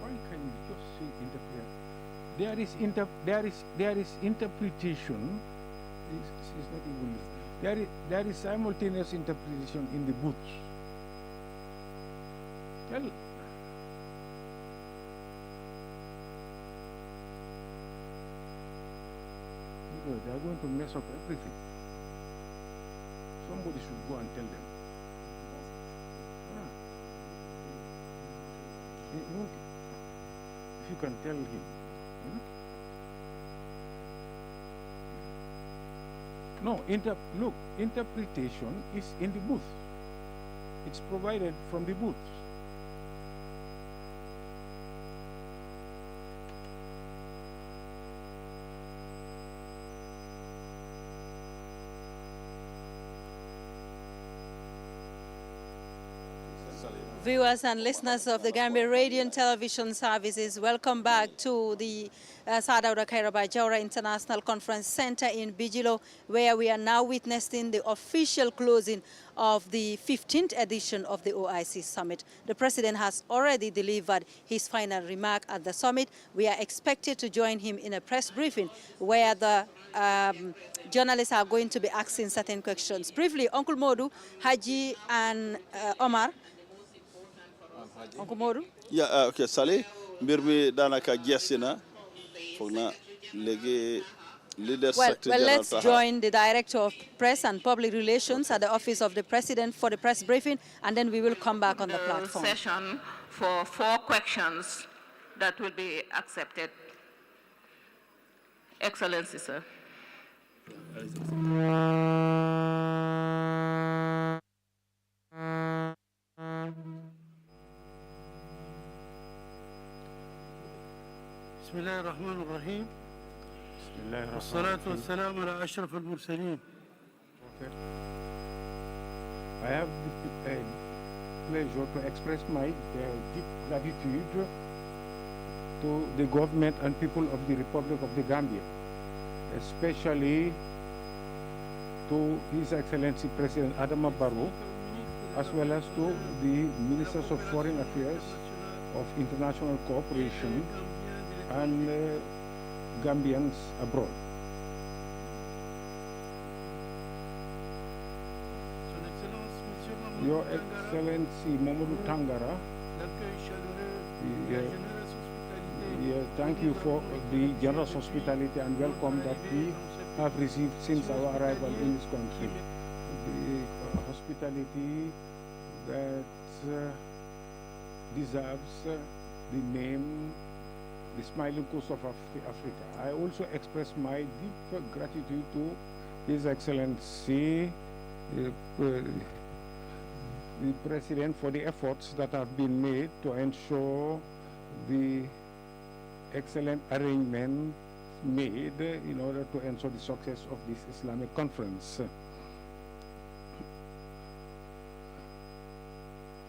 Why can you just say interpret? There is interpretation. It's not even. There is simultaneous interpretation in the booths. Well, they are going to mess up everything. Somebody should go and tell them. If you can tell him. No, look, interpretation is in the booth. It's provided from the booth. Viewers and listeners of the Gambia Radio and Television Services, welcome back to the Sadauda Kairaba Jawara International Conference Center in Bijilo, where we are now witnessing the official closing of the 15th edition of the OIC Summit. The President has already delivered his final remark at the summit. We are expected to join him in a press briefing where the journalists are going to be asking certain questions. Briefly, Uncle Modu, Haji and Omar. Uncle Modu? Yeah, okay, Sally. mbir mi danaka jessina fogna legi leader Well, let's join the Director of Press and Public Relations at the Office of the President for the press briefing, and then we will come back on the platform. Session for 4 questions that will be accepted. Excellency, sir. بسم الله الرحمن الرحيم والصلاة والسلام على أشرف المرسلين. I have the pleasure to express my deep gratitude to the government and people of the Republic of the Gambia, especially to His Excellency President Adama Barrow, as well as to the Ministers of Foreign Affairs, of International Cooperation, and Gambians abroad. Your Excellency Mamadou Tangara, thank you for the generous hospitality and welcome that we have received since our arrival in this country. The hospitality that deserves the name the Smiling Coast of Africa. I also express my deep gratitude to His Excellency the President for the efforts that have been made to ensure the excellent arrangement made in order to ensure the success of this Islamic conference.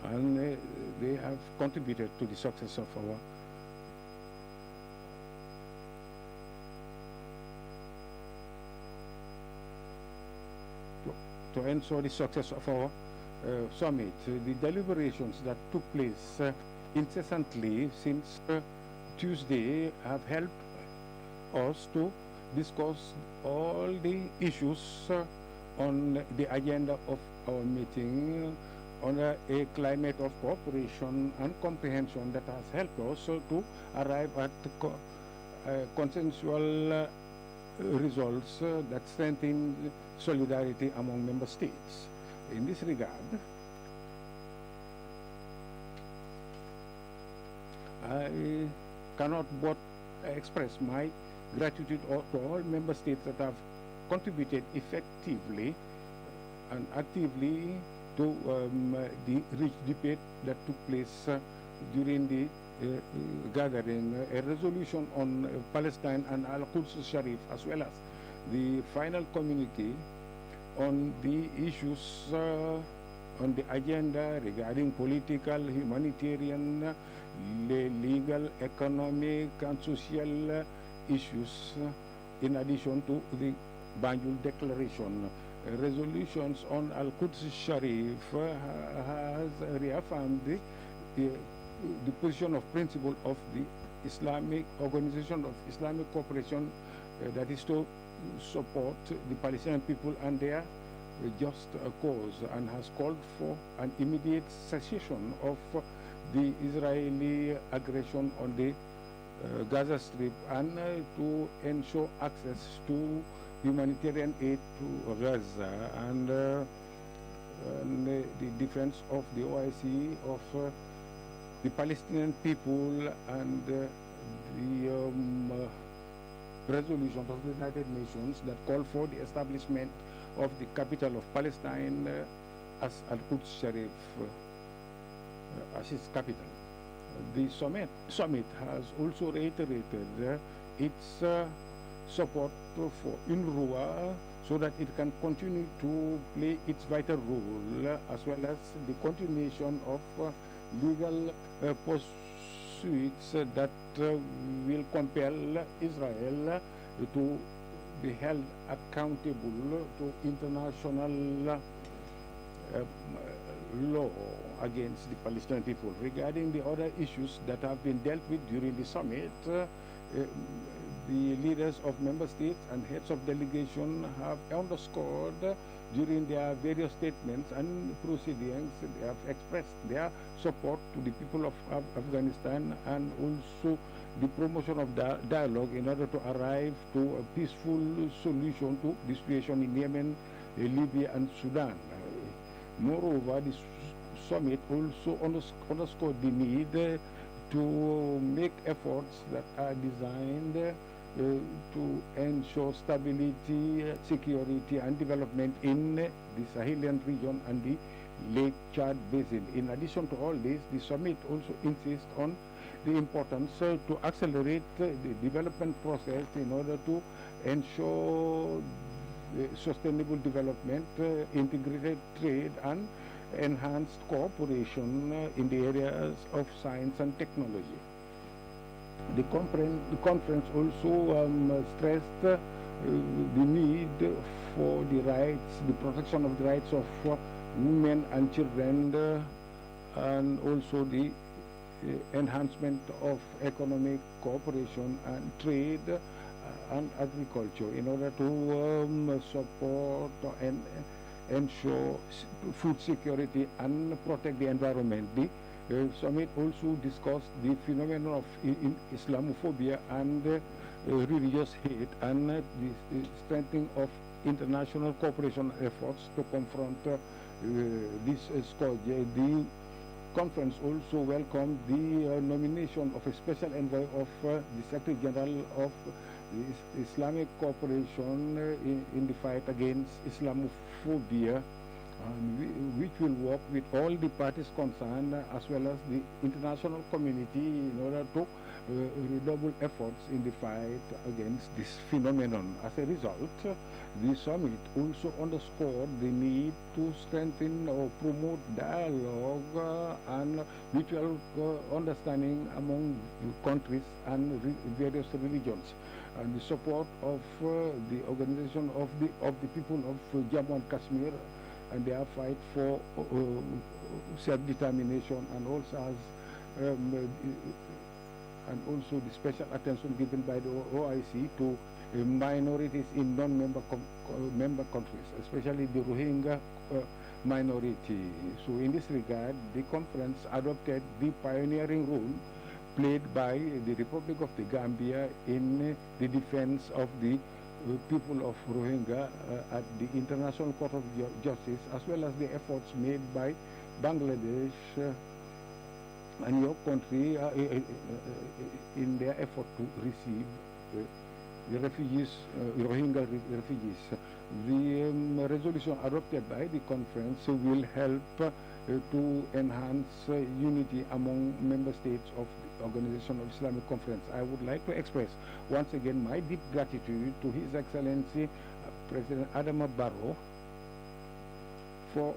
And they have contributed to the success of our to ensure the success of our summit. The deliberations that took place incessantly since Tuesday have helped us to discuss all the issues on the agenda of our meeting on a climate of cooperation and comprehension that has helped us to arrive at consensual results that strengthen solidarity among member states. In this regard, I cannot but express my gratitude to all member states that have contributed effectively and actively to the rich debate that took place during the gathering, a resolution on Palestine and Al-Quds Sharif, as well as the final communique on the issues on the agenda regarding political, humanitarian, legal, economic, and social issues, in addition to the Banjul Declaration. Resolutions on Al-Quds Sharif has reaffirmed the the position of principle of the Islamic Organization of Islamic Cooperation, that is to support the Palestinian people and their just cause, and has called for an immediate cessation of the Israeli aggression on the Gaza Strip, and to ensure access to humanitarian aid to Gaza, and the defense of the OIC, of the Palestinian people, and the resolution of the United Nations that call for the establishment of the capital of Palestine as Al-Quds Sharif as its capital. The summit has also reiterated its support for UNRWA so that it can continue to play its vital role, as well as the continuation of legal pursuits that will compel Israel to be held accountable to international law against the Palestinian people. Regarding the other issues that have been dealt with during the summit, the leaders of member states and heads of delegation have underscored during their various statements and proceedings, they have expressed their support to the people of Afghanistan, and also the promotion of dialogue in order to arrive to a peaceful solution to the situation in Yemen, Libya and Sudan. Moreover, the summit also underscored the need to make efforts that are designed to ensure stability, security and development in the Sahelian region and the Lake Chad Basin. In addition to all this, the summit also insists on the importance to accelerate the development process in order to ensure sustainable development, integrated trade and enhanced cooperation in the areas of science and technology. The conference also stressed the need for the rights, the protection of the rights of women and children, and also the enhancement of economic cooperation and trade and agriculture in order to support and ensure food security and protect the environment. The summit also discussed the phenomenon of Islamophobia and religious hate, and the strengthening of international cooperation efforts to confront this scourge. The conference also welcomed the nomination of a special envoy of the Secretary General of the Islamic Cooperation in the fight against Islamophobia, which will work with all the parties concerned as well as the international community in order to redouble efforts in the fight against this phenomenon. As a result, the summit also underscored the need to strengthen or promote dialogue and mutual understanding among countries and various religions, and the support of the organization of the people of Jammu and Kashmir and their fight for self-determination, and also the special attention given by the OIC to minorities in non-member member countries, especially the Rohingya minority. So in this regard, the conference adopted the pioneering role played by the Republic of the Gambia in the defense of the people of Rohingya at the International Court of Justice, as well as the efforts made by Bangladesh and your country in their effort to receive the refugees, Rohingya refugees. The resolution adopted by the conference will help to enhance unity among member states of the Organization of Islamic Conference. I would like to express once again my deep gratitude to His Excellency President Adama Barrow for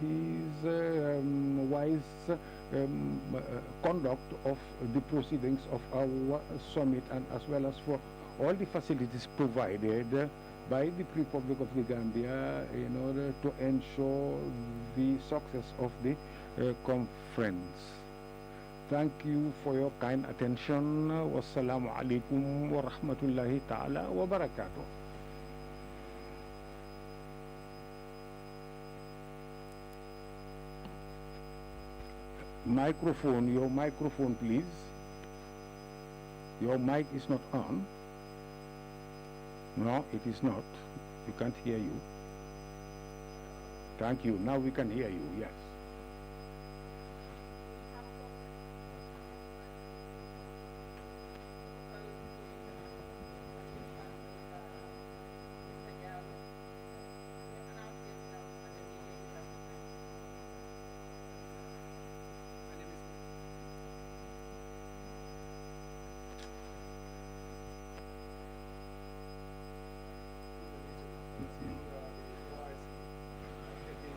his wise conduct of the proceedings of our summit, and as well as for all the facilities provided by the Republic of the Gambia in order to ensure the success of the conference. Thank you for your kind attention. Wassalamu alaikum wa rahmatullahi ta'ala wa barakatuh. Microphone, your microphone please. Your mic is not on. No, it is not. We can't hear you. Thank you. Now we can hear you, yes.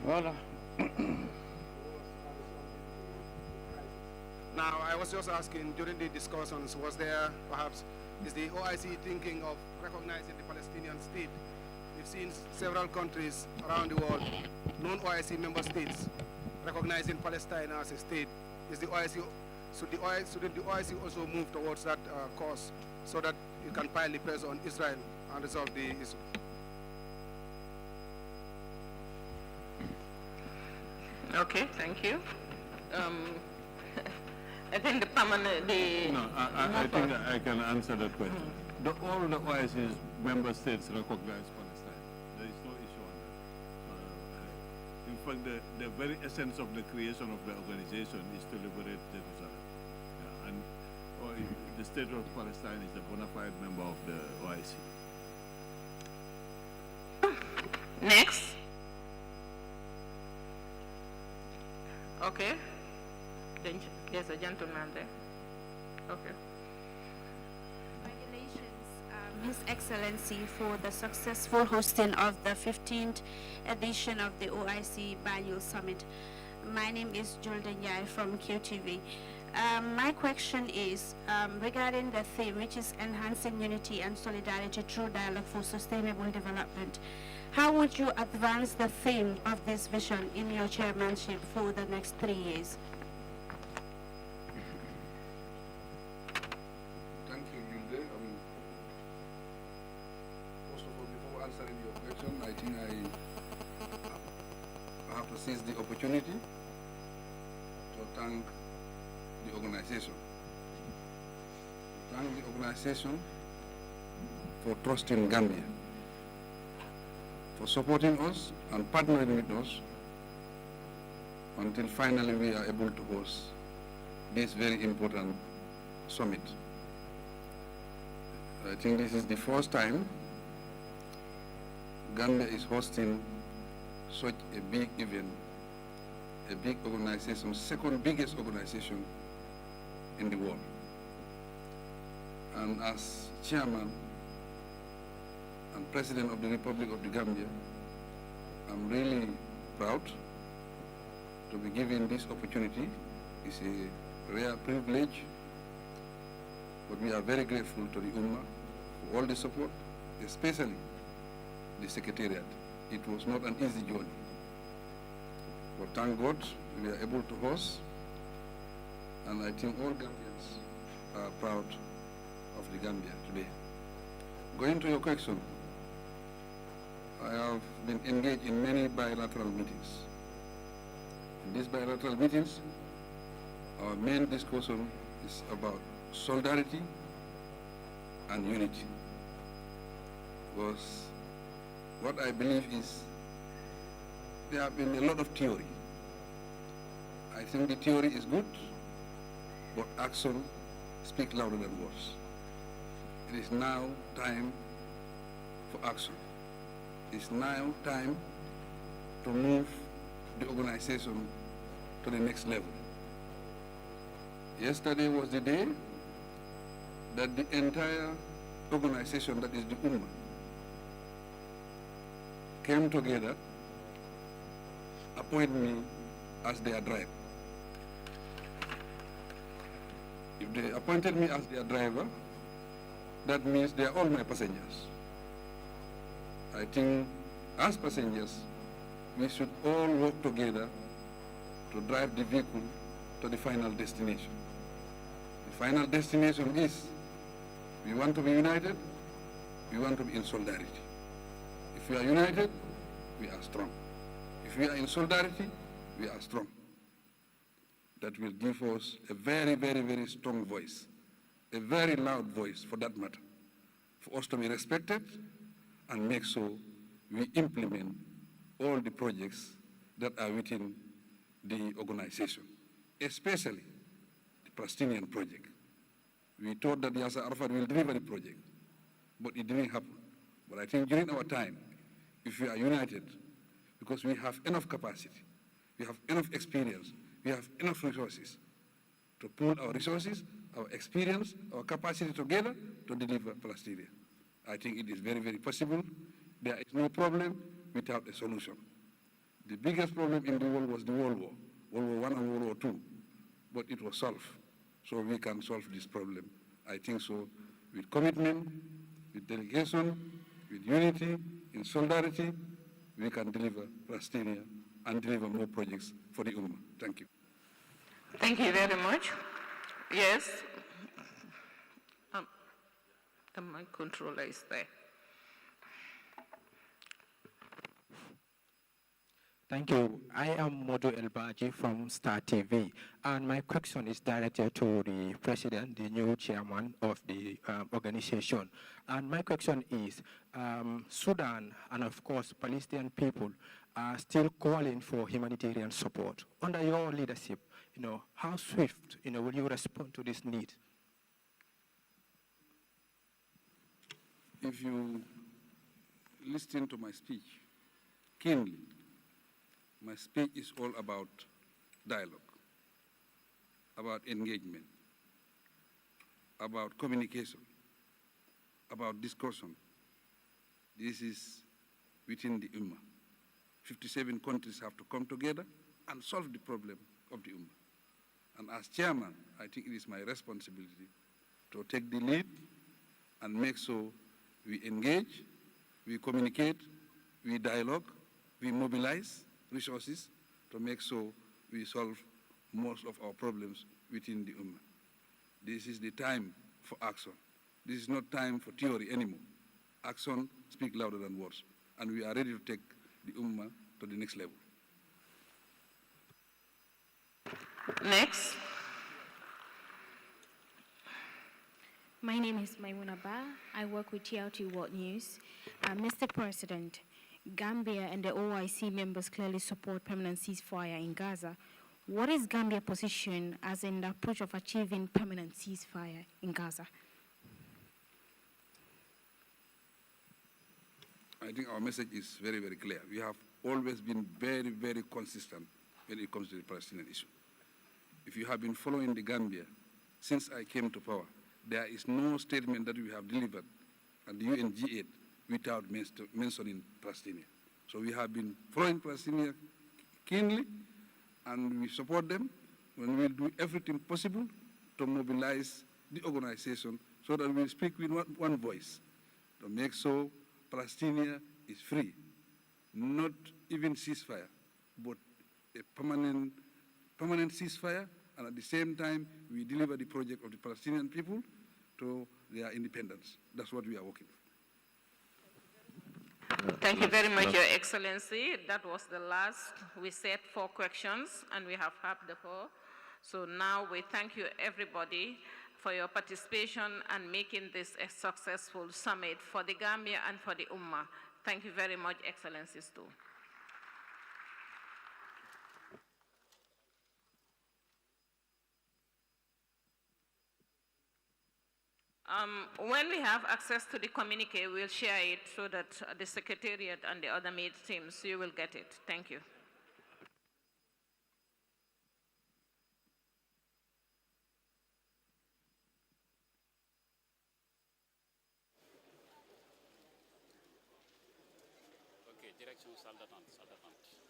Voilà. Now, I was just asking during the discussions, was there perhaps, is the OIC thinking of recognizing the Palestinian state? We've seen several countries around the world, non-OIC member states, recognizing Palestine as a state. Is the OIC, shouldn't the OIC also move towards that cause so that you can pile the pressure on Israel and resolve the issue? Okay, thank you. I think the permanent, No, I think I can answer that question. All the OIC's member states recognize Palestine. There is no issue on that. In fact, the very essence of the creation of the organization is to liberate Jerusalem. Yeah, and the state of Palestine is a bona fide member of the OIC. Next. Okay. Then there's a gentleman there. Okay. Congratulations, His Excellency, for the successful hosting of the 15th edition of the Oic Banjul Summit. My name is Jordan Yai from QTV. My question is regarding the theme, which is enhancing unity and solidarity through dialogue for sustainable development. How would you advance the theme of this vision in your chairmanship for the next 3 years? Thank you, Gilde. First of all, before answering your question, I think I have to seize the opportunity to thank the organization. Thank the organization for trusting Gambia, for supporting us and partnering with us until finally we are able to host this very important summit. I think this is the first time Gambia is hosting such a big event, a big organization, second biggest organization in the world. And as chairman and President of the Republic of the Gambia, I'm really proud to be given this opportunity. It's a rare privilege, but we are very grateful to the Ummah for all the support, especially the Secretariat. It was not an easy journey, but thank God we are able to host, and I think all Gambians are proud of the Gambia today. Going to your question, I have been engaged in many bilateral meetings. In these bilateral meetings, our main discussion is about solidarity and unity. Because what I believe is there have been a lot of theory. I think the theory is good, but action speaks louder than words. It is now time for action. It's now time to move the organization to the next level. Yesterday was the day that the entire organization, that is the Ummah, came together, appointed me as their driver. If they appointed me as their driver, that means they are all my passengers. I think as passengers, we should all work together to drive the vehicle to the final destination. final destination is we want to be united, we want to be in solidarity. If we are united, we are strong. If we are in solidarity, we are strong. That will give us a very, very, very strong voice, a very loud voice for that matter, for us to be respected and make sure we implement all the projects that are within the organization, especially the Palestinian project. We thought that Yasser Arafat will deliver the project, but it didn't happen. But I think during our time, if we are united, because we have enough capacity, we have enough experience, we have enough resources to pool our resources, our experience, our capacity together to deliver Palestine. I think it is very, very possible. There is no problem without a solution. The biggest problem in the world was the World War, World War I and World War II, but it was solved. So we can solve this problem. I think so, with commitment, with delegation, with unity, in solidarity, we can deliver Palestine and deliver more projects for the Ummah. Thank you. Thank you very much. Yes. My controller is there. Thank you. I am Modu Elbaji from Star TV, and my question is directed to the president, the new chairman of the organization. And my question is, Sudan and of course Palestinian people are still calling for humanitarian support. Under your leadership, how swift, will you respond to this need? If you listen to my speech keenly, my speech is all about dialogue, about engagement, about communication, about discussion. This is within the Ummah. 57 countries have to come together and solve the problem of the Ummah. And as chairman, I think it is my responsibility to take the lead and make sure we engage, we communicate, we dialogue, we mobilize resources to make sure we solve most of our problems within the Ummah. This is the time for action. This is not time for theory anymore. Action speaks louder than words, and we are ready to take the Ummah to the next level. Next. My name is Maimuna Ba. I work with TRT World News. Mr. President, Gambia and the OIC members clearly support permanent ceasefire in Gaza. What is Gambia's position as in the approach of achieving permanent ceasefire in Gaza? I think our message is very, very clear. We have always been very, very consistent when it comes to the Palestinian issue. If you have been following the Gambia since I came to power, there is no statement that we have delivered at the UNG8 without mentioning Palestine. So we have been following Palestine keenly, and we support them, and we'll do everything possible to mobilize the organization so that we speak with one voice to make sure Palestine is free, not even ceasefire, but a permanent ceasefire, and at the same time, we deliver the project of the Palestinian people to their independence. That's what we are working for. Thank you very much, Your Excellency. That was the last. We said 4 questions, and we have had the 4. So now we thank you, everybody, for your participation and making this a successful summit for the Gambia and for the Ummah. Thank you very much, Excellencies, too. When we have access to the communique, we'll share it so that the Secretariat and the other MAID teams, you will get it. Thank you. Okay, direction salle d'attente.